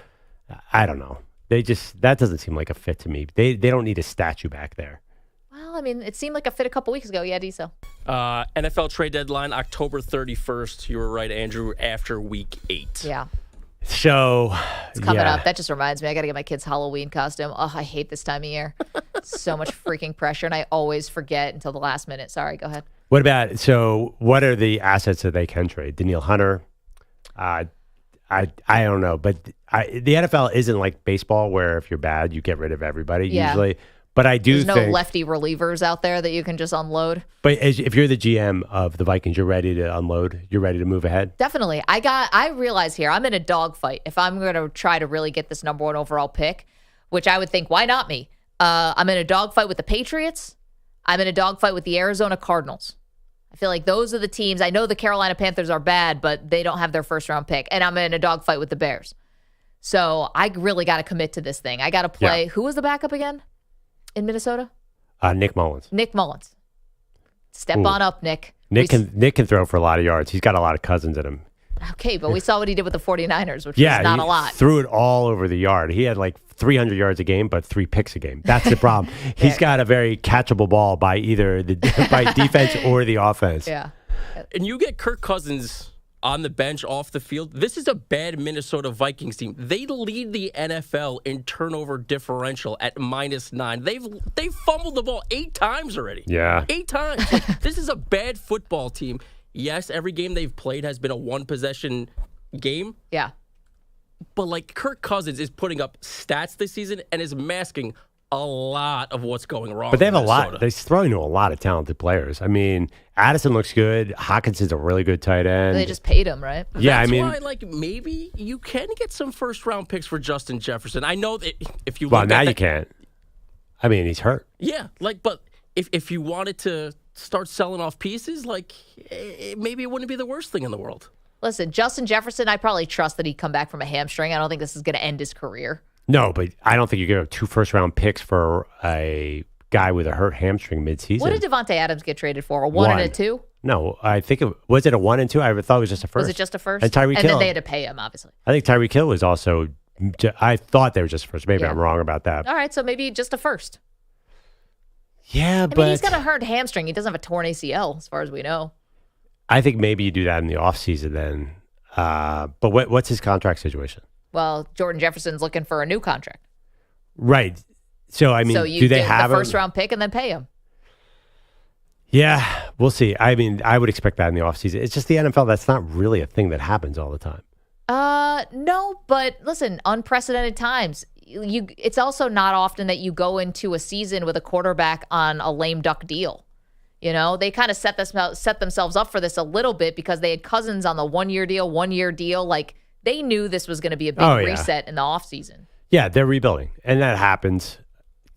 I don't know. That doesn't seem like a fit to me. They don't need a statue back there. Well, I mean, it seemed like a fit a couple weeks ago. Yeah, Diesel. NFL trade deadline, October 31st. You were right, Andrew, after week 8. Yeah. So it's coming up. That just reminds me. I got to get my kid's Halloween costume. Oh, I hate this time of year. So much freaking pressure, and I always forget until the last minute. Sorry, go ahead. What are the assets that they can trade? Danielle Hunter? I don't know, but the NFL isn't like baseball where if you're bad, you get rid of everybody usually. But I do There's no lefty relievers out there that you can just unload. But if you're the GM of the Vikings, you're ready to unload. You're ready to move ahead. Definitely. I realize here I'm in a dogfight. If I'm going to try to really get this number 1 overall pick, which I would think, why not me? I'm in a dogfight with the Patriots. I'm in a dogfight with the Arizona Cardinals. I feel like those are the teams. I know the Carolina Panthers are bad, but they don't have their first-round pick. And I'm in a dogfight with the Bears. So I really got to commit to this thing. I got to play. Yeah. Who was the backup again in Minnesota? Nick Mullins. Nick Mullins. Step on up, Nick. Nick can throw for a lot of yards. He's got a lot of Cousins in him. Okay, but we saw what he did with the 49ers, which was not a lot. Threw it all over the yard. He had like 300 yards a game, but 3 picks a game. That's the problem. He's got a very catchable ball by either by defense or the offense. Yeah. And you get Kirk Cousins on the bench, off the field. This is a bad Minnesota Vikings team. They lead the NFL in turnover differential at -9. They've fumbled the ball 8 times already. Yeah. 8 times. Like, this is a bad football team. Yes, every game they've played has been a 1-possession game. Yeah. But, like, Kirk Cousins is putting up stats this season and is masking a lot of what's going wrong. But they have in a lot. Minnesota. They're throwing to a lot of talented players. I mean, Addison looks good. Hawkinson's a really good tight end. They just paid him, right? Yeah, That's I mean, why, like, maybe you can get some first-round picks for Justin Jefferson. I know that if you well, look now at you can't. I mean, he's hurt. Yeah, like, but if you wanted to start selling off pieces, like, maybe it wouldn't be the worst thing in the world. Listen, Justin Jefferson, I probably trust that he'd come back from a hamstring. I don't think this is going to end his career. No, but I don't think you give up 2 first-round picks for a guy with a hurt hamstring midseason. What did Devontae Adams get traded for? A 1 and a 2? No, I think was it a 1 and 2? I thought it was just a first. Was it just a first? And Tyreek Hill. then they had to pay him, obviously. I think Tyreek Hill was also. I thought they were just first. Maybe Yeah. I'm wrong about that. All right, so maybe just a first. Yeah, I but mean, he's got a hurt hamstring. He doesn't have a torn ACL, as far as we know. I think maybe you do that in the offseason then. But what's his contract situation? Well, Jordan Jefferson's looking for a new contract. Right. So, I mean, so you do they get have the him? first-round pick and then pay him. Yeah, we'll see. I mean, I would expect that in the offseason. It's just the NFL. That's not really a thing that happens all the time. No, but listen, unprecedented times. It's also not often that you go into a season with a quarterback on a lame duck deal. You know, they kind of set themselves up for this a little bit because they had Cousins on the 1-year deal. Like, they knew this was going to be a big reset in the offseason. Yeah, they're rebuilding, and that happens.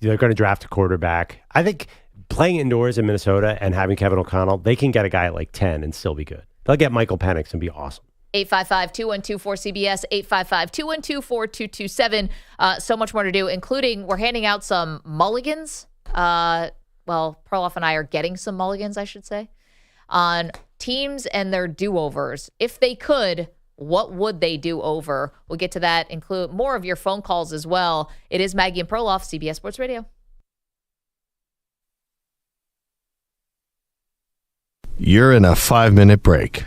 They're going to draft a quarterback. I think playing indoors in Minnesota and having Kevin O'Connell, they can get a guy at like 10 and still be good. They'll get Michael Penix and be awesome. 855-212-4CBS, 855-212-4227. So much more to do, including we're handing out some mulligans. Perloff and I are getting some mulligans, I should say, on teams and their do-overs. If they could, what would they do over? We'll get to that, include more of your phone calls as well. It is Maggie and Perloff, CBS Sports Radio. You're in a 5-minute break.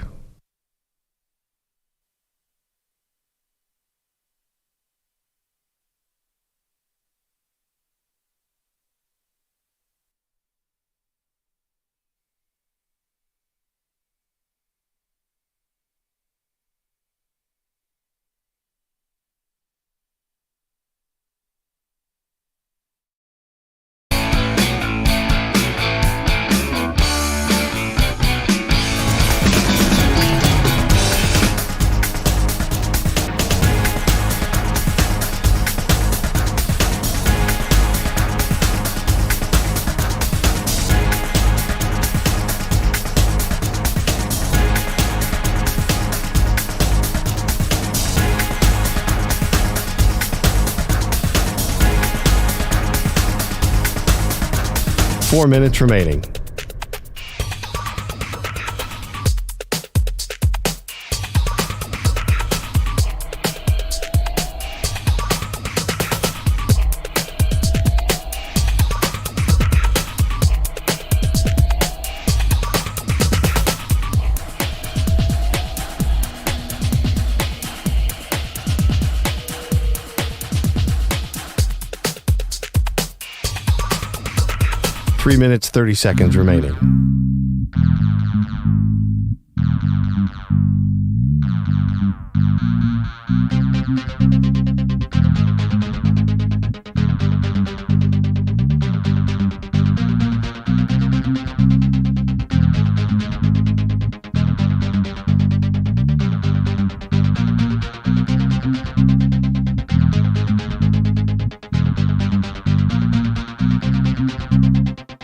Four minutes remaining. Three minutes, 30 seconds remaining.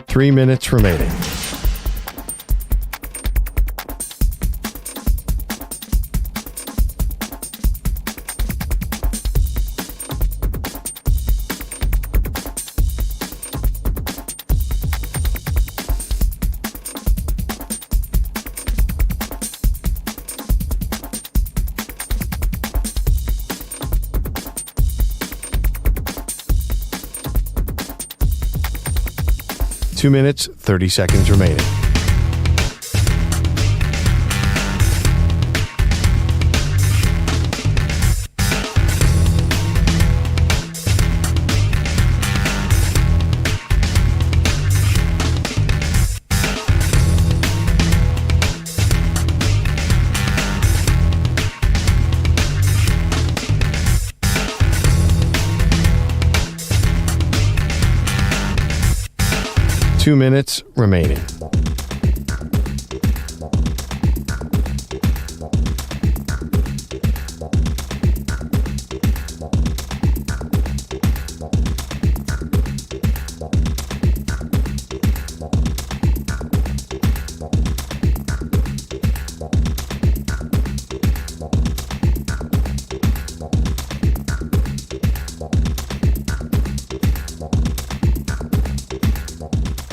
Three minutes remaining. 2 minutes, 30 seconds remaining. Two minutes remaining.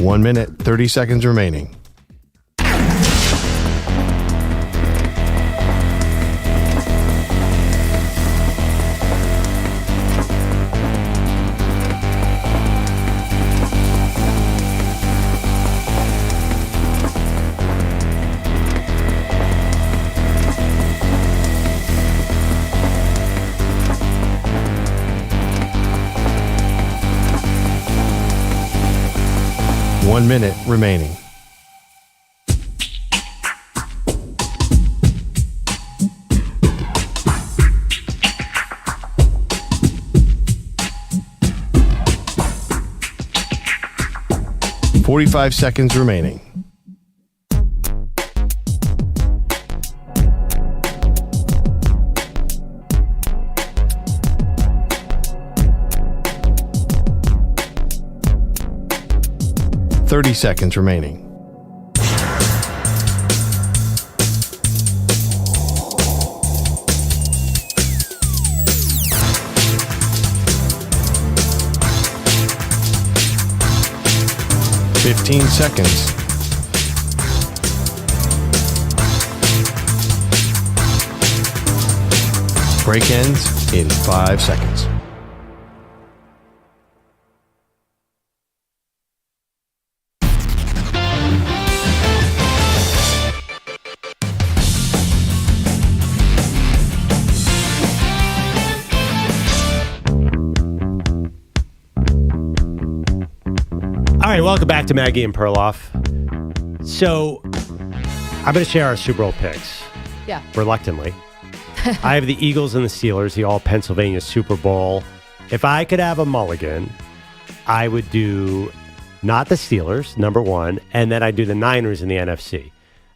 One minute, 30 seconds remaining. One minute remaining. $45 seconds remaining. $30 seconds remaining. $15 seconds. Break ends in 5 seconds. All right, welcome back to Maggie and Perloff. So, I'm going to share our Super Bowl picks. Yeah. Reluctantly. I have the Eagles and the Steelers, the all-Pennsylvania Super Bowl. If I could have a mulligan, I would do not the Steelers, number one, and then I'd do the Niners in the NFC.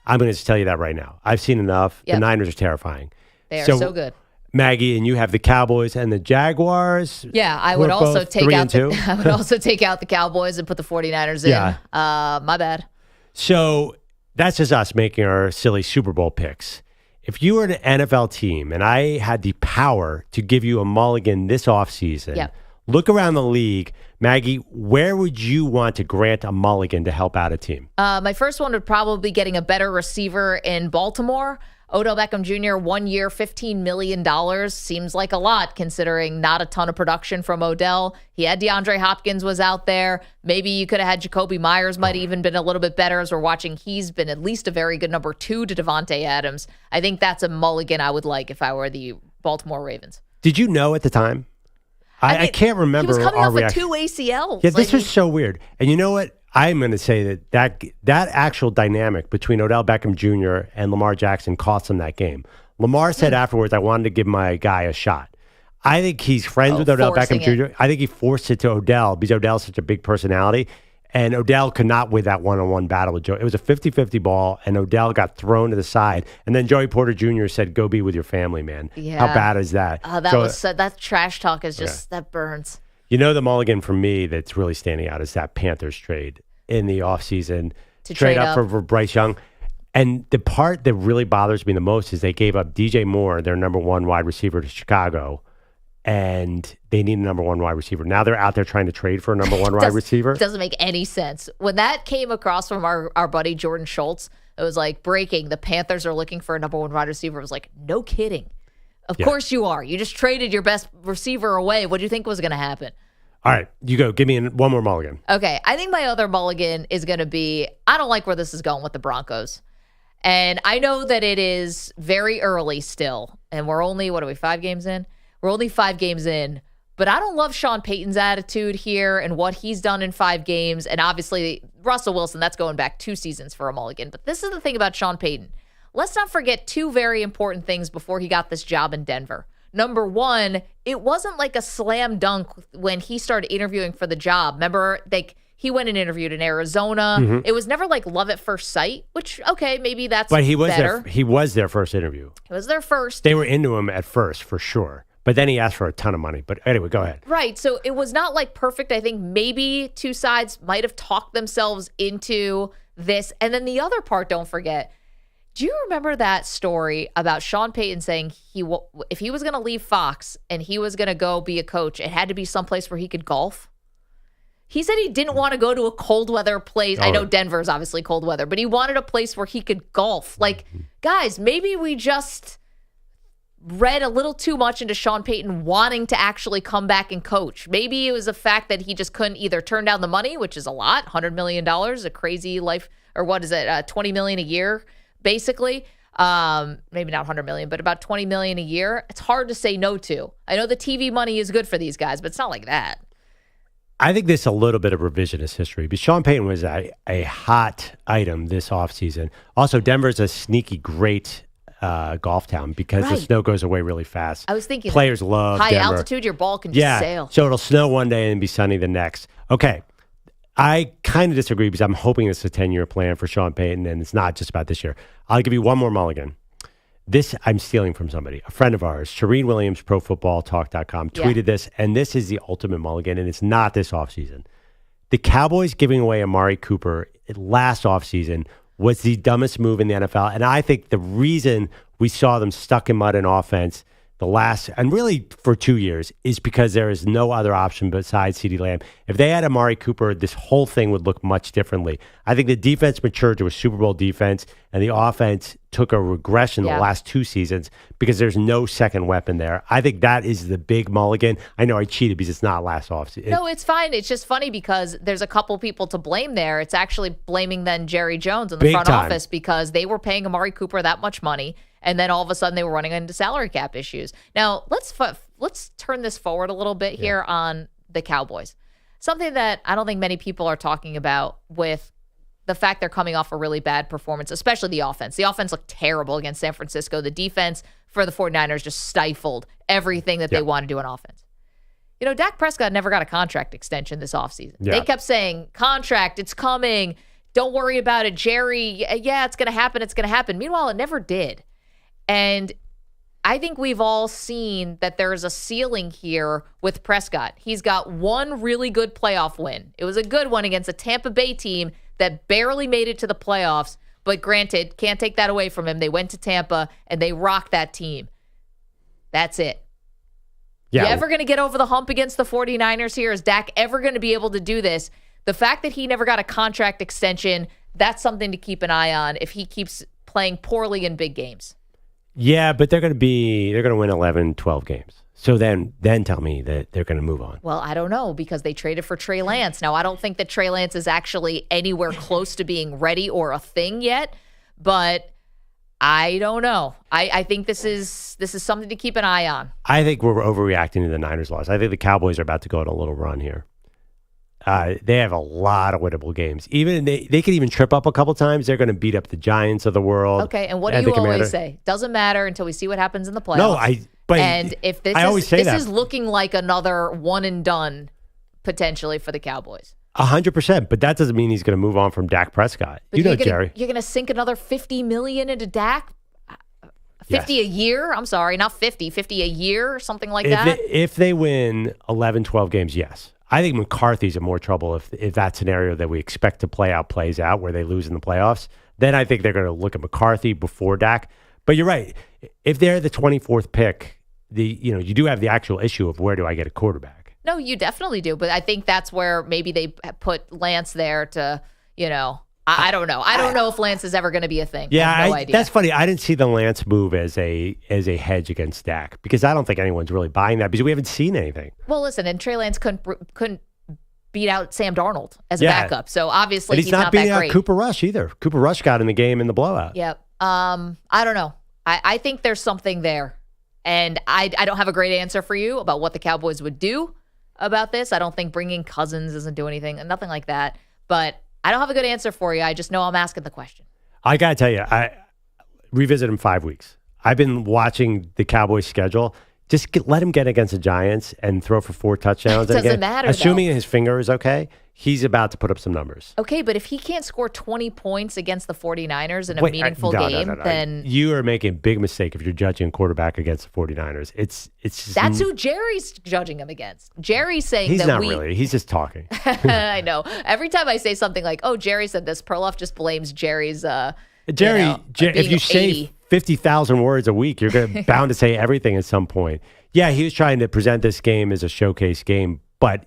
I'm going to just tell you that right now. I've seen enough. Yep. The Niners are terrifying. They are so good. Maggie, and you have the Cowboys and the Jaguars. Yeah, I would also take out the Cowboys and put the 49ers in. Yeah. My bad. So that's just us making our silly Super Bowl picks. If you were an NFL team and I had the power to give you a mulligan this offseason, look around the league. Maggie, where would you want to grant a mulligan to help out a team? My first one would probably be getting a better receiver in Baltimore. Odell Beckham Jr., 1 year, $15 million. Seems like a lot considering not a ton of production from Odell. He had DeAndre Hopkins was out there. Maybe you could have had Jacoby Myers, might even been a little bit better as we're watching. He's been at least a very good number 2 to Devontae Adams. I think that's a mulligan I would like if I were the Baltimore Ravens. Did you know at the time? I can't remember. He was coming our off reaction. with 2 ACLs. Yeah, this was so weird. And you know what? I'm going to say that actual dynamic between Odell Beckham Jr. and Lamar Jackson cost him that game. Lamar said afterwards, I wanted to give my guy a shot. I think he's friends with Odell Beckham Jr. I think he forced it to Odell because Odell's such a big personality. And Odell could not win that one-on-one battle with Joey. It was a 50-50 ball, and Odell got thrown to the side. And then Joey Porter Jr. said, go be with your family, man. Yeah. How bad is that? That trash talk is just, that burns. You know, the mulligan for me that's really standing out is that Panthers trade in the offseason. To trade trade up for Bryce Young. And the part that really bothers me the most is they gave up DJ Moore, their number one wide receiver, to Chicago. And they need a number one wide receiver. Now they're out there trying to trade for a number one wide receiver. Doesn't make any sense. When that came across from our buddy Jordan Schultz, it was like breaking. The Panthers are looking for a number one wide receiver. It was like, no kidding. Of course you are. You just traded your best receiver away. What do you think was going to happen? All right, you go. Give me one more mulligan. Okay, I think my other mulligan is going to be, I don't like where this is going with the Broncos. And I know that it is very early still, and we're only, 5 games in? We're only 5 games in, but I don't love Sean Payton's attitude here and what he's done in 5 games, and obviously Russell Wilson, that's going back 2 seasons for a mulligan. But this is the thing about Sean Payton. Let's not forget 2 very important things before he got this job in Denver. Number 1, it wasn't like a slam dunk when he started interviewing for the job. Remember, he went and interviewed in Arizona. Mm-hmm. It was never like love at first sight, which, okay, maybe that's But he was better. he was their first interview. It was their first. They were into him at first, for sure. But then he asked for a ton of money. But anyway, go ahead. Right. So it was not like perfect. I think maybe 2 sides might have talked themselves into this. And then the other part, don't forget, do you remember that story about Sean Payton saying if he was going to leave Fox and he was going to go be a coach, it had to be someplace where he could golf? He said he didn't want to go to a cold weather place. I know Denver is obviously cold weather, but he wanted a place where he could golf. Like, guys, maybe we just read a little too much into Sean Payton wanting to actually come back and coach. Maybe it was a fact that he just couldn't either turn down the money, which is a lot, $100 million, a crazy life, or what is it, $20 million a year, basically. Maybe not $100 million, but about $20 million a year. It's hard to say no to. I know the TV money is good for these guys, but it's not like that. I think this is a little bit of revisionist history, but Sean Payton was a hot item this offseason. Also, Denver's a sneaky great golf town because the snow goes away really fast. I was thinking players love high Denver. altitude, your ball can just sail. So it'll snow one day and be sunny the next. Okay. I kind of disagree because I'm hoping it's a 10-year plan for Sean Payton, and it's not just about this year. I'll give you one more mulligan. This I'm stealing from somebody, a friend of ours, Shereen Williams, ProFootballTalk.com, tweeted this, and this is the ultimate mulligan, and it's not this offseason. The Cowboys giving away Amari Cooper last offseason was the dumbest move in the NFL, and I think the reason we saw them stuck in mud in offense the last, and really for 2 years, is because there is no other option besides CeeDee Lamb. If they had Amari Cooper, this whole thing would look much differently. I think the defense matured to a Super Bowl defense, and the offense took a regression the last 2 seasons because there's no second weapon there. I think that is the big mulligan. I know I cheated because it's not last offseason. No, it's fine. It's just funny because there's a couple people to blame there. It's actually blaming then Jerry Jones in the front office because they were paying Amari Cooper that much money. And then all of a sudden they were running into salary cap issues. Now, let's turn this forward a little bit here on the Cowboys. Something that I don't think many people are talking about with the fact they're coming off a really bad performance, especially the offense. The offense looked terrible against San Francisco. The defense for the 49ers just stifled everything that they want to do on offense. You know, Dak Prescott never got a contract extension this offseason. Yeah. They kept saying, contract, it's coming. Don't worry about it, Jerry. Yeah, it's going to happen. It's going to happen. Meanwhile, it never did. And I think we've all seen that there's a ceiling here with Prescott. He's got one really good playoff win. It was a good one against a Tampa Bay team that barely made it to the playoffs. But granted, can't take that away from him. They went to Tampa and they rocked that team. That's it. Yeah. You ever going to get over the hump against the 49ers here? Is Dak ever going to be able to do this? The fact that he never got a contract extension, that's something to keep an eye on if he keeps playing poorly in big games. Yeah, but they're going to win 11, 12 games. So then tell me that they're going to move on. Well, I don't know because they traded for Trey Lance. Now, I don't think that Trey Lance is actually anywhere close to being ready or a thing yet, but I don't know. I think this is something to keep an eye on. I think we're overreacting to the Niners loss. I think the Cowboys are about to go on a little run here. They have a lot of winnable games. Even they could even trip up a couple times. They're going to beat up the Giants of the world. Okay, and what do you always say? Doesn't matter until we see what happens in the playoffs. No, and if this is looking like another one and done potentially for the Cowboys. 100%, but that doesn't mean he's going to move on from Dak Prescott. But Jerry. You're going to sink another $50 million into Dak? 50 a year? I'm sorry, not 50. 50 a year or something like that? If they win 11, 12 games, yes. I think McCarthy's in more trouble if that scenario that we expect to play out plays out where they lose in the playoffs. Then I think they're going to look at McCarthy before Dak. But you're right. If they're the 24th pick, you do have the actual issue of where do I get a quarterback? No, you definitely do. But I think that's where maybe they put Lance there to, I don't know. I don't know if Lance is ever going to be a thing. Yeah, I have no idea. That's funny. I didn't see the Lance move as a hedge against Dak because I don't think anyone's really buying that because we haven't seen anything. Well, listen, and Trey Lance couldn't beat out Sam Darnold as a backup, so obviously he's not beating that great. out Cooper Rush either. Cooper Rush got in the game in the blowout. Yep. I don't know. I think there's something there, and I don't have a great answer for you about what the Cowboys would do about this. I don't think bringing Cousins doesn't do anything, nothing like that, but I don't have a good answer for you. I just know I'm asking the question. I got to tell you, I revisit him 5 weeks. I've been watching the Cowboys schedule. Just let him get against the Giants and throw for 4 touchdowns. It doesn't matter, assuming his finger is okay, he's about to put up some numbers. Okay, but if he can't score 20 points against the 49ers in a meaningful game, then... You are making a big mistake if you're judging a quarterback against the 49ers. It's just... That's who Jerry's judging him against. Jerry's saying he's that not really. He's just talking. I know. Every time I say something like, oh, Jerry said this, Perloff just blames Jerry's... if you say 50,000 words a week, you're bound to say everything at some point. Yeah, he was trying to present this game as a showcase game, but,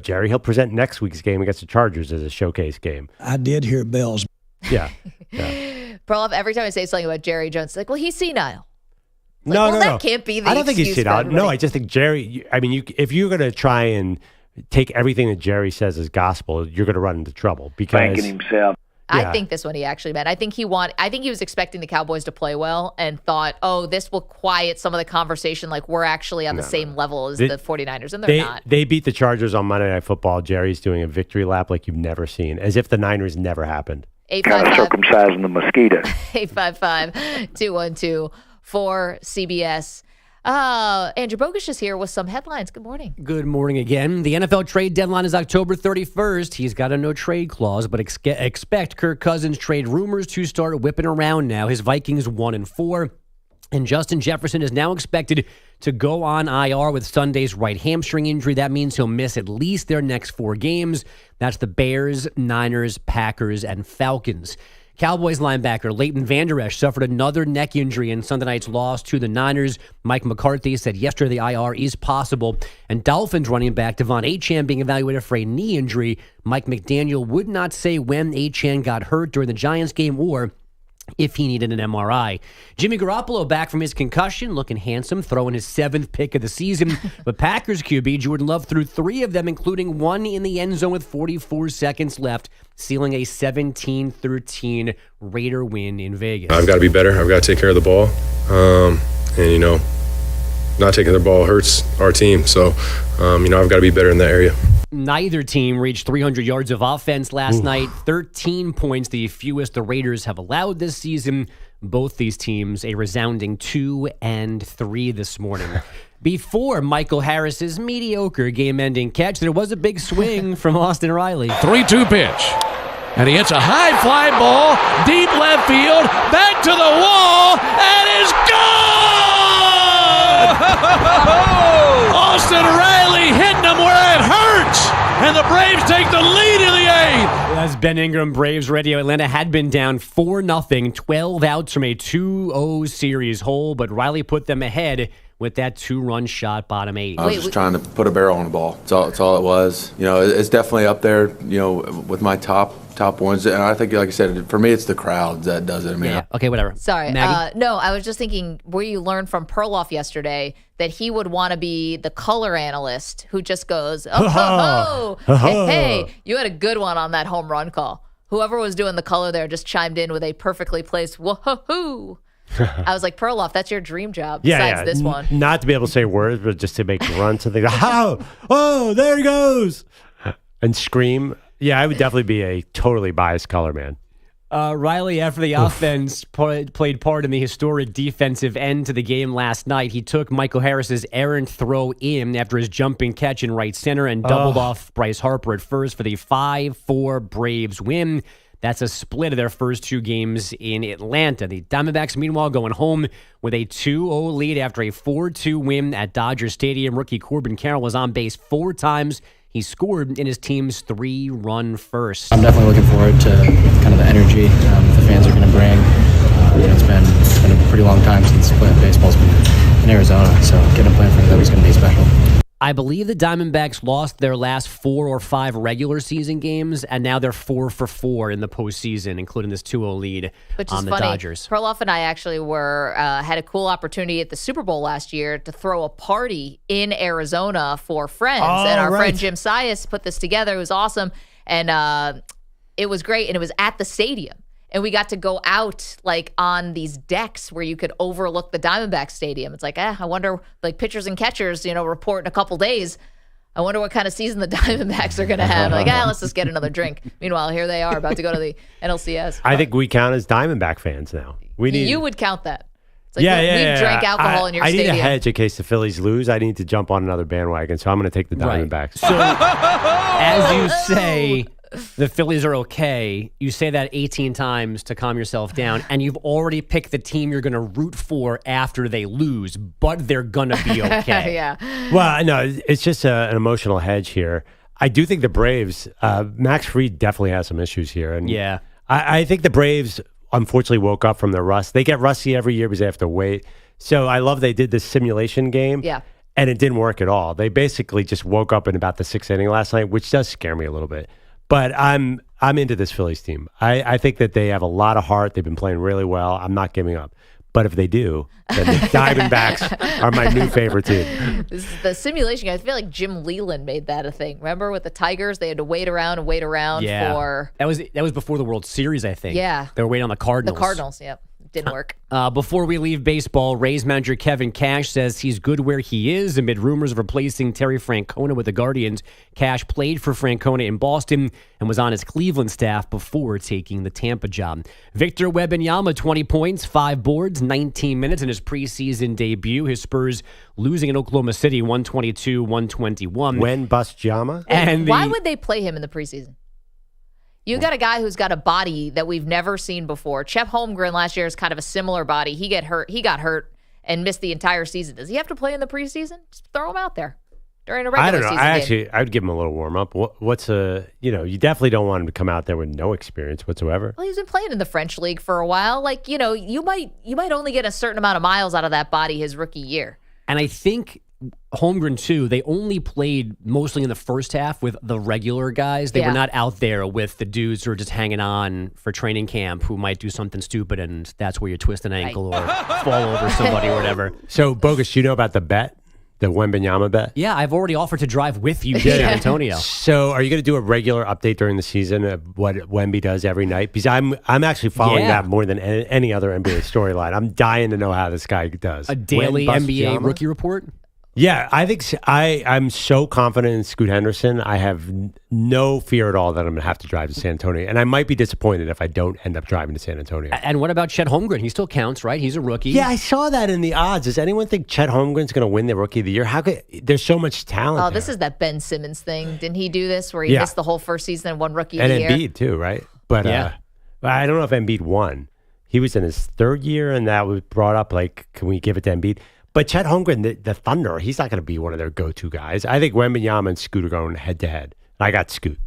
Jerry, he'll present next week's game against the Chargers as a showcase game. I did hear bells. Yeah. Perloff, every time I say something about Jerry Jones, it's like, well, he's senile. No. That can't be the excuse. I don't think he's senile. No, I just think Jerry, if you're going to try and take everything that Jerry says as gospel, you're going to run into trouble because... Thanking himself. I think this one he actually meant. I think he was expecting the Cowboys to play well and thought, oh, this will quiet some of the conversation like we're actually on the same level as the 49ers, and they're not. They beat the Chargers on Monday Night Football. Jerry's doing a victory lap like you've never seen, as if the Niners never happened. Kind of circumcising the mosquito. 855-212-4CBS. Andrew Bogusch is here with some headlines. Good morning. Good morning again. The NFL trade deadline is October 31st. He's got a no-trade clause, but expect Kirk Cousins trade rumors to start whipping around now. His Vikings 1-4, and Justin Jefferson is now expected to go on IR with Sunday's right hamstring injury. That means he'll miss at least their next 4 games. That's the Bears, Niners, Packers, and Falcons. Cowboys linebacker Leighton Vander Esch suffered another neck injury in Sunday night's loss to the Niners. Mike McCarthy said yesterday the IR is possible. And Dolphins running back Devon Achane being evaluated for a knee injury. Mike McDaniel would not say when Achane got hurt during the Giants game or if he needed an MRI. Jimmy Garoppolo back from his concussion, looking handsome, throwing his 7th pick of the season. But Packers QB Jordan Love threw 3 of them, including 1 in the end zone with 44 seconds left, sealing a 17-13 Raider win in Vegas. I've got to be better. I've got to take care of the ball. And, not taking the ball hurts our team. So, I've got to be better in that area. Neither team reached 300 yards of offense last night. 13 points, the fewest the Raiders have allowed this season. Both these teams a resounding 2-3 this morning. Before Michael Harris's mediocre game-ending catch, there was a big swing from Austin Riley. 3-2 pitch. And he hits a high fly ball, deep left field, back to the wall, and is gone! Austin Riley hitting him where it hurts, and the Braves take the lead in the 8th. That's Ben Ingram, Braves Radio. Atlanta had been down 4-0, 12 outs from a 2-0 series hole, but Riley put them ahead with that 2-run shot, bottom 8. I was just trying to put a barrel on the ball. That's all it was. It's definitely up there, with my top ones. And I think, like I said, for me, it's the crowd that does it. I mean, yeah. Okay, whatever. Sorry. Maggie? No, I was just thinking where you learned from Perloff yesterday that he would want to be the color analyst who just goes, hey, you had a good one on that home run call. Whoever was doing the color there just chimed in with a perfectly placed whoa-hoo. I was like, Perloff, that's your dream job besides this one. Not to be able to say words, but just to make runs and things. Oh, there he goes. And scream. Yeah, I would definitely be a totally biased color man. Riley, after the offense played part in the historic defensive end to the game last night, he took Michael Harris's errant throw in after his jumping catch in right center and doubled off Bryce Harper at first for the 5-4 Braves win. That's a split of their first 2 games in Atlanta. The Diamondbacks, meanwhile, going home with a 2-0 lead after a 4-2 win at Dodger Stadium. Rookie Corbin Carroll was on base 4 times. He scored in his team's 3-run first. I'm definitely looking forward to kind of the energy the fans are going to bring. It's been a pretty long time since baseball's been in Arizona, so getting to play in front of them is going to be special. I believe the Diamondbacks lost their last 4 or 5 regular season games, and now they're 4 for 4 in the postseason, including this 2-0 lead on the Dodgers. Perloff and I actually had a cool opportunity at the Super Bowl last year to throw a party in Arizona for friends, and our friend Jim Sias put this together. It was awesome, and it was great, and it was at the stadium. And we got to go out like on these decks where you could overlook the Diamondback Stadium. It's like, I wonder, like pitchers and catchers, report in a couple days. I wonder what kind of season the Diamondbacks are going to have. Like, let's just get another drink. Meanwhile, here they are about to go to the NLCS. I think we count as Diamondback fans now. You would count that. It's like, we've drank alcohol in your stadium. I need a hedge in case the Phillies lose. I need to jump on another bandwagon, so I'm going to take the Diamondbacks. So, as you say, the Phillies are okay. You say that 18 times to calm yourself down, and you've already picked the team you're going to root for after they lose, but they're going to be okay. Yeah. Well, no, it's just an emotional hedge here. I do think the Braves, Max Fried definitely has some issues here. And yeah. I think the Braves unfortunately woke up from their rust. They get rusty every year because they have to wait. So I love they did this simulation game. Yeah. And it didn't work at all. They basically just woke up in about the 6th inning last night, which does scare me a little bit. But I'm into this Phillies team. I think that they have a lot of heart. They've been playing really well. I'm not giving up. But if they do, then the Diamondbacks are my new favorite team. This is the simulation. I feel like Jim Leland made that a thing. Remember with the Tigers, they had to wait around for. That was before the World Series, I think. Yeah, they were waiting on the Cardinals. The Cardinals, yep. Didn't work. Before we leave baseball, Rays manager Kevin Cash says he's good where he is amid rumors of replacing Terry Francona with the Guardians. Cash played for Francona in Boston and was on his Cleveland staff before taking the Tampa job. Victor Wembanyama, 20 points, 5 boards, 19 minutes in his preseason debut. His Spurs losing in Oklahoma City 122-121. When bust Jama? Why would they play him in the preseason? You got a guy who's got a body that we've never seen before. Chet Holmgren last year is kind of a similar body. He got hurt and missed the entire season. Does he have to play in the preseason? Just throw him out there during a regular season game. I would give him a little warm up. You definitely don't want him to come out there with no experience whatsoever. Well, he's been playing in the French league for a while. Like, you might only get a certain amount of miles out of that body his rookie year. And I think Holmgren, too, they only played mostly in the first half with the regular guys. They were not out there with the dudes who are just hanging on for training camp who might do something stupid, and that's where you twist an ankle or fall over somebody or whatever. So, Bogus, you know about the bet? The Wembanyama bet? Yeah, I've already offered to drive with you to San Antonio. So are you going to do a regular update during the season of what Wemby does every night? Because I'm actually following that more than any other NBA storyline. I'm dying to know how this guy does. A daily NBA rookie report? Yeah, I think I'm so confident in Scoot Henderson. I have no fear at all that I'm going to have to drive to San Antonio. And I might be disappointed if I don't end up driving to San Antonio. And what about Chet Holmgren? He still counts, right? He's a rookie. Yeah, I saw that in the odds. Does anyone think Chet Holmgren's going to win the Rookie of the Year? There's so much talent there. This is that Ben Simmons thing. Didn't he do this where he missed the whole first season and won Rookie of the Year? And Embiid too, right? But I don't know if Embiid won. He was in his 3rd year, and that was brought up like, can we give it to Embiid? But Chet Holmgren, the Thunder, he's not going to be one of their go-to guys. I think Wembanyama and Scoot are going head-to-head. I got Scoot.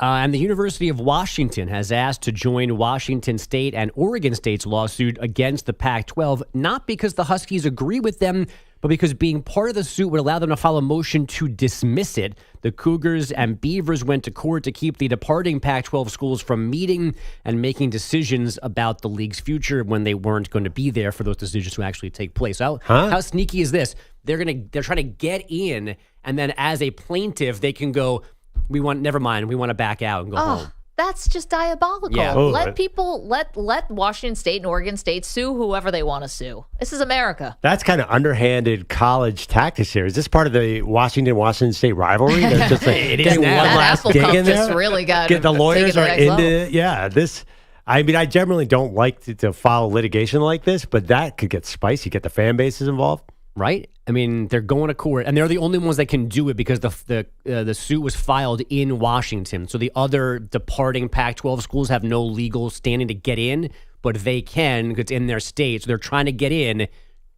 And the University of Washington has asked to join Washington State and Oregon State's lawsuit against the Pac-12, not because the Huskies agree with them, but because being part of the suit would allow them to file a motion to dismiss it. The Cougars and Beavers went to court to keep the departing Pac-12 schools from meeting and making decisions about the league's future when they weren't going to be there for those decisions to actually take place. How sneaky is this? They're trying to get in, and then as a plaintiff, they can go, we want to back out and go home. That's just diabolical. Yeah. Let Washington State and Oregon State sue whoever they want to sue. This is America. That's kind of underhanded college tactics here. Is this part of the Washington State rivalry? They're just like, it is now. That Apple Cup just really got the lawyers are into level. Yeah, this. I mean, I generally don't like to follow litigation like this, but that could get spicy. Get the fan bases involved. Right? I mean, they're going to court, and they're the only ones that can do it because the suit was filed in Washington. So the other departing Pac-12 schools have no legal standing to get in, but they can because it's in their state. So they're trying to get in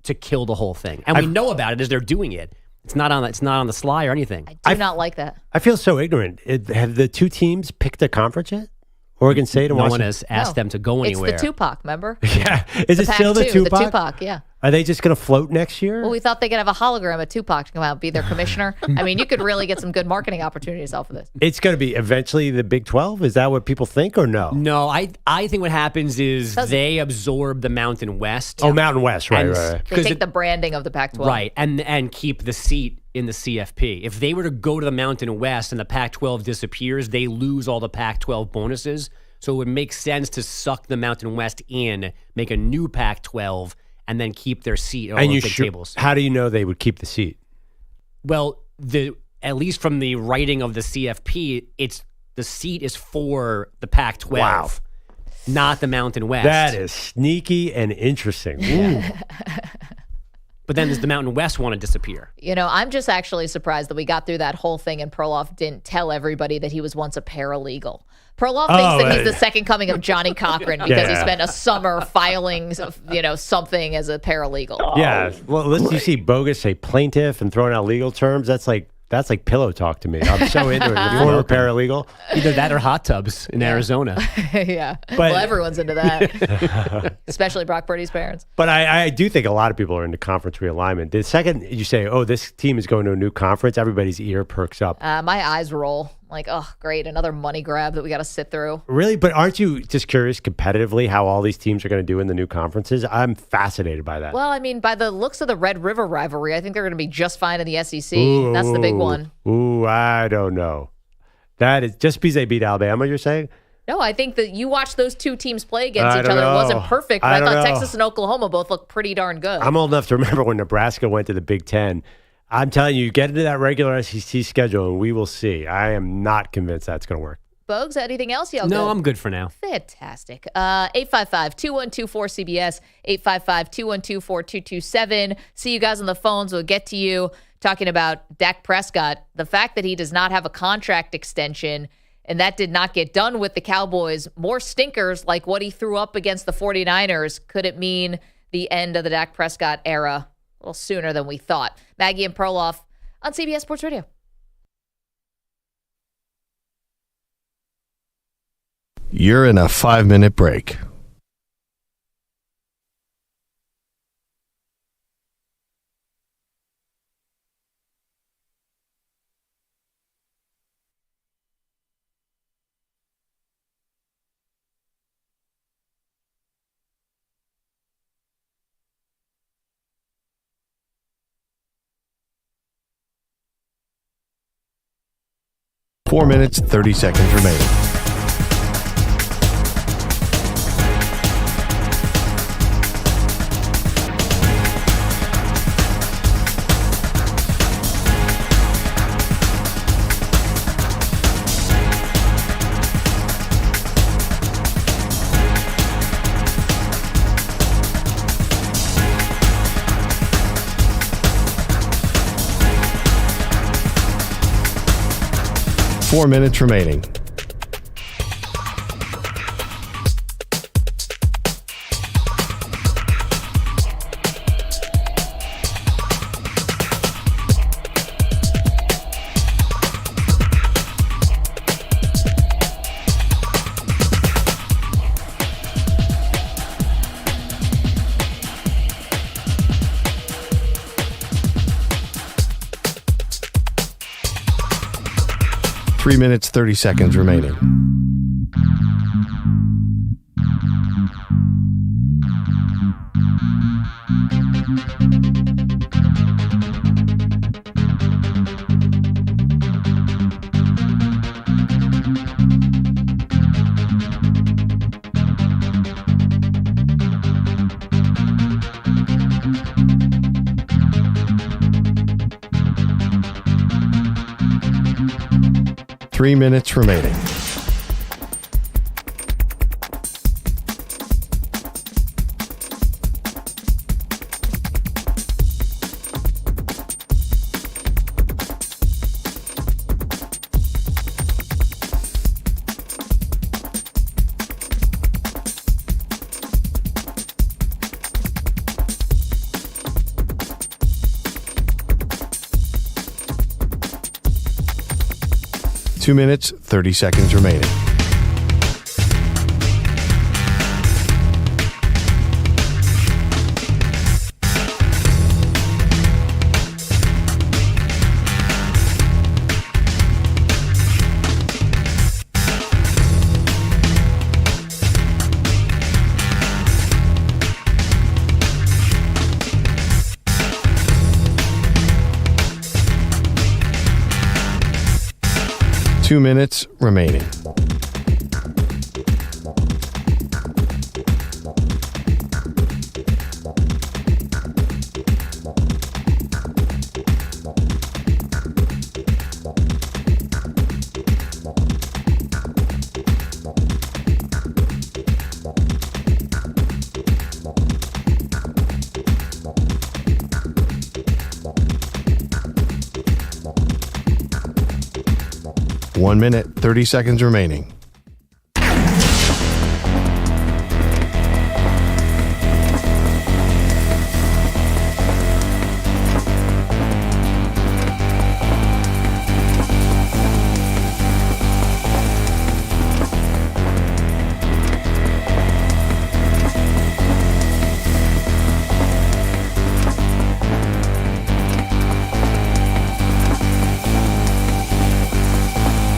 to kill the whole thing, and we know about it as they're doing it. It's not on the sly or anything. I do not like that. I feel so ignorant. Have the two teams picked a conference yet? Oregon State and no Washington? one has asked them to go anywhere. It's the Tupac, remember? Yeah. Is it still the Tupac? The Tupac, yeah. Are they just going to float next year? Well, we thought they could have a hologram of Tupac to come out and be their commissioner. I mean, you could really get some good marketing opportunities off of this. It's going to be eventually the Big 12? Is that what people think or no? No, I think what happens is they absorb the Mountain West. Oh, Mountain West, right. They take the branding of the Pac-12. Right, and keep the seat in the CFP. If they were to go to the Mountain West and the Pac-12 disappears, they lose all the Pac-12 bonuses. So it would make sense to suck the Mountain West in, make a new Pac-12, and then keep their seat on Olympic tables. How do you know they would keep the seat? Well, at least from the writing of the CFP, the seat is for the Pac-12, Wow. not the Mountain West. That is sneaky and interesting. Ooh. But then does the Mountain West want to disappear? You know, I'm just actually surprised that we got through that whole thing and Perloff didn't tell everybody that he was once a paralegal. Perloff thinks that he's the second coming of Johnny Cochran because he spent a summer filing, something as a paralegal. Yeah. Well, unless you see bogus say plaintiff and throwing out legal terms, that's like pillow talk to me. I'm so into it. Former paralegal. Either that or hot tubs in Arizona. Yeah. Well, everyone's into that, especially Brock Purdy's parents. But I do think a lot of people are into conference realignment. The second you say, oh, this team is going to a new conference, everybody's ear perks up. My eyes roll. Like, oh, great, another money grab that we got to sit through. Really? But aren't you just curious competitively how all these teams are going to do in the new conferences? I'm fascinated by that. Well, I mean, by the looks of the Red River rivalry, I think they're going to be just fine in the SEC. That's the big one. Ooh, I don't know. That is just because they beat Alabama, you're saying? No, I think that you watch those two teams play against each other. It wasn't perfect, but I thought Texas and Oklahoma both looked pretty darn good. I'm old enough to remember when Nebraska went to the Big Ten. I'm telling you, get into that regular SEC schedule and we will see. I am not convinced that's going to work. Bogues, anything else? No, I'm good for now. Fantastic. 855-212-4CBS, 855-212-4227. See you guys on the phones. We'll get to you talking about Dak Prescott. The fact that he does not have a contract extension and that did not get done with the Cowboys. More stinkers like what he threw up against the 49ers. Could it mean the end of the Dak Prescott era? A little sooner than we thought. Maggie and Perloff on CBS Sports Radio. You're in a 5-minute break. Four minutes, 30 seconds remaining. Four minutes remaining. Three minutes, 30 seconds remaining. Three minutes remaining. Two minutes, 30 seconds remaining. 2 minutes remaining. One minute, 30 seconds remaining.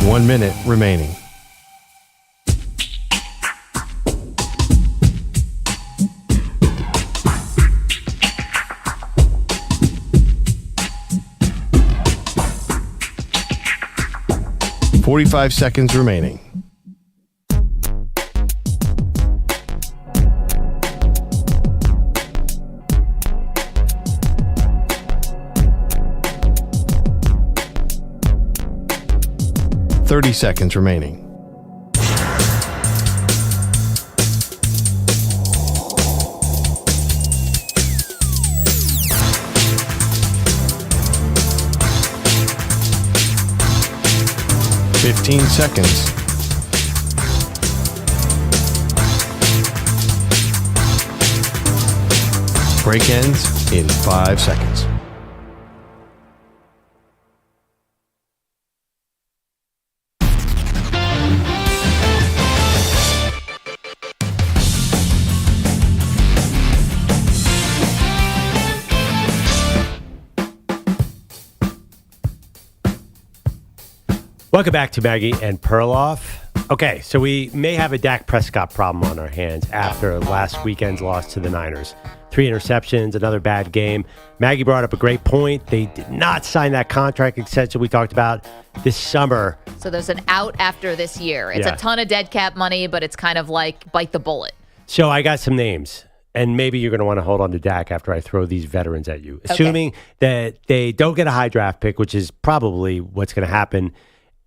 One minute remaining. .45 seconds remaining. .30 seconds remaining. .15 seconds. Break ends in 5 seconds. Welcome back to Maggie and Perloff. Okay, so we may have a Dak Prescott problem on our hands after last weekend's loss to the Niners. 3 interceptions, another bad game. Maggie brought up a great point. They did not sign that contract extension we talked about this summer. So there's an out after this year. It's a ton of dead cap money, but it's kind of like bite the bullet. So I got some names, and maybe you're going to want to hold on to Dak after I throw these veterans at you. Assuming that they don't get a high draft pick, which is probably what's going to happen,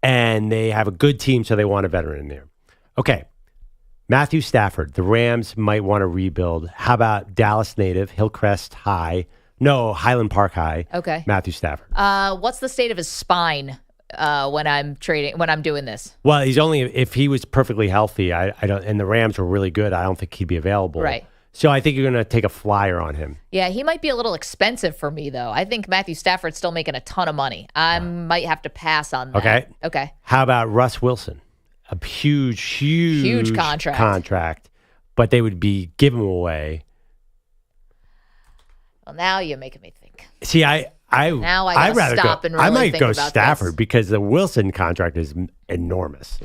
and they have a good team, so they want a veteran in there. Okay. Matthew Stafford. The Rams might want to rebuild. How about Dallas native, Hillcrest High? No, Highland Park High. Okay. Matthew Stafford. What's the state of his spine when I'm doing this? Well, he's only if he was perfectly healthy. I don't, and the Rams were really good. I don't think he'd be available. Right. So I think you're going to take a flyer on him. Yeah, he might be a little expensive for me, though. I think Matthew Stafford's still making a ton of money. I might have to pass on that. Okay. How about Russ Wilson? A huge contract, but they would be giving him away. Well, now you're making me think. See, I'd rather stop go. and really I might think go about Stafford this. because the Wilson contract is enormous.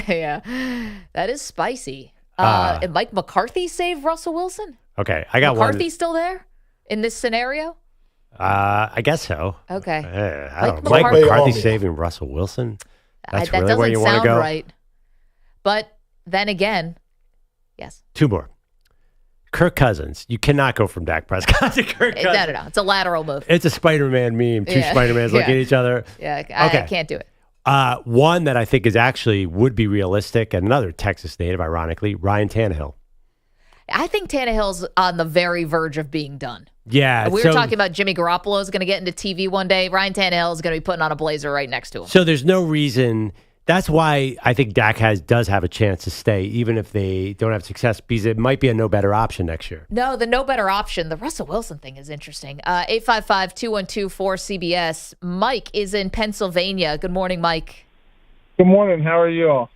Yeah, that is spicy. And Mike McCarthy saved Russell Wilson? Okay, I got McCarthy still there in this scenario? I guess so. Okay. I don't know. Mike McCarthy saving Russell Wilson? That's that really where you want to go? Right. But then again, yes. 2 more. Kirk Cousins. You cannot go from Dak Prescott to Kirk Cousins. No. It's a lateral move. It's a Spider-Man meme. 2 Spider-Mans looking at each other. Yeah, I can't do it. One that I think is actually would be realistic, and another Texas native, ironically, Ryan Tannehill. I think Tannehill's on the very verge of being done. Yeah. We were talking about Jimmy Garoppolo is going to get into TV one day. Ryan Tannehill is going to be putting on a blazer right next to him. So there's no reason. That's why I think Dak does have a chance to stay, even if they don't have success, because it might be a no better option next year. No, the no better option. The Russell Wilson thing is interesting. 855-212-4CBS. Mike is in Pennsylvania. Good morning, Mike. Good morning. How are you all?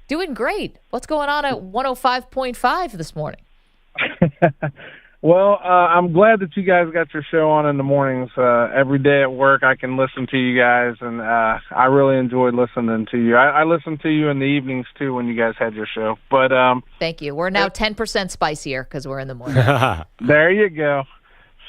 Doing great. What's going on at 105.5 this morning? Well, I'm glad that you guys got your show on in the mornings. Every day at work, I can listen to you guys, and I really enjoyed listening to you. I listen to you in the evenings, too, when you guys had your show. But thank you. We're now 10% spicier because we're in the morning. There you go.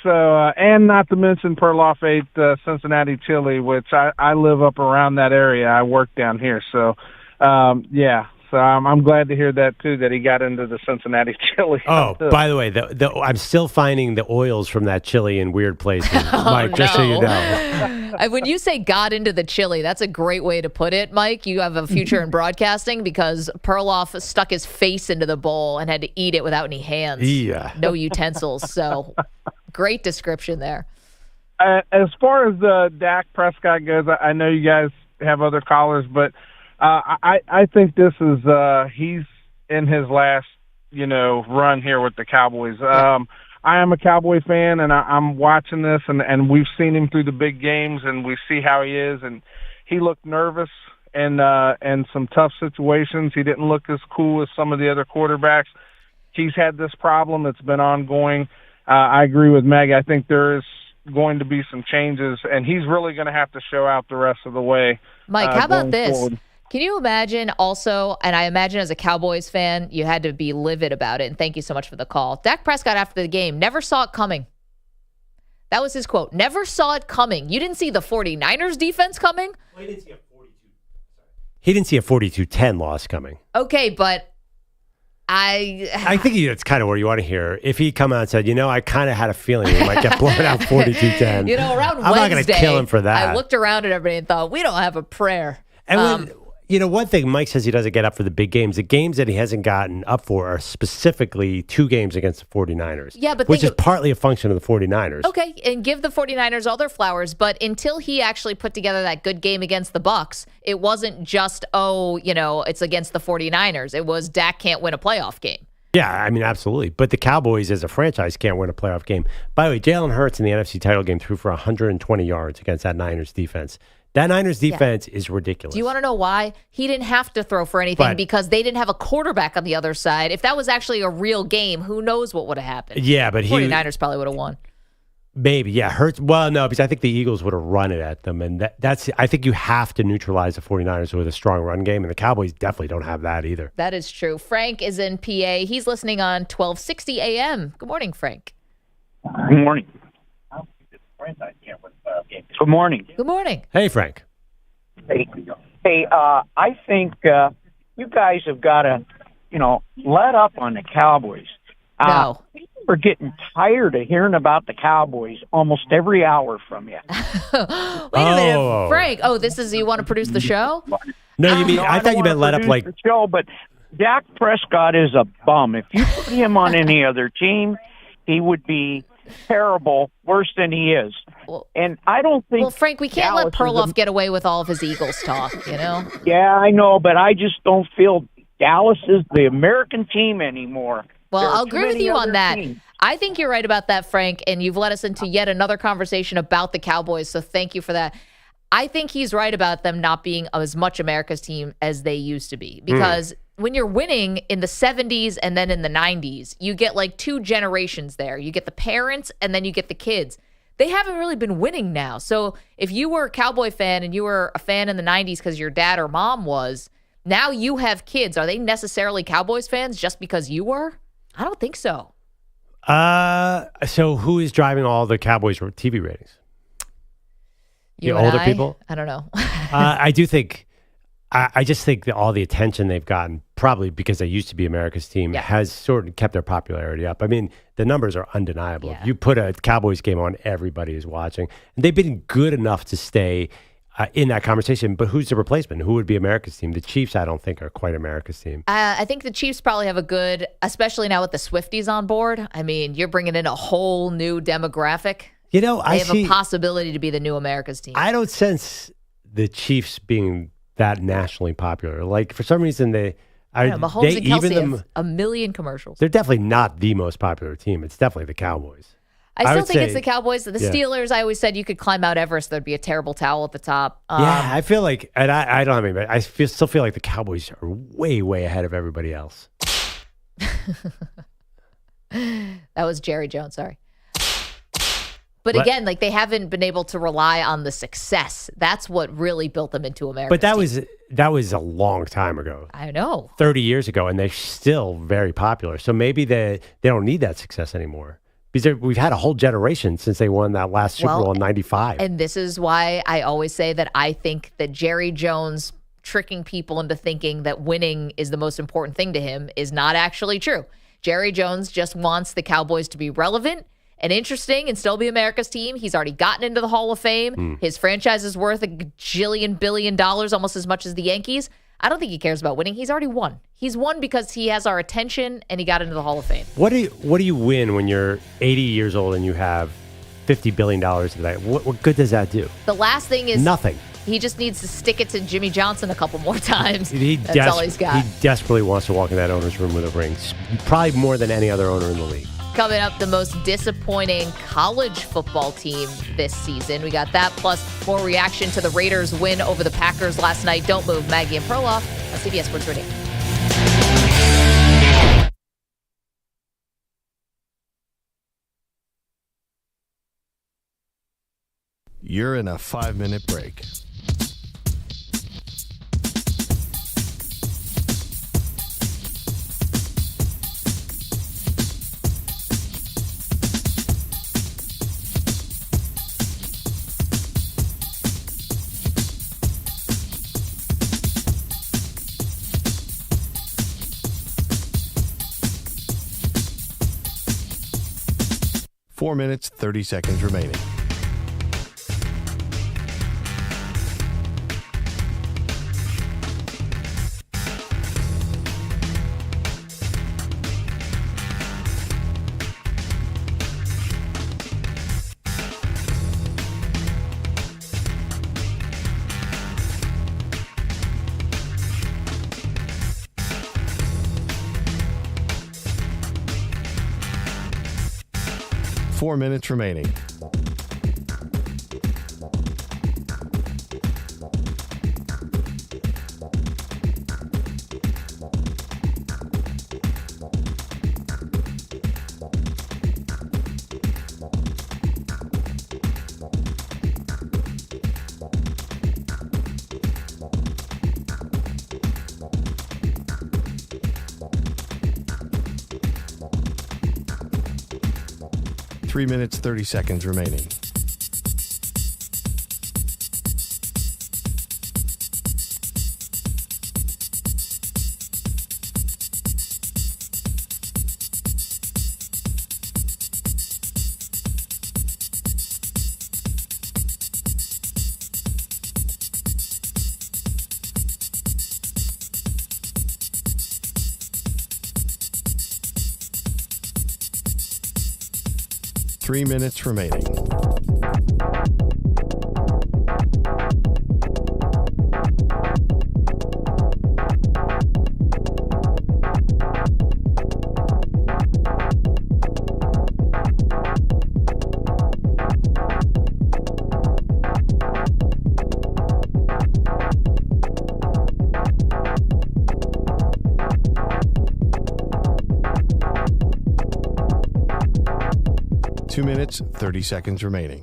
So, and not to mention Perloff ate Cincinnati chili, which I live up around that area. I work down here. So, yeah. So I'm glad to hear that, too, that he got into the Cincinnati chili. Oh, by the way, I'm still finding the oils from that chili in weird places, Mike, just so you know. When you say got into the chili, that's a great way to put it, Mike. You have a future in broadcasting because Perloff stuck his face into the bowl and had to eat it without any hands. Yeah. No utensils. So great description there. As far as Dak Prescott goes, I know you guys have other callers, but I think this is he's in his last, run here with the Cowboys. I am a Cowboy fan, and I'm watching this, and we've seen him through the big games, and we see how he is, and he looked nervous and some tough situations. He didn't look as cool as some of the other quarterbacks. He's had this problem. It's been ongoing. I agree with Maggie. I think there is going to be some changes, and he's really going to have to show out the rest of the way. Mike, how about this? Forward. Can you imagine also, and I imagine as a Cowboys fan, you had to be livid about it, and thank you so much for the call. Dak Prescott after the game never saw it coming. That was his quote. Never saw it coming. You didn't see the 49ers defense coming? Well, he didn't see a 42-10 loss coming. Okay, but I think it's kind of what you want to hear. If he come out and said, I kind of had a feeling we might get blown out 42-10. Around I'm not going to kill him for that. I looked around at everybody and thought, we don't have a prayer. And one thing Mike says he doesn't get up for the big games. The games that he hasn't gotten up for are specifically 2 games against the 49ers. Yeah, but which is partly a function of the 49ers. Okay, and give the 49ers all their flowers, but until he actually put together that good game against the Bucs, it wasn't just, it's against the 49ers. It was Dak can't win a playoff game. Yeah, I mean, absolutely. But the Cowboys as a franchise can't win a playoff game. By the way, Jalen Hurts in the NFC title game threw for 120 yards against that Niners defense. That Niners defense is ridiculous. Do you want to know why? He didn't have to throw for anything because they didn't have a quarterback on the other side. If that was actually a real game, who knows what would have happened? Yeah, but 49ers probably would have won. Maybe, yeah. Hurts. Well, no, because I think the Eagles would have run it at them. And that's, I think you have to neutralize the 49ers with a strong run game. And the Cowboys definitely don't have that either. That is true. Frank is in PA. He's listening on 1260 AM. Good morning, Frank. Good morning. Good morning. Good morning. Hey, Frank. Hey, I think you guys have got to, let up on the Cowboys. No. We're getting tired of hearing about the Cowboys almost every hour from you. Wait a minute, Frank. Oh, this is, you want to produce the show? No, you mean, I thought you meant let up like the show, but Dak Prescott is a bum. If you put him on any other team, he would be terrible, worse than he is. And I don't think... Well, Frank, we can't let Perloff get away with all of his Eagles talk, Yeah, I know, but I just don't feel Dallas is the American team anymore. Well, I'll agree with you on that. Teams. I think you're right about that, Frank, and you've led us into yet another conversation about the Cowboys, so thank you for that. I think he's right about them not being as much America's team as they used to be, because when you're winning in the 70s and then in the 90s, you get like 2 generations there. You get the parents and then you get the kids. They haven't really been winning now. So if you were a Cowboy fan and you were a fan in the 90s because your dad or mom was, now you have kids. Are they necessarily Cowboys fans just because you were? I don't think so. So who is driving all the Cowboys TV ratings? You the older people? I don't know. I do think, I just think that all the attention they've gotten, probably because they used to be America's team, has sort of kept their popularity up. I mean, the numbers are undeniable. Yeah. If you put a Cowboys game on, everybody is watching. And they've been good enough to stay in that conversation. But who's the replacement? Who would be America's team? The Chiefs, I don't think, are quite America's team. I think the Chiefs probably have a good, especially now with the Swifties on board. I mean, you're bringing in a whole new demographic. They have a possibility to be the new America's team. I don't sense the Chiefs being that nationally popular. Like, for some reason, Mahomes and Kelsey have a million commercials. They're definitely not the most popular team. It's definitely the Cowboys. I still think it's the Cowboys. The Steelers, I always said you could climb Mount Everest. There'd be a terrible towel at the top. I feel like, and I don't have any, but still feel like the Cowboys are way, way ahead of everybody else. That was Jerry Jones, sorry. But again, like, they haven't been able to rely on the success. That's what really built them into America. But that was a long time ago. I know. 30 years ago, and they're still very popular. So maybe they don't need that success anymore. Because we've had a whole generation since they won that last Super Bowl in 95. And this is why I always say that I think that Jerry Jones tricking people into thinking that winning is the most important thing to him is not actually true. Jerry Jones just wants the Cowboys to be relevant and interesting and still be America's team. He's already gotten into the Hall of Fame. His franchise is worth $1 billion, almost as much as the Yankees. I don't think he cares about winning. He's already won. He's won because he has our attention and he got into the Hall of Fame. What do you win when you're 80 years old and you have $50 billion of that? What good does that do? The last thing is nothing. He just needs to stick it to Jimmy Johnson a couple more times. That's all he's got. He desperately wants to walk in that owner's room with a ring. Probably more than any other owner in the league. Coming up, the most disappointing college football team this season. We got that, plus more reaction to the Raiders' win over the Packers last night. Don't move. Maggie and Perloff on CBS Sports Radio. You're in a 5-minute break. Four minutes, 30 seconds remaining. Four minutes remaining. Three minutes, 30 seconds remaining. Three minutes remaining. Two minutes, 30 seconds remaining.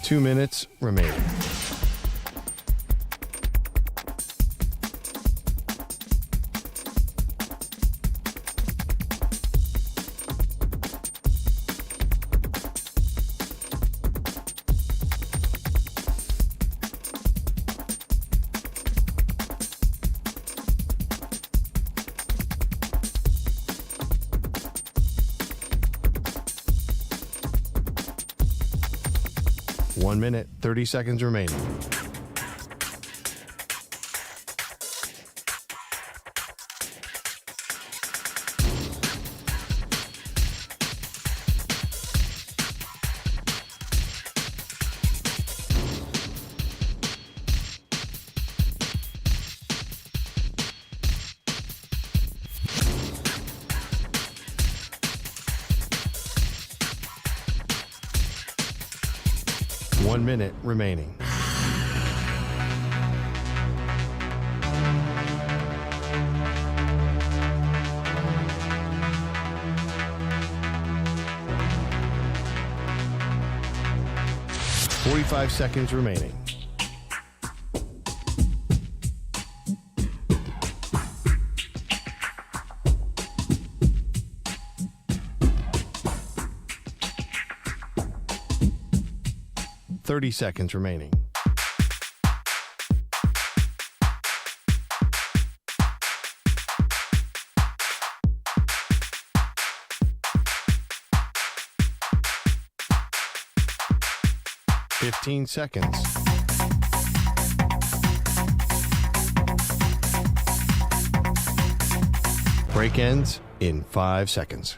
Two minutes remaining. One minute, 30 seconds remaining. 1 minute remaining. Forty-five seconds remaining. Thirty seconds remaining. Fifteen seconds. Break ends in 5 seconds.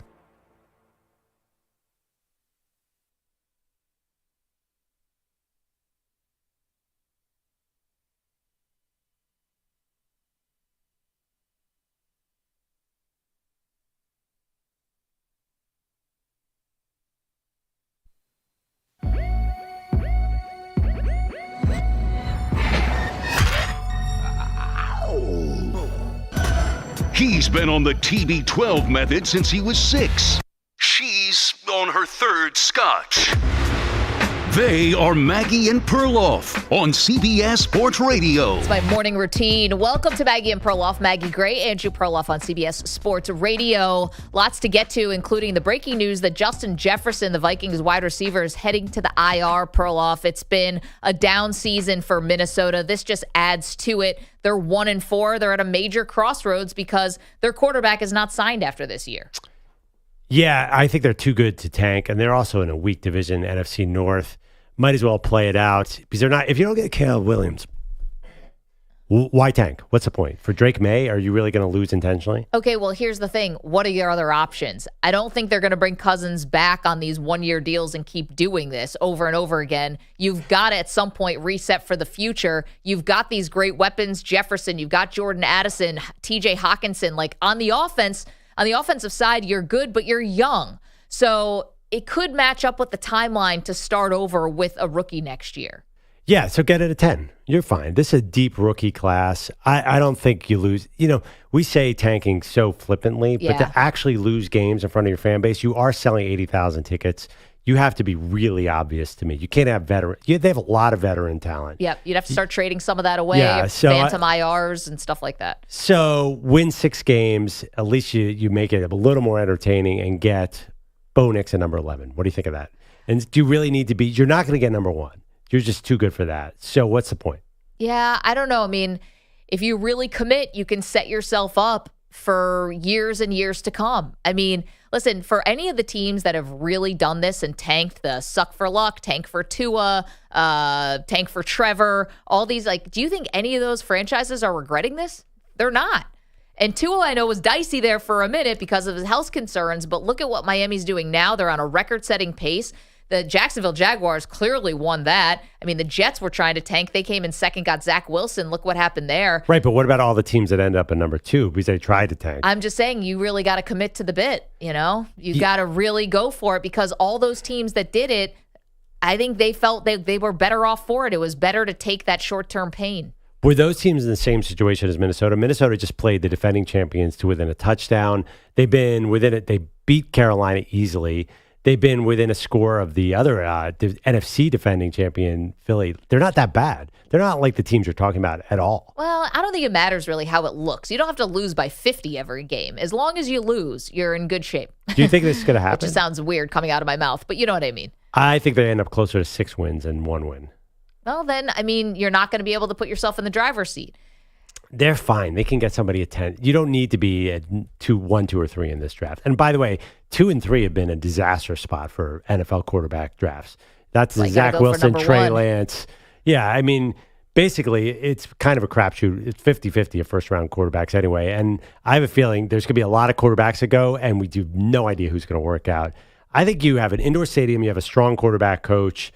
He's been on the TB12 method since he was 6. She's on her 3rd scotch. They are Maggie and Perloff on CBS Sports Radio. It's my morning routine. Welcome to Maggie and Perloff. Maggie Gray, Andrew Perloff on CBS Sports Radio. Lots to get to, including the breaking news that Justin Jefferson, the Vikings wide receiver, is heading to the IR. Perloff, it's been a down season for Minnesota. This just adds to it. They're 1-4. They're at a major crossroads because their quarterback is not signed after this year. Yeah, I think they're too good to tank, and they're also in a weak division, NFC North. Might as well play it out because they're not. If you don't get Caleb Williams, why tank? What's the point? For Drake May, are you really going to lose intentionally? Okay, well, here's the thing. What are your other options? I don't think they're going to bring Cousins back on these one-year deals and keep doing this over and over again. You've got to, at some point, reset for the future. You've got these great weapons, Jefferson. You've got Jordan Addison, T.J. Hawkinson. Like, on the offensive side, you're good, but you're young. So it could match up with the timeline to start over with a rookie next year. Yeah, so get it a 10. You're fine. This is a deep rookie class. I don't think you lose. You know, we say tanking so flippantly, but to actually lose games in front of your fan base, you are selling 80,000 tickets. You have to be really obvious to me. You can't have veteran. They have a lot of veteran talent. Yep, you'd have to start trading some of that away, phantom IRs and stuff like that. So win 6 games. At least you make it a little more entertaining and get Bo Nix at number 11. What do you think of that? And do you really need to be? You're not going to get number 1. You're just too good for that. So what's the point? Yeah, I don't know. I mean, if you really commit, you can set yourself up for years and years to come. I mean, listen, for any of the teams that have really done this and tanked, the suck for luck, tank for Tua, tank for Trevor, all these, like, do you think any of those franchises are regretting this? They're not. And Tua, I know, was dicey there for a minute because of his health concerns, but look at what Miami's doing now. They're on a record-setting pace. The Jacksonville Jaguars clearly won that. I mean, the Jets were trying to tank. They came in second, got Zach Wilson. Look what happened there. Right, but what about all the teams that end up in number 2 because they tried to tank? I'm just saying you really got to commit to the bit, you know? You got to really go for it because all those teams that did it, I think they felt they were better off for it. It was better to take that short-term pain. Were those teams in the same situation as Minnesota? Minnesota just played the defending champions to within a touchdown. They've been within it. They beat Carolina easily. They've been within a score of the other the NFC defending champion, Philly. They're not that bad. They're not like the teams you're talking about at all. Well, I don't think it matters really how it looks. You don't have to lose by 50 every game. As long as you lose, you're in good shape. Do you think this is going to happen? Which just sounds weird coming out of my mouth, but you know what I mean. I think they end up closer to 6 wins and 1 win. Well, then, I mean, you're not going to be able to put yourself in the driver's seat. They're fine. They can get somebody at 10. You don't need to be at 1, 2, or 3 in this draft. And by the way, 2 and 3 have been a disaster spot for NFL quarterback drafts. That's Zach Wilson, Trey Lance. Yeah, I mean, basically, it's kind of a crapshoot. It's 50-50 of first-round quarterbacks anyway. And I have a feeling there's going to be a lot of quarterbacks that go, and we do no idea who's going to work out. I think you have an indoor stadium. You have a strong quarterback coach.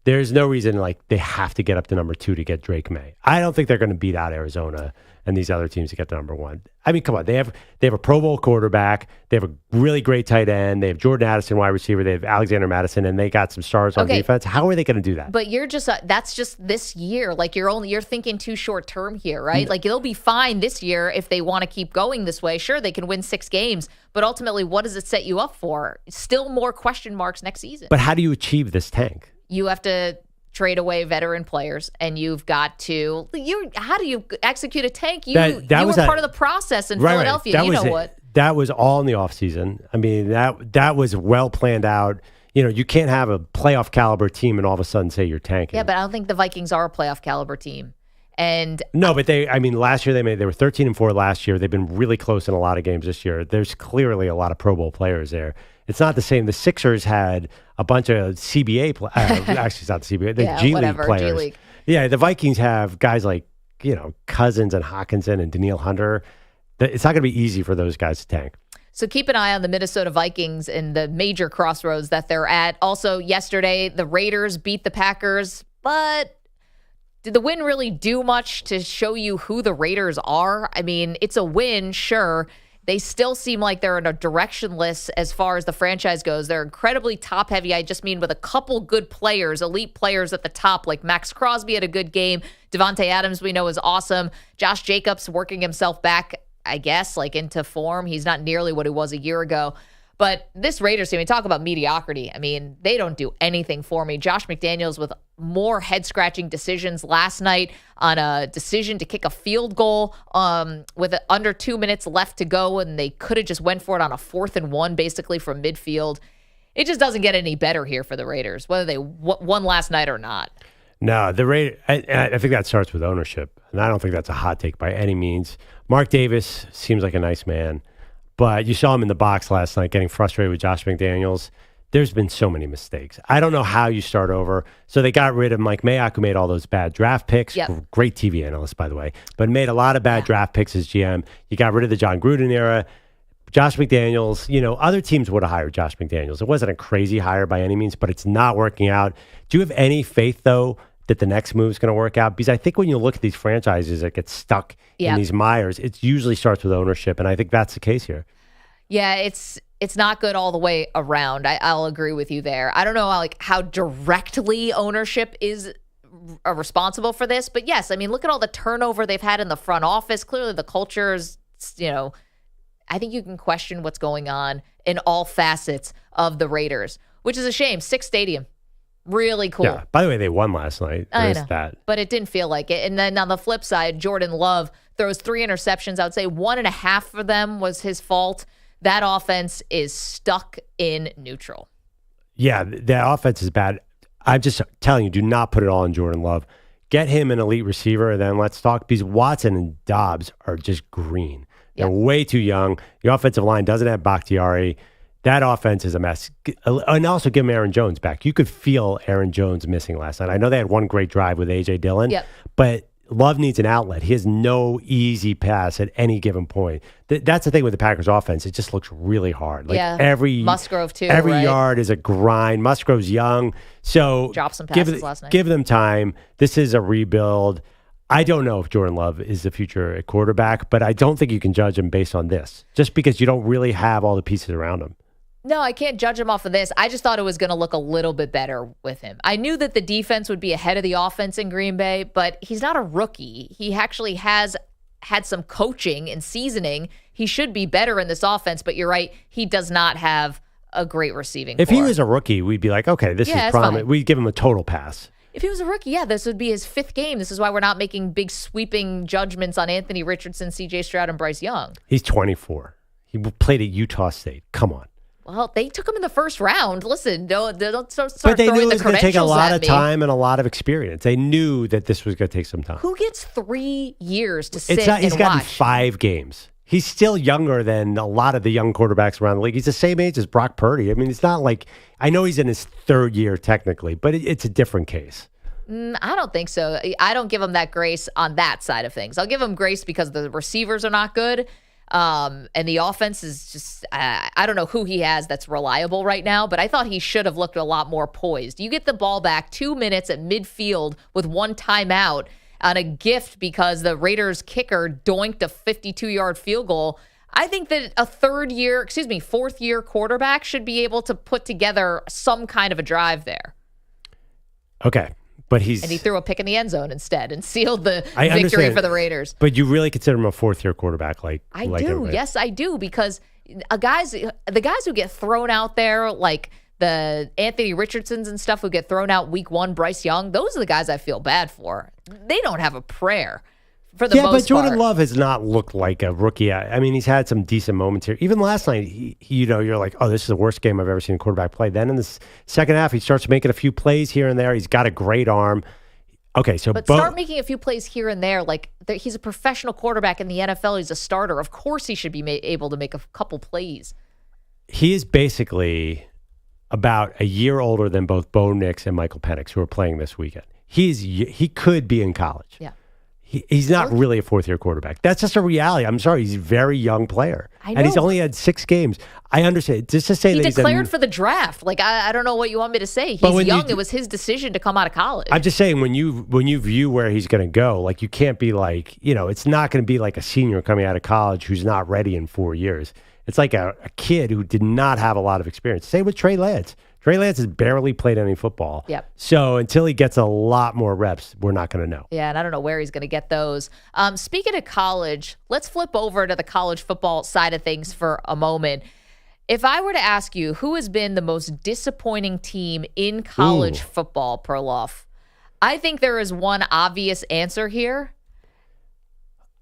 There's no reason they have to get up to number 2 to get Drake May. I don't think they're going to beat out Arizona and these other teams to get to number 1. I mean, come on. They have a Pro Bowl quarterback. They have a really great tight end. They have Jordan Addison, wide receiver. They have Alexander Madison, and they got some stars on defense. How are they going to do that? But you're just that's just this year. You're thinking too short term here, right? They'll be fine this year if they want to keep going this way. Sure, they can win 6 games, but ultimately, what does it set you up for? Still more question marks next season. But how do you achieve this tank? You have to trade away veteran players, and you've got to. How do you execute a tank? You were part of the process in Philadelphia. That was all in the offseason. I mean, that was well planned out. You can't have a playoff caliber team and all of a sudden say you're tanking. Yeah, but I don't think the Vikings are a playoff caliber team. And no, but last year they were 13-4 last year. They've been really close in a lot of games this year. There's clearly a lot of Pro Bowl players there. It's not the same. The Sixers had a bunch of CBA actually, it's not the CBA. The G League players. G League. Yeah, the Vikings have guys like Cousins and Hawkinson and Daniil Hunter. It's not going to be easy for those guys to tank. So keep an eye on the Minnesota Vikings and the major crossroads that they're at. Also, yesterday the Raiders beat the Packers, but did the win really do much to show you who the Raiders are? I mean, it's a win, sure. They still seem like they're in a directionless as far as the franchise goes. They're incredibly top-heavy. I just mean with a couple good players, elite players at the top, like Max Crosby had a good game. Devontae Adams, we know, is awesome. Josh Jacobs working himself back, I guess, into form. He's not nearly what he was a year ago. But this Raiders team, we talk about mediocrity. I mean, they don't do anything for me. Josh McDaniels with more head-scratching decisions last night on a decision to kick a field goal with under 2 minutes left to go, and they could have just went for it on a 4th and 1 basically from midfield. It just doesn't get any better here for the Raiders, whether they won last night or not. No, the Raiders, I think that starts with ownership, and I don't think that's a hot take by any means. Mark Davis seems like a nice man. But you saw him in the box last night getting frustrated with Josh McDaniels. There's been so many mistakes. I don't know how you start over. So they got rid of Mike Mayock, who made all those bad draft picks. Yep. Great TV analyst, by the way. But made a lot of bad draft picks as GM. You got rid of the John Gruden era. Josh McDaniels, other teams would have hired Josh McDaniels. It wasn't a crazy hire by any means, but it's not working out. Do you have any faith, though, that the next move is going to work out? Because I think when you look at these franchises that get stuck in these mires, it usually starts with ownership, and I think that's the case here. Yeah, it's not good all the way around. I'll agree with you there. I don't know how directly ownership is responsible for this, but yes, I mean, look at all the turnover they've had in the front office. Clearly the culture is, I think you can question what's going on in all facets of the Raiders, which is a shame. 6 stadium. Really cool. Yeah. By the way, they won last night. I know, but it didn't feel like it. And then on the flip side, Jordan Love throws 3 interceptions. I would say 1.5 of them was his fault. That offense is stuck in neutral. Yeah, that offense is bad. I'm just telling you, do not put it all on Jordan Love. Get him an elite receiver, and then let's talk, because Watson and Dobbs are just green. They're way too young. The offensive line doesn't have Bakhtiari. That offense is a mess. And also give him Aaron Jones back. You could feel Aaron Jones missing last night. I know they had one great drive with A.J. Dillon, but Love needs an outlet. He has no easy pass at any given point. That's the thing with the Packers offense. It just looks really hard. Musgrove too. Every yard is a grind. Musgrove's young. So dropped some passes last night. Give them time. This is a rebuild. I don't know if Jordan Love is the future at quarterback, but I don't think you can judge him based on this, just because you don't really have all the pieces around him. No, I can't judge him off of this. I just thought it was going to look a little bit better with him. I knew that the defense would be ahead of the offense in Green Bay, but he's not a rookie. He actually has had some coaching and seasoning. He should be better in this offense, but you're right, he does not have a great receiving If core. he was a rookie, we'd be like, okay, this is prominent. We'd give him a total pass. If he was a rookie, this would be his 5th game. This is why we're not making big sweeping judgments on Anthony Richardson, C.J. Stroud, and Bryce Young. He's 24. He played at Utah State. Come on. Well, they took him in the first round. Listen, don't start but they throwing knew it was going to take a lot of me. time and a lot of experience. They knew that this was going to take some time. Who gets 3 years to sit He's and gotten watch? 5 games. He's still younger than a lot of the young quarterbacks around the league. He's the same age as Brock Purdy. I mean, it's not like, I know he's in his 3rd year technically, but it's a different case. I don't think so. I don't give him that grace on that side of things. I'll give him grace because the receivers are not good. And the offense is just, I don't know who he has that's reliable right now, but I thought he should have looked a lot more poised. You get the ball back 2 minutes at midfield with one timeout on a gift because the Raiders kicker doinked a 52-yard field goal. I think that a fourth year quarterback should be able to put together some kind of a drive there. Okay. But and he threw a pick in the end zone instead and sealed the victory understand, for the Raiders. But you really consider him a fourth-year quarterback? I do. Yes, I do. Because the guys who get thrown out there, like the Anthony Richardsons and stuff who get thrown out week 1, Bryce Young, those are the guys I feel bad for. They don't have a prayer for the most part. Yeah, but Jordan Love has not looked like a rookie. I mean, he's had some decent moments here. Even last night, you're like, oh, this is the worst game I've ever seen a quarterback play. Then in the second half, he starts making a few plays here and there. He's got a great arm. Okay, so but start making a few plays here and there. Like he's a professional quarterback in the NFL. He's a starter. Of course, he should be able to make a couple plays. He is basically about a year older than both Bo Nix and Michael Penix, who are playing this weekend. He could be in college. Yeah. He's not really a fourth-year quarterback. That's just a reality. I'm sorry. He's a very young player. I know. And he's only had 6 games. I understand. Just to say he that declared for the draft. Like, I don't know what you want me to say. He's young. It was his decision to come out of college. I'm just saying, when you view where he's going to go, like, you can't be like, it's not going to be like a senior coming out of college who's not ready in 4 years. It's like a kid who did not have a lot of experience. Same with Trey Lance. Trey Lance has barely played any football. Yep. So until he gets a lot more reps, we're not going to know. Yeah, and I don't know where he's going to get those. Speaking of college, let's flip over to the college football side of things for a moment. If I were to ask you who has been the most disappointing team in college football, Perloff, I think there is one obvious answer here.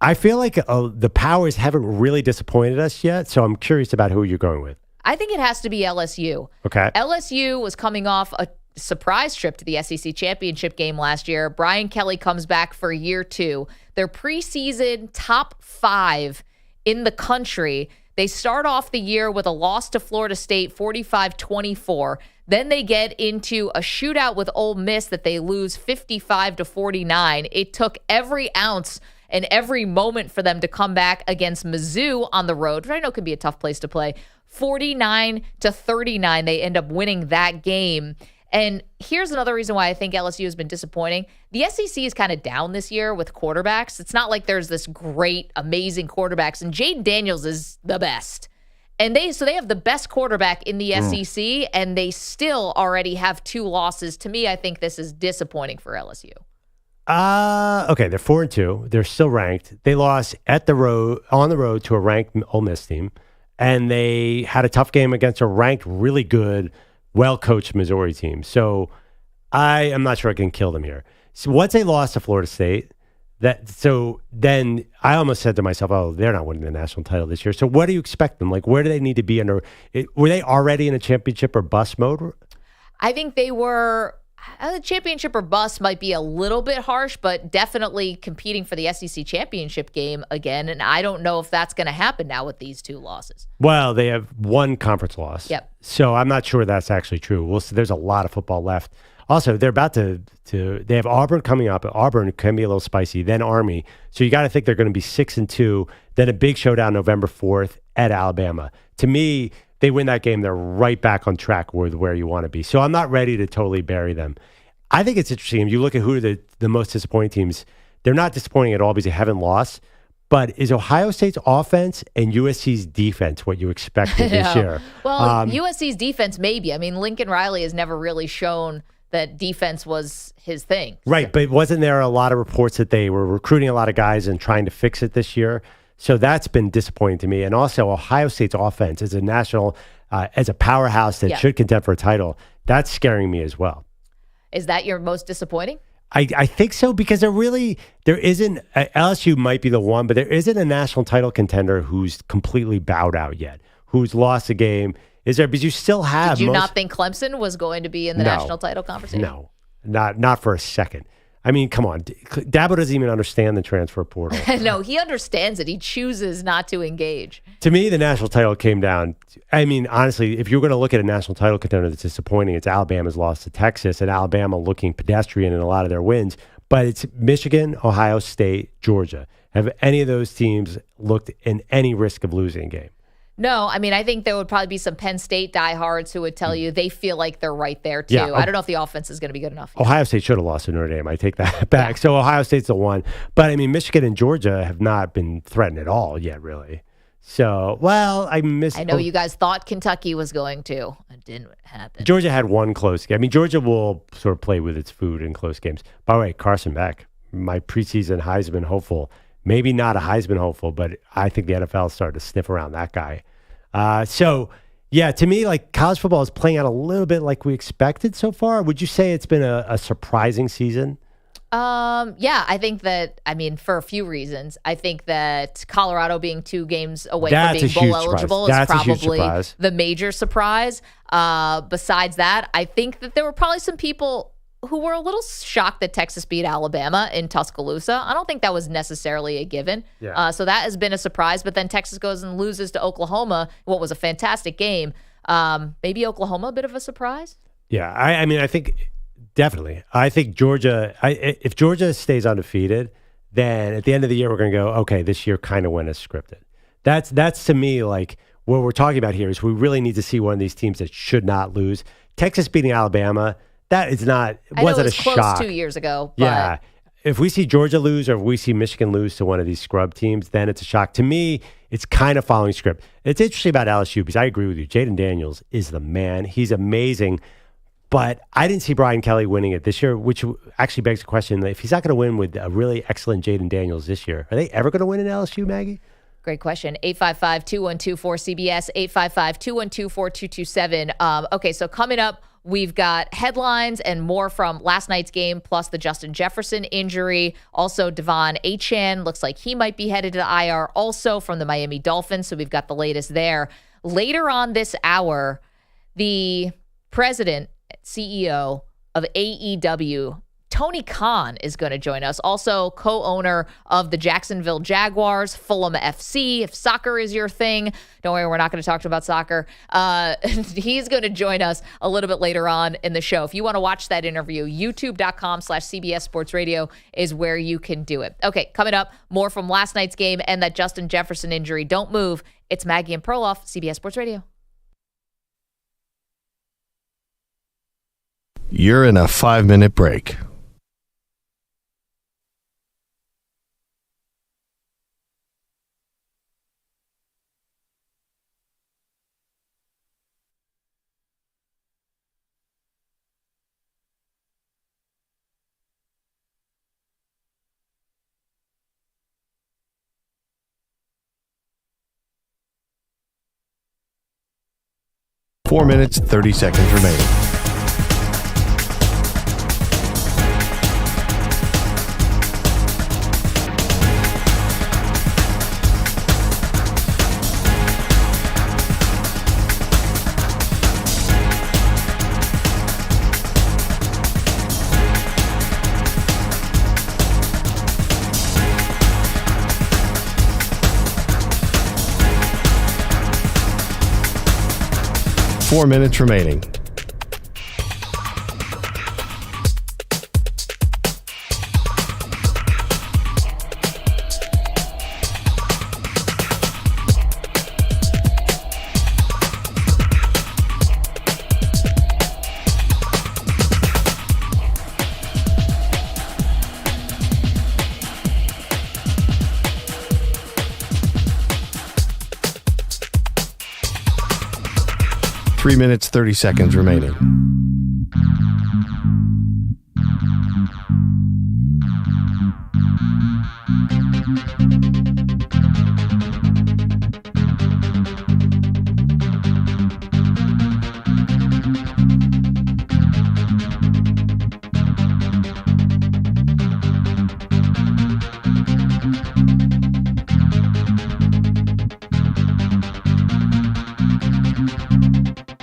I feel like the Powers haven't really disappointed us yet, so I'm curious about who you're going with. I think it has to be LSU. Okay. LSU was coming off a surprise trip to the SEC championship game last year. Brian Kelly comes back for year 2. They're preseason top 5 in the country. They start off the year with a loss to Florida State, 45-24. Then they get into a shootout with Ole Miss that they lose 55-49. It took every ounce and every moment for them to come back against Mizzou on the road, which I know could be a tough place to play. 49-39, they end up winning that game. And here's another reason why I think LSU has been disappointing. The SEC is kind of down this year with quarterbacks. It's not like there's this great, amazing quarterbacks, and Jaden Daniels is the best. And they have the best quarterback in the SEC, and they still already have 2 losses. To me, I think this is disappointing for LSU. Okay, they're 4-2. They're still ranked. They lost on the road to a ranked Ole Miss team, and they had a tough game against a ranked, really good, well-coached Missouri team. So I am not sure I can kill them here. So once they lost to Florida State, then I almost said to myself, oh, they're not winning the national title this year. So what do you expect them? Like, where do they need to be under? Were they already in a championship or bust mode? I think they were. The championship or bust might be a little bit harsh, but definitely competing for the SEC championship game again. And I don't know if that's going to happen now with these 2 losses. Well, they have 1 conference loss. Yep. So I'm not sure that's actually true. We'll see. There's a lot of football left. Also, they're about to they have Auburn coming up. Auburn can be a little spicy. Then Army. So you got to think they're going to be 6-2. Then a big showdown November 4th at Alabama. To me, they win that game, they're right back on track with where you want to be. So I'm not ready to totally bury them. I think it's interesting. If you look at who are the most disappointing teams, they're not disappointing at all because they haven't lost. But is Ohio State's offense and USC's defense what you expected this year? Well, USC's defense, maybe. I mean, Lincoln Riley has never really shown that defense was his thing. Right, but wasn't there a lot of reports that they were recruiting a lot of guys and trying to fix it this year? So that's been disappointing to me. And also, Ohio State's offense is a national, as a powerhouse that should contend for a title. That's scaring me as well. Is that your most disappointing? I think so, because there isn't, LSU might be the one, but there isn't a national title contender who's completely bowed out yet, who's lost a game. Is there? Because you still have. Did you not think Clemson was going to be in the national title conversation? No, not for a second. I mean, come on. Dabo doesn't even understand the transfer portal. No, he understands it. He chooses not to engage. To me, the national title came down. I mean, honestly, if you're going to look at a national title contender that's disappointing, it's Alabama's loss to Texas, and Alabama looking pedestrian in a lot of their wins. But it's Michigan, Ohio State, Georgia. Have any of those teams looked in any risk of losing a game? No, I mean, I think there would probably be some Penn State diehards who would tell you they feel like they're right there, too. Yeah. I don't know if the offense is going to be good enough. Ohio State should have lost to Notre Dame. I take that back. Yeah. So Ohio State's the one. But, I mean, Michigan and Georgia have not been threatened at all yet, really. So, well, I know you guys thought Kentucky was going to. It didn't happen. Georgia had one close game. I mean, Georgia will sort of play with its food in close games. By the way, Carson Beck, my preseason Heisman hopeful. Maybe not a Heisman hopeful, but I think the NFL started to sniff around that guy. So, yeah, to me, like college football is playing out a little bit like we expected so far. Would you say it's been a surprising season? Yeah, I think that, I mean, for a few reasons. I think that Colorado being 2 games away from being bowl eligible is probably the major surprise. Besides that, I think that there were probably some people who were a little shocked that Texas beat Alabama in Tuscaloosa. I don't think that was necessarily a given. Yeah. So that has been a surprise. But then Texas goes and loses to Oklahoma, what was a fantastic game. Maybe Oklahoma a bit of a surprise? Yeah, I mean, I think definitely. I think Georgia, if Georgia stays undefeated, then at the end of the year, we're going to go, okay, this year kind of went as scripted. That's to me, like, what we're talking about here is we really need to see one of these teams that should not lose. Texas beating Alabama, that is not, wasn't a shock. Close 2 years ago. But... Yeah. If we see Georgia lose or if we see Michigan lose to one of these scrub teams, then it's a shock. To me, it's kind of following script. It's interesting about LSU because I agree with you. Jaden Daniels is the man. He's amazing. But I didn't see Brian Kelly winning it this year, which actually begs the question, if he's not going to win with a really excellent Jaden Daniels this year, are they ever going to win in LSU, Maggie? Great question. 855-212-4CBS, 855-212-4227. Okay, so coming up, we've got headlines and more from last night's game, plus the Justin Jefferson injury. Also, Devon Achane looks like he might be headed to the IR also from the Miami Dolphins, so we've got the latest there. Later on this hour, the president, CEO of AEW, Tony Khan, is going to join us. Also, co-owner of the Jacksonville Jaguars, Fulham FC. If soccer is your thing, don't worry, we're not going to talk about soccer. He's going to join us a little bit later on in the show. If you want to watch that interview, youtube.com/CBS Sports Radio is where you can do it. Okay, coming up, more from last night's game and that Justin Jefferson injury. Don't move. It's Maggie and Perloff, CBS Sports Radio. You're in a 5-minute break. Four minutes, 30 seconds remaining. Four minutes remaining. Three minutes, 30 seconds remaining.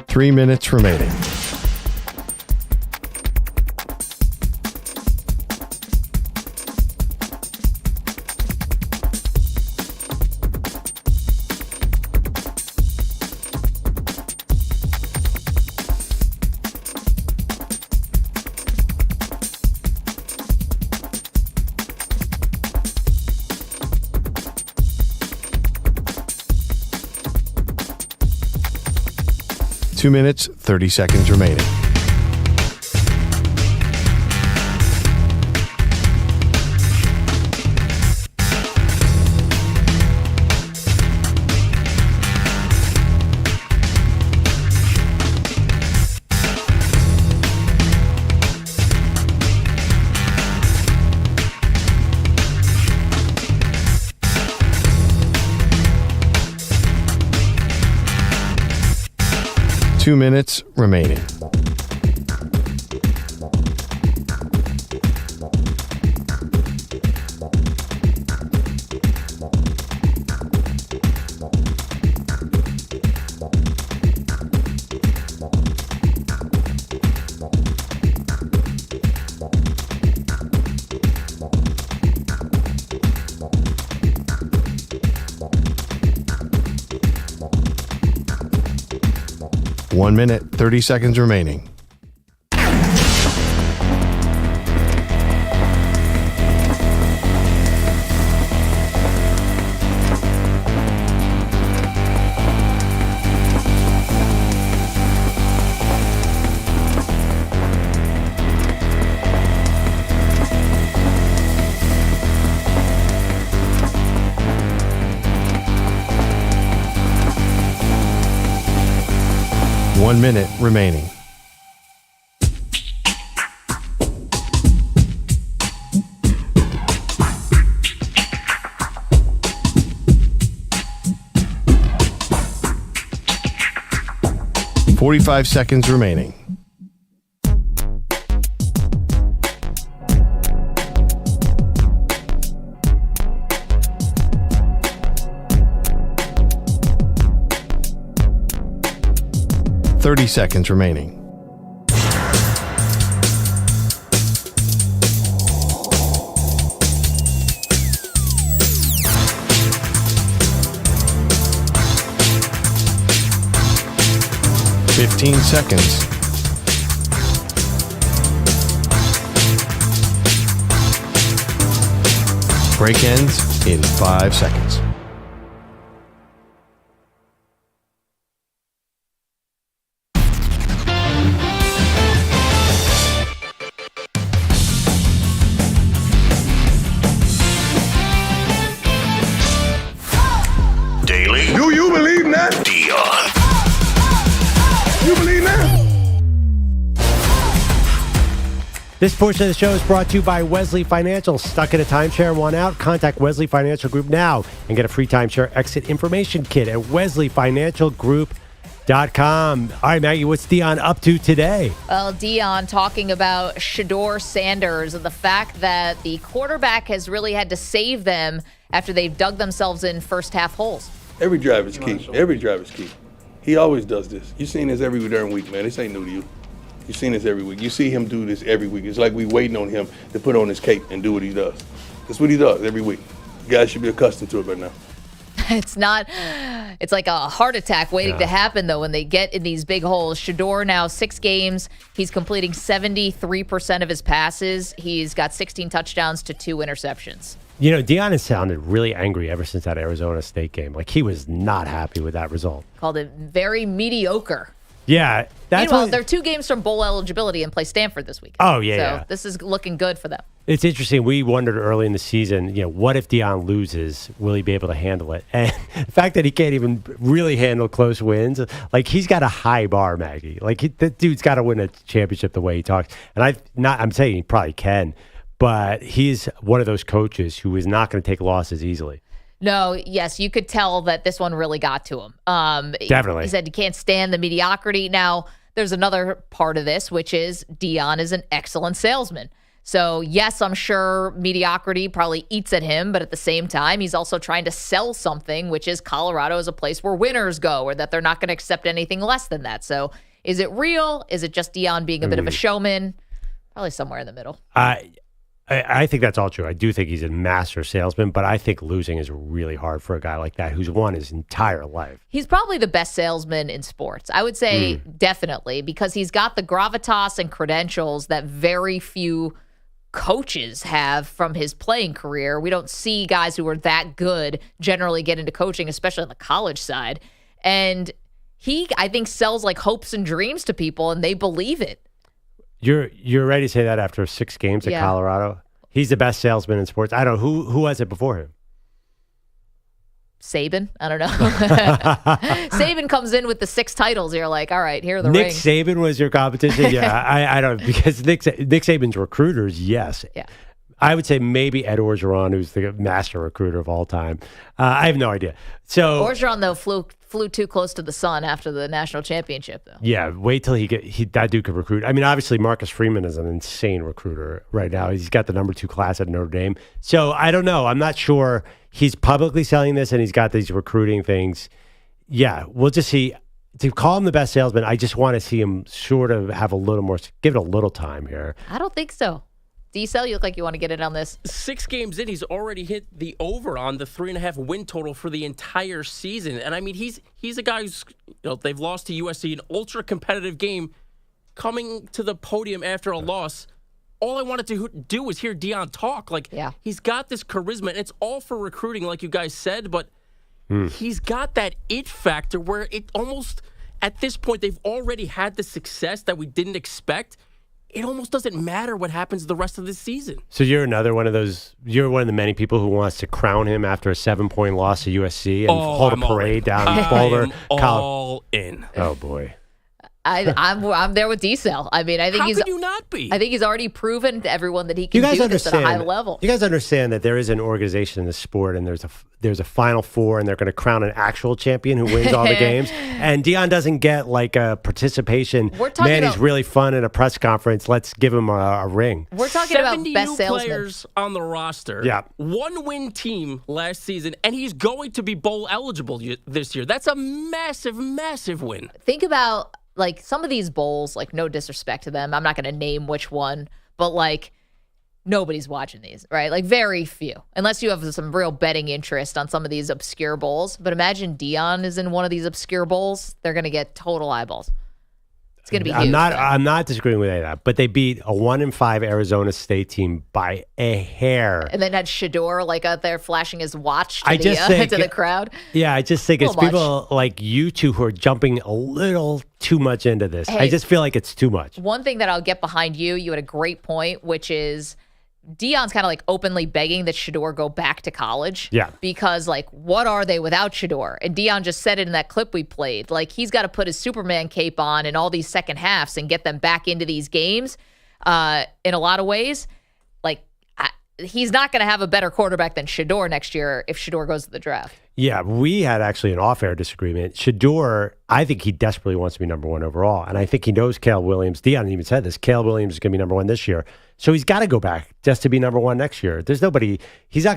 Three minutes remaining. 2 minutes, 30 seconds remaining. Two minutes remaining. One minute, 30 seconds remaining. One minute remaining. $45 seconds remaining. $30 seconds remaining. $15 seconds. Break ends in 5 seconds. Do you believe that? Deion. You believe that? This portion of the show is brought to you by Wesley Financial. Stuck in a timeshare, one out? Contact Wesley Financial Group now and get a free timeshare exit information kit at wesleyfinancialgroup.com. All right, Maggie, what's Deion up to today? Well, Deion talking about Shedeur Sanders and the fact that the quarterback has really had to save them after they've dug themselves in first half holes. Every drive is key. Every drive is key. He always does this. You've seen this every darn week, man. This ain't new to you. You've seen this every week. You see him do this every week. It's like we waiting on him to put on his cape and do what he does. That's what he does every week. You guys should be accustomed to it by now. It's like a heart attack waiting to happen, though, when they get in these big holes. Shedeur now 6 games. He's completing 73% of his passes. He's got 16 touchdowns to 2 interceptions. You know, Deion has sounded really angry ever since that Arizona State game. Like, he was not happy with that result. Called it very mediocre. Yeah. Meanwhile, they're 2 games from bowl eligibility and play Stanford this week. Oh, yeah. So this is looking good for them. It's interesting. We wondered early in the season, what if Deion loses? Will he be able to handle it? And the fact that he can't even really handle close wins, like, he's got a high bar, Maggie. Like, that dude's got to win a championship the way he talks. And I'm saying he probably can, but he's one of those coaches who is not going to take losses easily. No, yes, you could tell that this one really got to him. Definitely. He said he can't stand the mediocrity. Now, there's another part of this, which is Deion is an excellent salesman. So, yes, I'm sure mediocrity probably eats at him, but at the same time, he's also trying to sell something, which is Colorado is a place where winners go, or that they're not going to accept anything less than that. So, is it real? Is it just Deion being a bit of a showman? Probably somewhere in the middle. I think that's all true. I do think he's a master salesman, but I think losing is really hard for a guy like that who's won his entire life. He's probably the best salesman in sports. I would say definitely, because he's got the gravitas and credentials that very few coaches have from his playing career. We don't see guys who are that good generally get into coaching, especially on the college side. And he, I think, sells like hopes and dreams to people, and they believe it. You're ready to say that after 6 games at Colorado? He's the best salesman in sports. I don't know. Who was it before him? Saban? I don't know. Saban comes in with the 6 titles. You're like, all right, here are the Nick rings. Saban was your competition? Yeah, I don't, because Nick Saban's recruiters, yes. Yeah. I would say maybe Ed Orgeron, who's the master recruiter of all time. I have no idea. So Orgeron, though, flew too close to the sun after the national championship, though. yeah, wait till that dude could recruit. I mean, obviously Marcus Freeman is an insane recruiter right now. He's got the number 2 class at Notre Dame. So I don't know. I'm not sure. He's publicly selling this, and he's got these recruiting things. Yeah, we'll just see. To call him the best salesman, I just want to see him sort of have a little more, give it a little time here. I don't think so. D-Cell, you look like you want to get in on this. 6 games in, he's already hit the over on the 3.5 win total for the entire season. And I mean, he's a guy who's, they've lost to USC, an ultra competitive game, coming to the podium after a loss. All I wanted to do was hear Deion talk. He's got this charisma, and it's all for recruiting, like you guys said, but he's got that it factor where it almost, at this point, they've already had the success that we didn't expect. It almost doesn't matter what happens the rest of this season. So you're another one of those, you're one of the many people who wants to crown him after a 7-point loss to USC and hold a parade down Boulder. All in. Oh, boy. I'm there with D-Cell. I mean, I think How could you not be? I think he's already proven to everyone that he can do this at a high level. You guys understand that there is an organization in the sport, and there's a Final Four, and they're going to crown an actual champion who wins all the games. And Deion doesn't get like a participation. Man, he's really fun at a press conference. Let's give him a ring. We're talking about best salesman. Players on the roster. Yeah. 1-win team last season, and he's going to be bowl eligible this year. That's a massive, massive win. Think about like some of these bowls, like no disrespect to them. I'm not going to name which one, but like nobody's watching these, right? Like very few, unless you have some real betting interest on some of these obscure bowls. But imagine Deion is in one of these obscure bowls. They're going to get total eyeballs. It's going to be huge. I'm not disagreeing with any of that, but they beat a 1-5 Arizona State team by a hair. And then had Shedeur like out there flashing his watch to the crowd. Yeah, I just think it's people like you two who are jumping a little too much into this. Hey, I just feel like it's too much. One thing that I'll get behind you had a great point, which is Deion's kind of like openly begging that Shedeur go back to college. Yeah. Because like, what are they without Shedeur? And Deion just said it in that clip we played. Like, he's got to put his Superman cape on in all these second halves and get them back into these games. In a lot of ways, like he's not going to have a better quarterback than Shedeur next year if Shedeur goes to the draft. Yeah, we had actually an off-air disagreement. Shedeur, I think he desperately wants to be number 1 overall, and I think he knows Caleb Williams. Deion even said this. Caleb Williams is going to be number 1 this year, so he's got to go back just to be number 1 next year. He's not going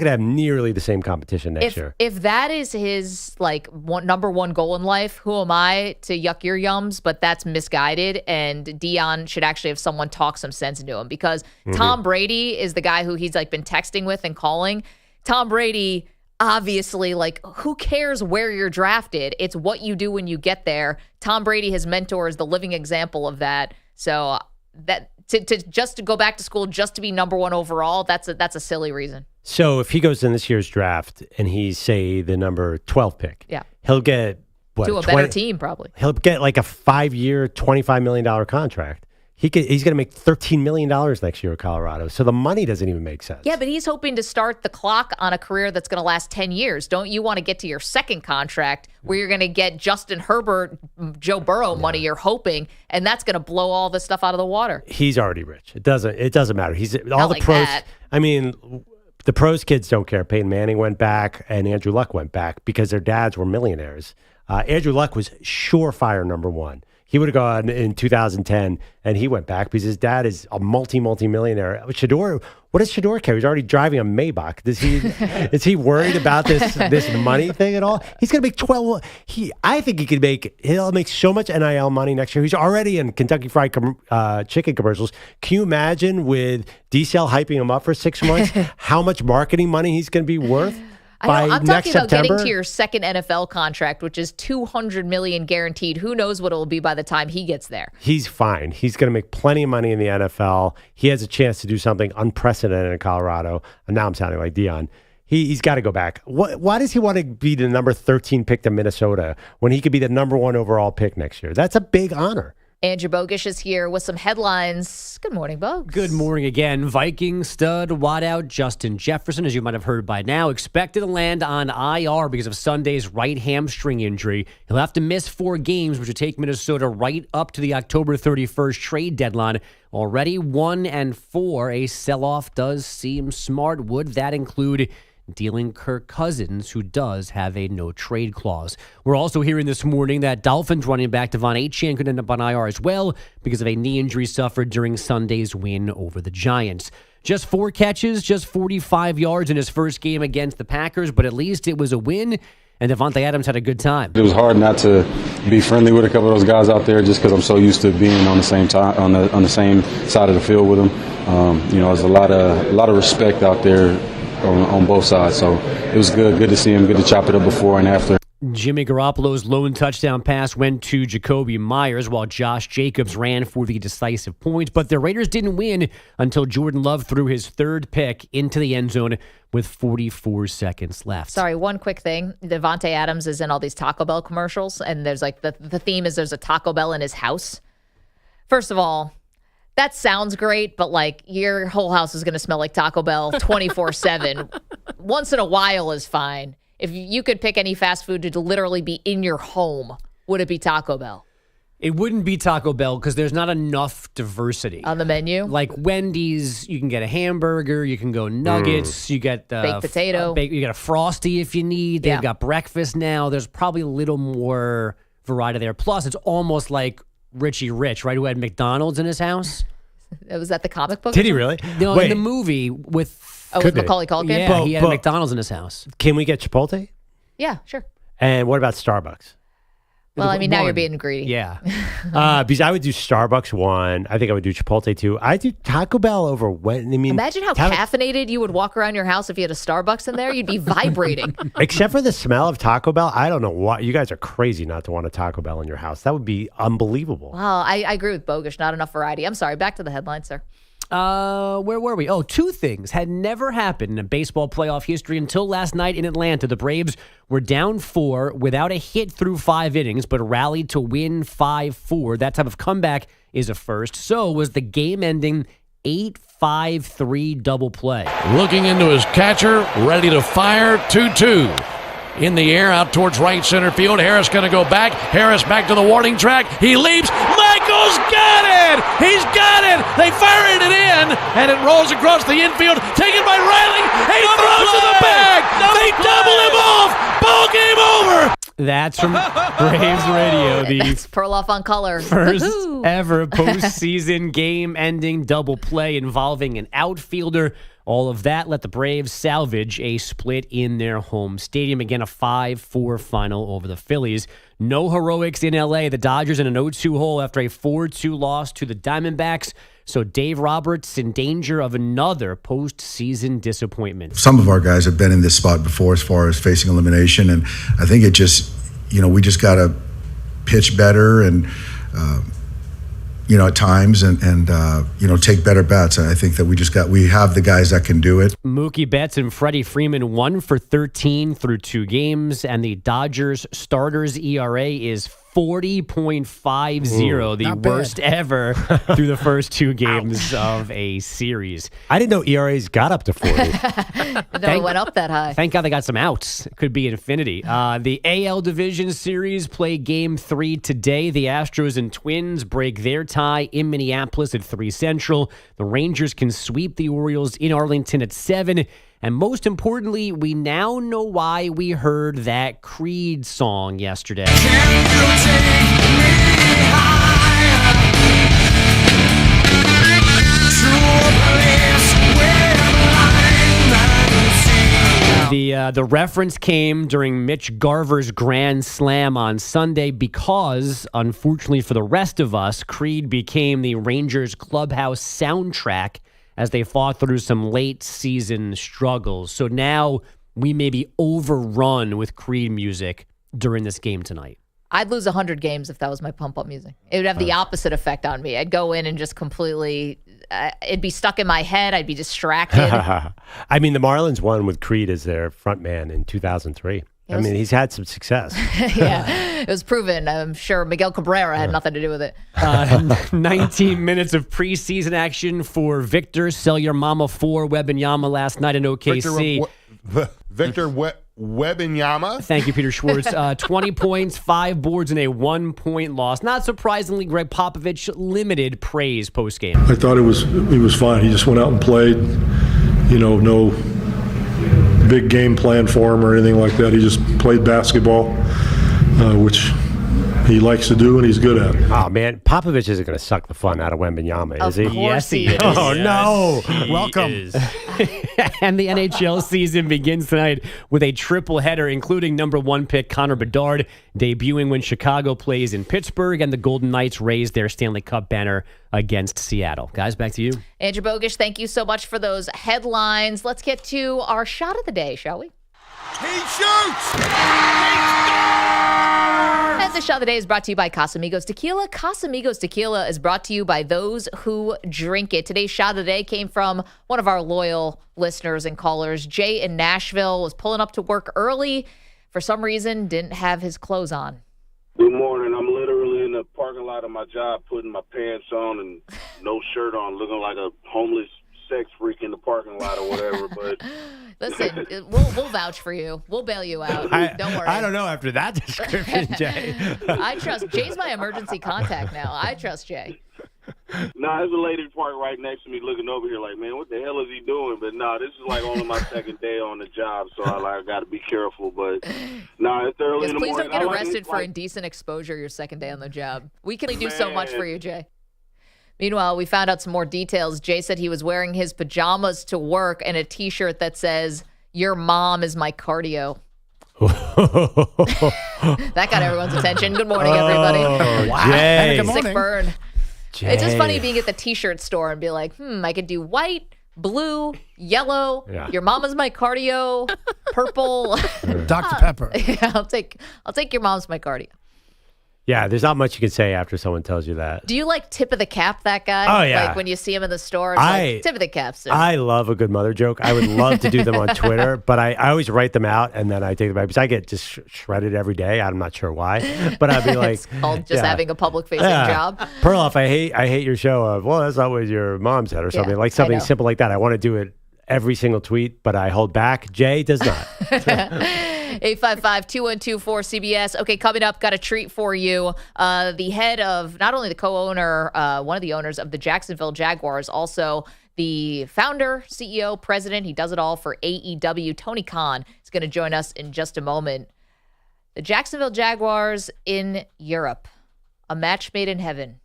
to have nearly the same competition next year. If that is his number 1 goal in life, who am I to yuck your yums? But that's misguided, and Deion should actually have someone talk some sense into him, because Tom Brady is the guy who he's like been texting with and calling. Tom Brady, obviously, like, who cares where you're drafted? It's what you do when you get there. Tom Brady, his mentor, is the living example of that. So that to go back to school just to be number 1 overall, that's a silly reason. So if he goes in this year's draft and he's, say, the number 12 pick, he'll get to a better team probably. He'll get like a 5-year, $25 million contract. He's going to make $13 million next year at Colorado. So the money doesn't even make sense. Yeah, but he's hoping to start the clock on a career that's going to last 10 years. Don't you want to get to your second contract where you're going to get Justin Herbert, Joe Burrow money, you're hoping, and that's going to blow all this stuff out of the water? He's already rich. It doesn't matter. He's all Not the like pros. that. I mean, the pros kids don't care. Peyton Manning went back and Andrew Luck went back because their dads were millionaires. Andrew Luck was surefire number 1. He would have gone in 2010, and he went back because his dad is a multi-millionaire. Shedeur, what does Shedeur care? He's already driving a Maybach. Is he worried about this money thing at all? He's going to make 12. I think he'll make so much NIL money next year. He's already in Kentucky Fried Chicken commercials. Can you imagine with D-Cell hyping him up for 6 months, how much marketing money he's going to be worth? I'm talking about September? getting to your second NFL contract, which is $200 million guaranteed. Who knows what it will be by the time he gets there? He's fine. He's going to make plenty of money in the NFL. He has a chance to do something unprecedented in Colorado. And now I'm sounding like Deion. He's got to go back. Why does he want to be the number 13 pick to Minnesota when he could be the number 1 overall pick next year? That's a big honor. Andrew Bogish is here with some headlines. Good morning, Bogues. Good morning again. Viking stud wideout Justin Jefferson, as you might have heard by now, expected to land on IR because of Sunday's right hamstring injury. He'll have to miss 4 games, which would take Minnesota right up to the October 31st trade deadline. Already 1-4. A sell-off does seem smart. Would that include dealing Kirk Cousins, who does have a no-trade clause? We're also hearing this morning that Dolphins running back Devon Achane could end up on IR as well because of a knee injury suffered during Sunday's win over the Giants. Just 4 catches, just 45 yards in his first game against the Packers, but at least it was a win, and Devontae Adams had a good time. It was hard not to be friendly with a couple of those guys out there just because I'm so used to being on the same time on the same side of the field with them. There's a lot of respect out there on both sides. So it was good to see him, good to chop it up before and after. Jimmy Garoppolo's lone touchdown pass went to Jacoby Myers while Josh Jacobs ran for the decisive point. But the Raiders didn't win until Jordan Love threw his 3rd pick into the end zone with 44 seconds left. Sorry, one quick thing. Devontae Adams is in all these Taco Bell commercials, and there's like the theme is there's a Taco Bell in his house. First of all, that sounds great, but like your whole house is going to smell like Taco Bell 24/7. Once in a while is fine. If you could pick any fast food to literally be in your home, would it be Taco Bell? It wouldn't be Taco Bell because there's not enough diversity on the menu. Like Wendy's, you can get a hamburger, you can go nuggets, you get baked potato, you get a Frosty if you need. They've got breakfast now. There's probably a little more variety there. Plus, it's almost like Richie Rich, right, who had McDonald's in his house. Was that the comic book? Did he really? No, Wait. in the movie with Macaulay Culkin? Yeah, he had a McDonald's in his house. Can we get Chipotle? Yeah, sure. And what about Starbucks? Well, I mean, now you're being greedy. Yeah. Because I would do Starbucks 1. I think I would do Chipotle 2. I do Taco Bell over when. Imagine how caffeinated you would walk around your house if you had a Starbucks in there. You'd be vibrating. Except for the smell of Taco Bell, I don't know why. You guys are crazy not to want a Taco Bell in your house. That would be unbelievable. Well, I agree with Bogish. Not enough variety. I'm sorry. Back to the headline, sir. Where were we? Oh, 2 things had never happened in baseball playoff history until last night in Atlanta. The Braves were down 4 without a hit through 5 innings, but rallied to win 5-4. That type of comeback is a first. So was the game-ending 8-5-3 double play. Looking into his catcher, ready to fire, 2-2. In the air, out towards right center field. Harris going to go back. Harris back to the warning track. He leaps. Michael's got it! He's got it! They fired it in, and it rolls across the infield. Taken by Riley. He throws to the bag. They double him off. Ball game over. That's from Braves Radio. That's Perloff on color. First ever postseason game-ending double play involving an outfielder. All of that let the Braves salvage a split in their home stadium. Again, a 5-4 final over the Phillies. No heroics in L.A. The Dodgers in an 0-2 hole after a 4-2 loss to the Diamondbacks. So Dave Roberts in danger of another postseason disappointment. Some of our guys have been in this spot before as far as facing elimination, and I think it just, we just got to pitch better and, at times and take better bets. I think that we have the guys that can do it. Mookie Betts and Freddie Freeman 1 for 13 through 2 games, and the Dodgers starters ERA is 40.50, the worst ever through the first 2 games of a series. I didn't know ERAs got up to 40. It went up that high. Thank God they got some outs. It could be infinity. The AL Division Series play Game 3 today. The Astros and Twins break their tie in Minneapolis at 3 Central. The Rangers can sweep the Orioles in Arlington at 7. And most importantly, we now know why we heard that Creed song yesterday. The reference came during Mitch Garver's Grand Slam on Sunday because, unfortunately for the rest of us, Creed became the Rangers clubhouse soundtrack as they fought through some late-season struggles. So now we may be overrun with Creed music during this game tonight. I'd lose 100 games if that was my pump-up music. It would have the opposite effect on me. I'd go in and just completely, it'd be stuck in my head. I'd be distracted. I mean, the Marlins won with Creed as their front man in 2000. I mean, he's had some success. Yeah, it was proven. I'm sure Miguel Cabrera had nothing to do with it. 19 minutes of preseason action for Victor Sell Your Mama 4 Wembanyama last night in OKC. Victor Wembanyama. Thank you, Peter Schwartz. 20 points, 5 boards, and a 1-point loss. Not surprisingly, Greg Popovich limited praise postgame. I thought he was fine. He just went out and played. No big game plan for him or anything like that. He just played basketball, which he likes to do and he's good at. Oh, man. Popovich isn't going to suck the fun out of Wembanyama, is he? Yes, he is. Oh, no. Welcome. And the NHL season begins tonight with a triple-header, including number 1 pick Connor Bedard debuting when Chicago plays in Pittsburgh, and the Golden Knights raise their Stanley Cup banner against Seattle. Guys, back to you. Andrew Bogish, thank you so much for those headlines. Let's get to our shot of the day, shall we? He shoots! And the shot of the day is brought to you by Casamigos Tequila. Casamigos Tequila is brought to you by those who drink it. Today's shot of the day came from one of our loyal listeners and callers. Jay in Nashville was pulling up to work early. For some reason, didn't have his clothes on. Good morning. I'm literally in the parking lot of my job putting my pants on and no shirt on, looking like a homeless sex freak in the parking lot or whatever. But listen, we'll vouch for you. We'll bail you out. Don't worry. I don't know after that description, Jay. I trust Jay's my emergency contact now. I trust Jay. There's a lady parked right next to me looking over here like, man, what the hell is he doing? But this is like only my second day on the job, so I got to be careful. But it's early in the morning. Please don't get arrested for indecent exposure your second day on the job. We can only do so much for you, Jay. Meanwhile, we found out some more details. Jay said he was wearing his pajamas to work and a T-shirt that says, "Your mom is my cardio." That got everyone's attention. Good morning, everybody. Wow. Jay. Sick burn. Jay. It's just funny being at the T-shirt store and be like, I could do white, blue, yellow. Yeah. Your mama's my cardio. Purple. Dr. Pepper. Yeah, I'll take your mom's my cardio. Yeah, there's not much you can say after someone tells you that. Do you like tip of the cap that guy? Oh, yeah. Like when you see him in the store, it's like, tip of the cap, sir. I love a good mother joke. I would love to do them on Twitter, but I always wrate them out and then I take them back because I get just shredded every day. I'm not sure why, but I'd be like, it's called just having a public-facing job. Perloff, I hate your show. Well, that's not what your mom said or something. Like something simple like that. I want to do it every single tweet, but I hold back. Jay does not. 855-212-4CBS. Okay, coming up, got a treat for you. The head of, not only the co-owner, one of the owners of the Jacksonville Jaguars, also the founder, CEO, president. He does it all for AEW. Tony Khan is going to join us in just a moment. The Jacksonville Jaguars in Europe, a match made in heaven.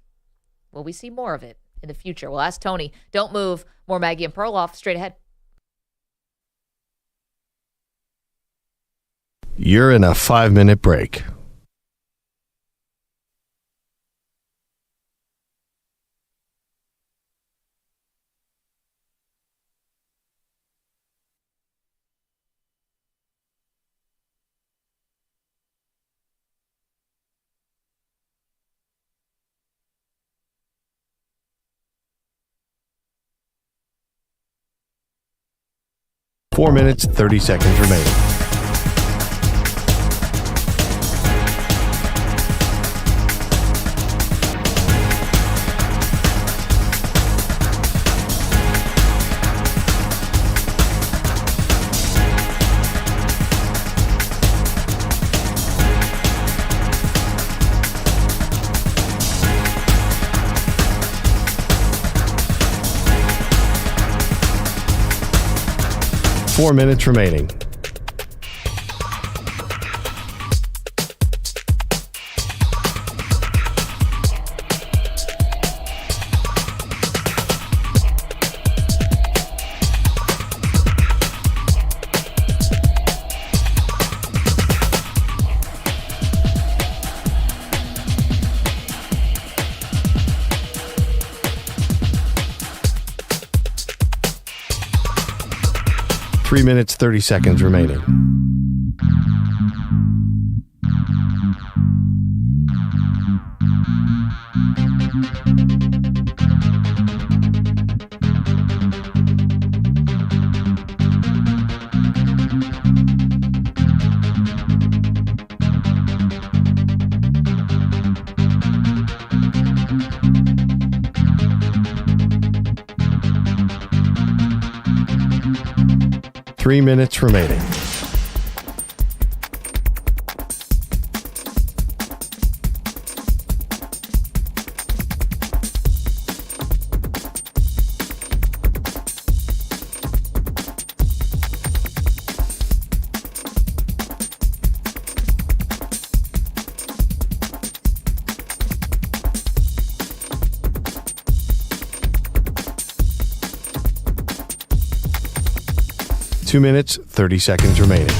Will we see more of it in the future? We'll ask Tony. Don't move. More Maggie and Perloff straight ahead. You're in a 5-minute break. Four minutes, 30 seconds remaining. Four minutes remaining. Three minutes, 30 seconds remaining. 3 minutes remaining. Two minutes, 30 seconds remaining.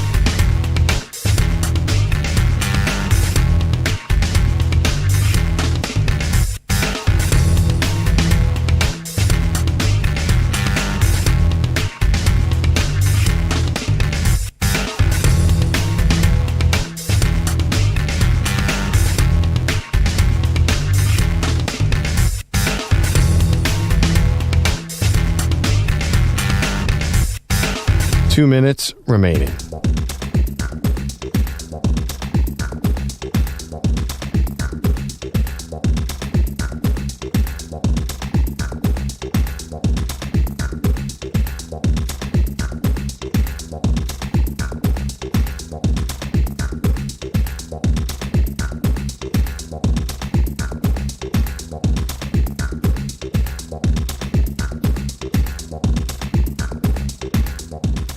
Two minutes remaining.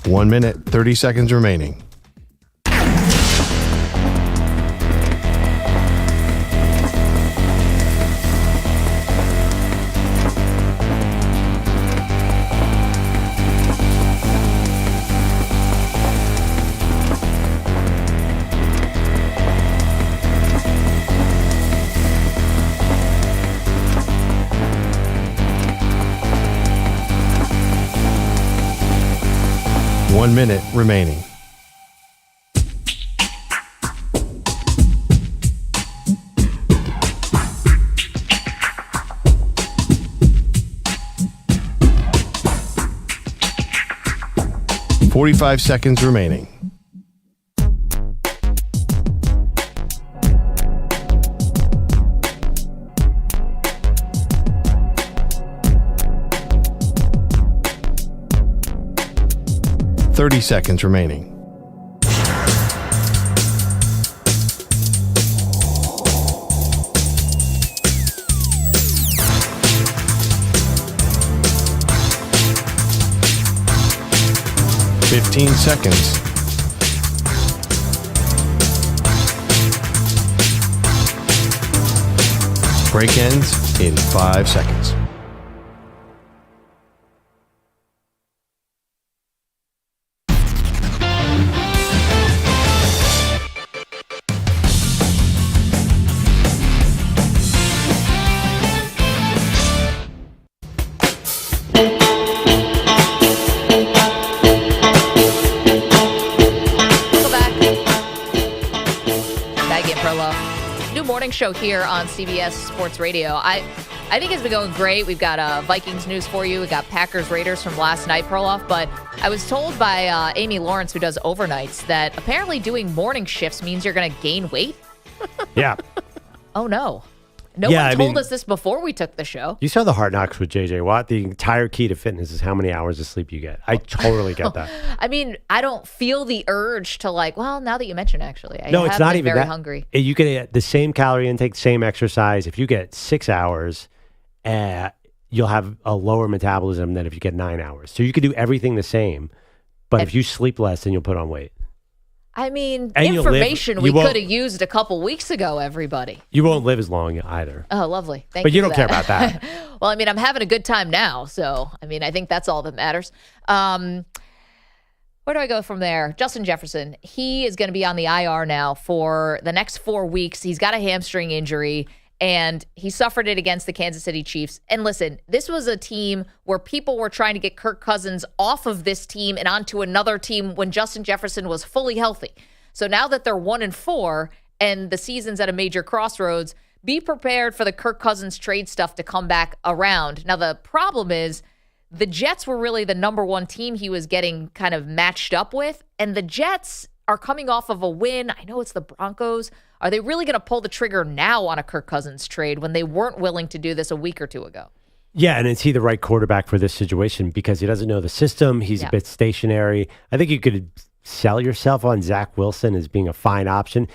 One minute, 30 seconds remaining. One minute remaining. Forty-five seconds remaining. Thirty seconds remaining. Fifteen seconds. Break ends in 5 seconds. Maggie and Perloff. New morning show here on CBS Sports Radio. I think it's been going great. We've got Vikings news for you. We got Packers Raiders from last night, Perloff. But I was told by Amy Lawrence, who does overnights, that apparently doing morning shifts means you're going to gain weight. Yeah. Oh, no. No one told us this before we took the show. You saw the Hard Knocks with J.J. Watt. The entire key to fitness is how many hours of sleep you get. I totally get that. I mean, I don't feel the urge to well, now that you mention actually. No, it's not even very that. Hungry. You get the same calorie intake, same exercise. If you get 6 hours, you'll have a lower metabolism than if you get 9 hours. So you could do everything the same, but if you sleep less, then you'll put on weight. I mean, And information we you won't- could have used a couple weeks ago, everybody. You won't live as long either. Oh, lovely. Thank But you you for don't care that. about that. Well, I mean, I'm having a good time now. So, I mean, I think that's all that matters. Where do I go from there? Justin Jefferson, he is going to be on the IR now for the next 4 weeks. He's got a hamstring injury, and he suffered it against the Kansas City Chiefs. And listen, this was a team where people were trying to get Kirk Cousins off of this team and onto another team when Justin Jefferson was fully healthy. So now that they're 1-4 and the season's at a major crossroads, be prepared for the Kirk Cousins trade stuff to come back around. Now, the problem is the Jets were really the number one team he was getting kind of matched up with, and the Jets are coming off of a win. I know it's the Broncos. Are they really going to pull the trigger now on a Kirk Cousins trade when they weren't willing to do this a week or two ago? Yeah, and is he the right quarterback for this situation? Because he doesn't know the system. He's a bit stationary. I think you could sell yourself on Zach Wilson as being a fine option.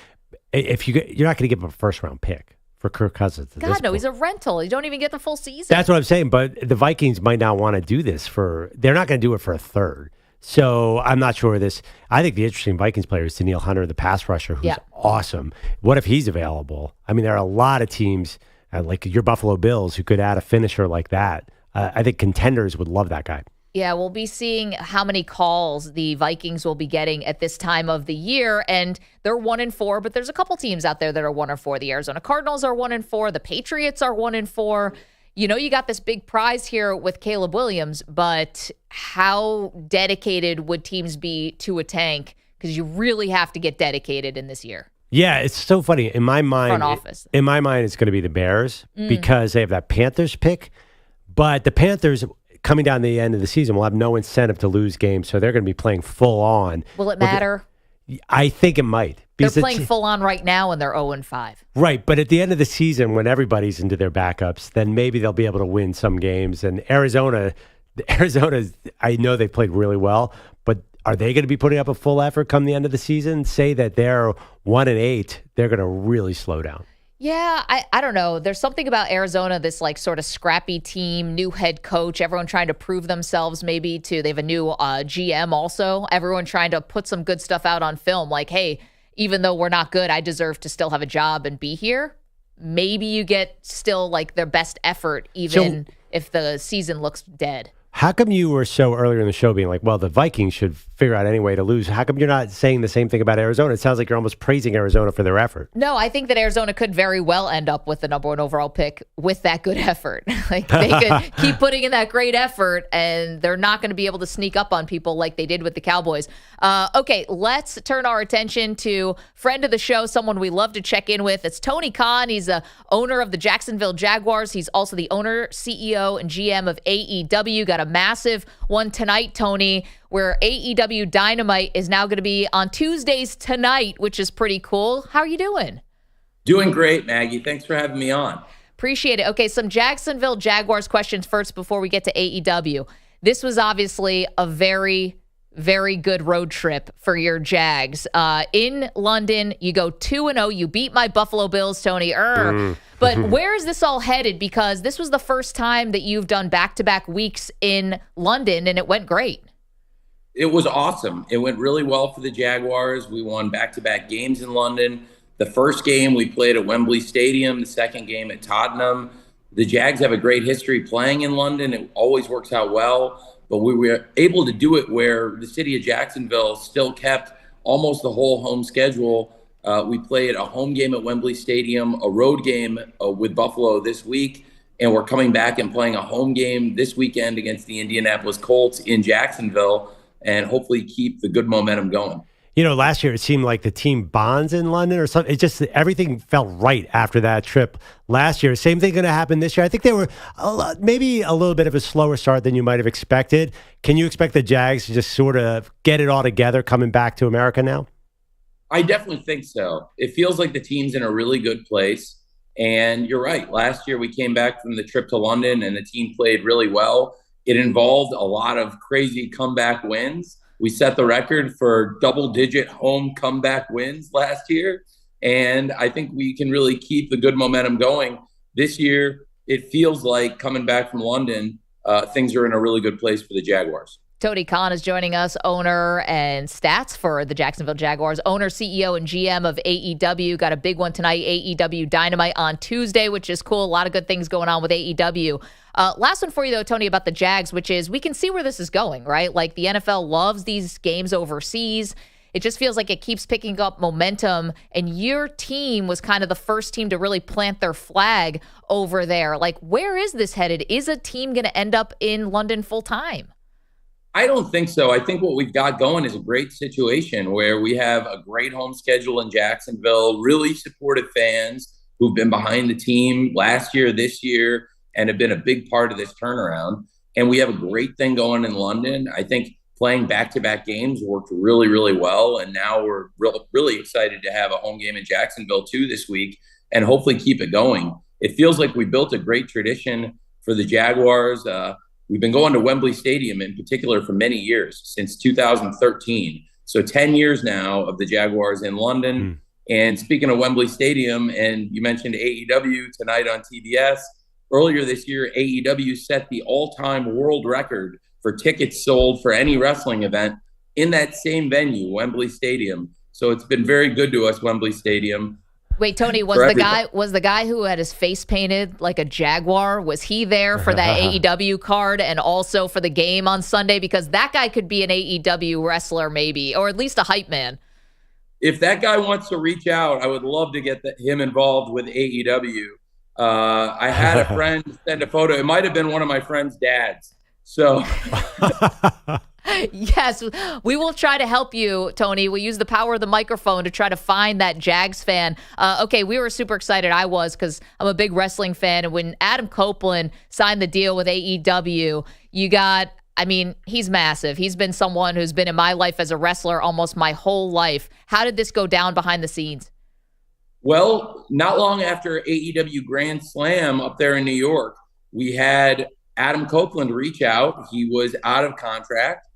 If you're not going to give him a first-round pick for Kirk Cousins. God, no, he's a rental. You don't even get the full season. That's what I'm saying. But the Vikings might not want to do this they're not going to do it for a third. So I'm not sure I think the interesting Vikings player is Danielle Hunter, the pass rusher, who's awesome. What if he's available? I mean, there are a lot of teams like your Buffalo Bills who could add a finisher like that. I think contenders would love that guy. Yeah, we'll be seeing how many calls the Vikings will be getting at this time of the year. And they're 1-4, but there's a couple teams out there that are 1-4. The Arizona Cardinals are 1-4. The Patriots are 1-4. You know, you got this big prize here with Caleb Williams, but how dedicated would teams be to a tank? Because you really have to get dedicated in this year. Yeah, it's so funny. In my mind, Front office. In my mind, it's going to be the Bears because they have that Panthers pick. But the Panthers, coming down the end of the season, will have no incentive to lose games, so they're going to be playing full on. Will it matter? I think it might. They're playing full on right now, and they're 0-5. Right, but at the end of the season, when everybody's into their backups, then maybe they'll be able to win some games. And Arizona, I know they've played really well, but are they going to be putting up a full effort come the end of the season? Say that they're 1-8, they're going to really slow down. Yeah, I don't know. There's something about Arizona, this like sort of scrappy team, new head coach, everyone trying to prove themselves maybe they have a new GM also, everyone trying to put some good stuff out on film. Like, hey, even though we're not good, I deserve to still have a job and be here. Maybe you get still like their best effort, even if the season looks dead. How come you were so earlier in the show being like, well, the Vikings should figure out any way to lose? How come you're not saying the same thing about Arizona? It sounds like you're almost praising Arizona for their effort. No, I think that Arizona could very well end up with the number 1 overall pick with that good effort. Like they could keep putting in that great effort, and they're not going to be able to sneak up on people like they did with the Cowboys. Okay, let's turn our attention to friend of the show, someone we love to check in with. It's Tony Khan. He's the owner of the Jacksonville Jaguars. He's also the owner, CEO, and GM of AEW. Got a massive one tonight, Tony, where AEW Dynamite is now going to be on Tuesdays tonight, which is pretty cool. How are you doing? Doing great, Maggie. Thanks for having me on. Appreciate it. Okay, some Jacksonville Jaguars questions first before we get to AEW. This was obviously a very, very good road trip for your Jags. In London, you go 2-0. You beat my Buffalo Bills, Tony. But where is this all headed? Because this was the first time that you've done back-to-back weeks in London, and it went great. It was awesome. It went really well for the Jaguars. We won back-to-back games in London. The first game we played at Wembley Stadium, the second game at Tottenham. The Jags have a great history playing in London. It always works out well. But we were able to do it where the city of Jacksonville still kept almost the whole home schedule. We played a home game at Wembley Stadium, a road game with Buffalo this week, and we're coming back and playing a home game this weekend against the Indianapolis Colts in Jacksonville, and hopefully keep the good momentum going. You know, last year it seemed like the team bonds in London or something. It just, everything felt right after that trip last year. Same thing going to happen this year. I think they were maybe a little bit of a slower start than you might have expected. Can you expect the Jags to just sort of get it all together coming back to America now? I definitely think so. It feels like the team's in a really good place. And you're right. Last year we came back from the trip to London and the team played really well. It involved a lot of crazy comeback wins. We set the record for double-digit home comeback wins last year, and I think we can really keep the good momentum going. This year, it feels like coming back from London, things are in a really good place for the Jaguars. Tony Khan is joining us, owner and stats for the Jacksonville Jaguars, owner, CEO, and GM of AEW. Got a big one tonight, AEW Dynamite on Tuesday, which is cool. A lot of good things going on with AEW. Last one for you, though, Tony, about the Jags, which is we can see where this is going, right? Like the NFL loves these games overseas. It just feels like it keeps picking up momentum, and your team was kind of the first team to really plant their flag over there. Like, where is this headed? Is a team going to end up in London full time? I don't think so. I think what we've got going is a great situation where we have a great home schedule in Jacksonville, really supportive fans who've been behind the team last year, this year, and have been a big part of this turnaround. And we have a great thing going in London. I think playing back-to-back games worked really, really well. And now we're really excited to have a home game in Jacksonville too this week and hopefully keep it going. It feels like we built a great tradition for the Jaguars. We've been going to Wembley Stadium in particular for many years, since 2013. So 10 years now of the Jaguars in London. And speaking of Wembley Stadium, and you mentioned AEW tonight on TBS, earlier this year, AEW set the all-time world record for tickets sold for any wrestling event in that same venue, Wembley Stadium. So it's been very good to us, Wembley Stadium. Wait, Tony, was the guy who had his face painted like a jaguar, was he there for that AEW card and also for the game on Sunday? Because that guy could be an AEW wrestler maybe, or at least a hype man. If that guy wants to reach out, I would love to get him involved with AEW. I had a friend send a photo. It might have been one of my friend's dads. So... Yes, we will try to help you, Tony. We use the power of the microphone to try to find that Jags fan. Okay, we were super excited. I was, because I'm a big wrestling fan. And when Adam Copeland signed the deal with AEW, you got, I mean, he's massive. He's been someone who's been in my life as a wrestler almost my whole life. How did this go down behind the scenes? Well, not long after AEW Grand Slam up there in New York, we had Adam Copeland reach out. He was out of contract.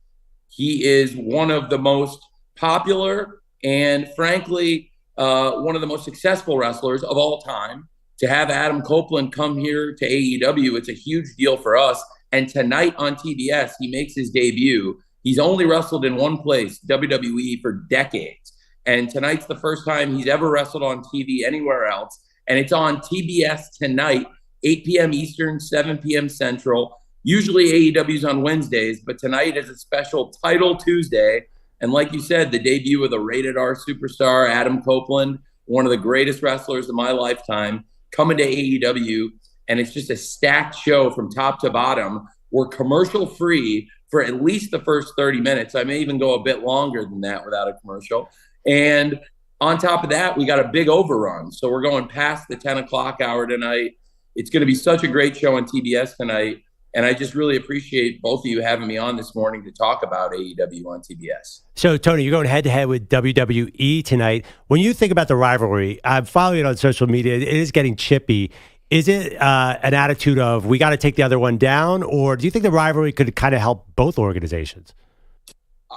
He is one of the most popular and, frankly, one of the most successful wrestlers of all time. To have Adam Copeland come here to AEW, it's a huge deal for us. And tonight on TBS, he makes his debut. He's only wrestled in one place, WWE, for decades. And tonight's the first time he's ever wrestled on TV anywhere else. And it's on TBS tonight, 8 p.m. Eastern, 7 p.m. Central. Usually AEW's on Wednesdays, but tonight is a special Title Tuesday. And like you said, the debut of the rated R superstar, Adam Copeland, one of the greatest wrestlers of my lifetime, coming to AEW. And it's just a stacked show from top to bottom. We're commercial free for at least the first 30 minutes. I may even go a bit longer than that without a commercial. And on top of that, we got a big overrun. So we're going past the 10 o'clock hour tonight. It's going to be such a great show on TBS tonight. And I just really appreciate both of you having me on this morning to talk about AEW on TBS. So, Tony, you're going head-to-head with WWE tonight. When you think about the rivalry, I'm following it on social media. It is getting chippy. Is it an attitude of we got to take the other one down, or do you think the rivalry could kind of help both organizations?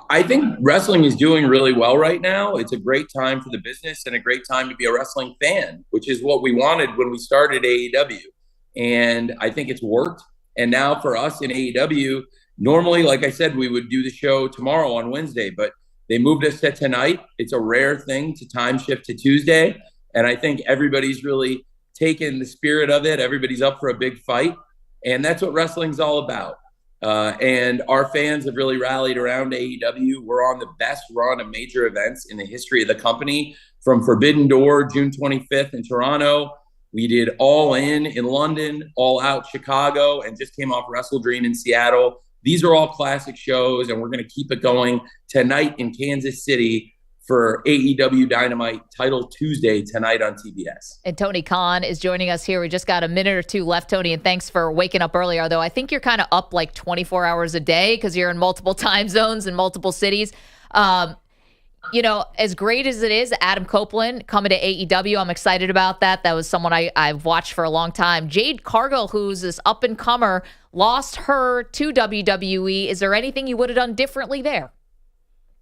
I think wrestling is doing really well right now. It's a great time for the business and a great time to be a wrestling fan, which is what we wanted when we started AEW. And I think it's worked. And now for us in AEW, normally, like I said, we would do the show tomorrow on Wednesday, but they moved us to tonight. It's a rare thing to time shift to Tuesday. And I think everybody's really taken the spirit of it. Everybody's up for a big fight. And that's what wrestling's all about. And our fans have really rallied around AEW. We're on the best run of major events in the history of the company, from Forbidden Door, June 25th in Toronto. We did All In London, All Out Chicago, and just came off Wrestle Dream in Seattle. These are all classic shows, and we're going to keep it going tonight in Kansas City for AEW Dynamite Title Tuesday tonight on TBS. And Tony Khan is joining us here. We just got a minute or two left, Tony, and thanks for waking up early. Although I think you're kind of up like 24 hours a day because you're in multiple time zones in multiple cities. You know, as great as it is, Adam Copeland coming to AEW, I'm excited about that. That was someone I've watched for a long time. Jade Cargill, who's this up-and-comer, lost her to WWE. Is there anything you would have done differently there?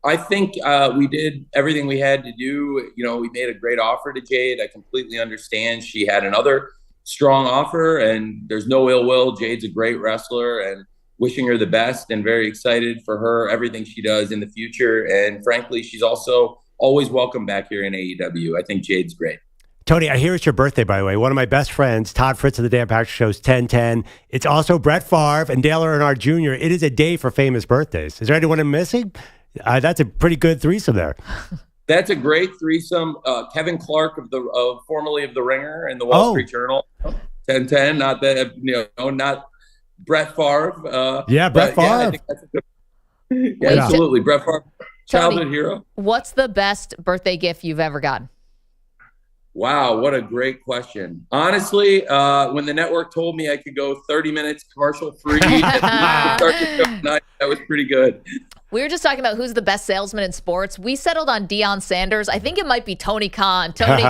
I think we did everything we had to do. You know, we made a great offer to Jade. I completely understand she had another strong offer, and there's no ill will. Jade's a great wrestler, and wishing her the best and very excited for her, everything she does in the future. And frankly, she's also always welcome back here in AEW. I think Jade's great. Tony, I hear it's your birthday, by the way. One of my best friends, Todd Fritz of the Dan Patrick Show, is 10-10. It's also Brett Favre and Dale Earnhardt Jr. It is a day for famous birthdays. Is there anyone I'm missing? That's a pretty good threesome there. That's a great threesome. Kevin Clark of formerly of The Ringer and the Wall Street Journal, 10-10. Not that, not Brett Favre. Brett Favre. Yeah, I think that's a good. Yeah, absolutely. Brett Favre, childhood hero. What's the best birthday gift you've ever gotten? Wow, what a great question. Honestly, when the network told me I could go 30 minutes commercial free at the start of the show tonight, that was pretty good. We were just talking about who's the best salesman in sports. We settled on Deion Sanders. I think it might be Tony Khan. Tony,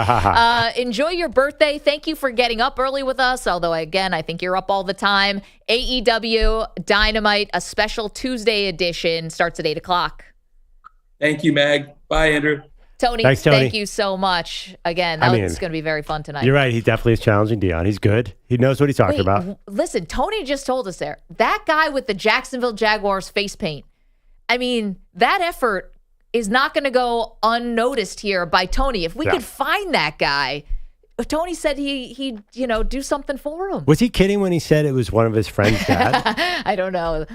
enjoy your birthday. Thank you for getting up early with us, although, again, I think you're up all the time. AEW Dynamite, a special Tuesday edition, starts at 8 o'clock. Thank you, Mag. Bye, Andrew. Tony, Thanks, Tony. Thank you so much. Again, it's going to be very fun tonight. You're right. He definitely is challenging Deion. He's good. He knows what he's talking about. Listen, Tony just told us there. That guy with the Jacksonville Jaguars face paint. I mean, that effort is not going to go unnoticed here by Tony. If we could find that guy, Tony said he'd do something for him. Was he kidding when he said it was one of his friends' dad? I don't know.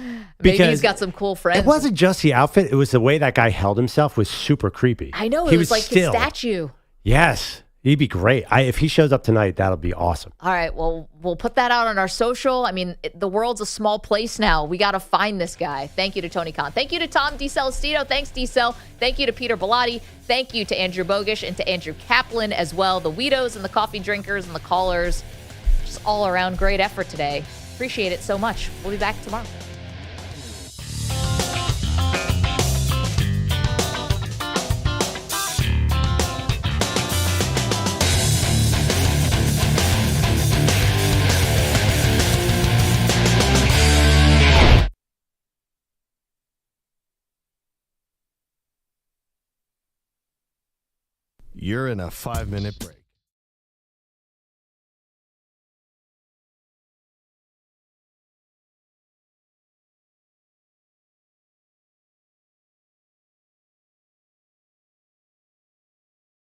Maybe he's got some cool friends. It wasn't just the outfit. It was the way that guy held himself was super creepy. I know. It was like his statue. Yes. He'd be great. If he shows up tonight, that'll be awesome. All right. Well, we'll put that out on our social. I mean, the world's a small place now. We got to find this guy. Thank you to Tony Khan. Thank you to Tom DeCelestino. Thanks, DeCel. Thank you to Peter Bellotti. Thank you to Andrew Bogish and to Andrew Kaplan as well. The Weedos and the coffee drinkers and the callers. Just all around great effort today. Appreciate it so much. We'll be back tomorrow. You're in a 5-minute break.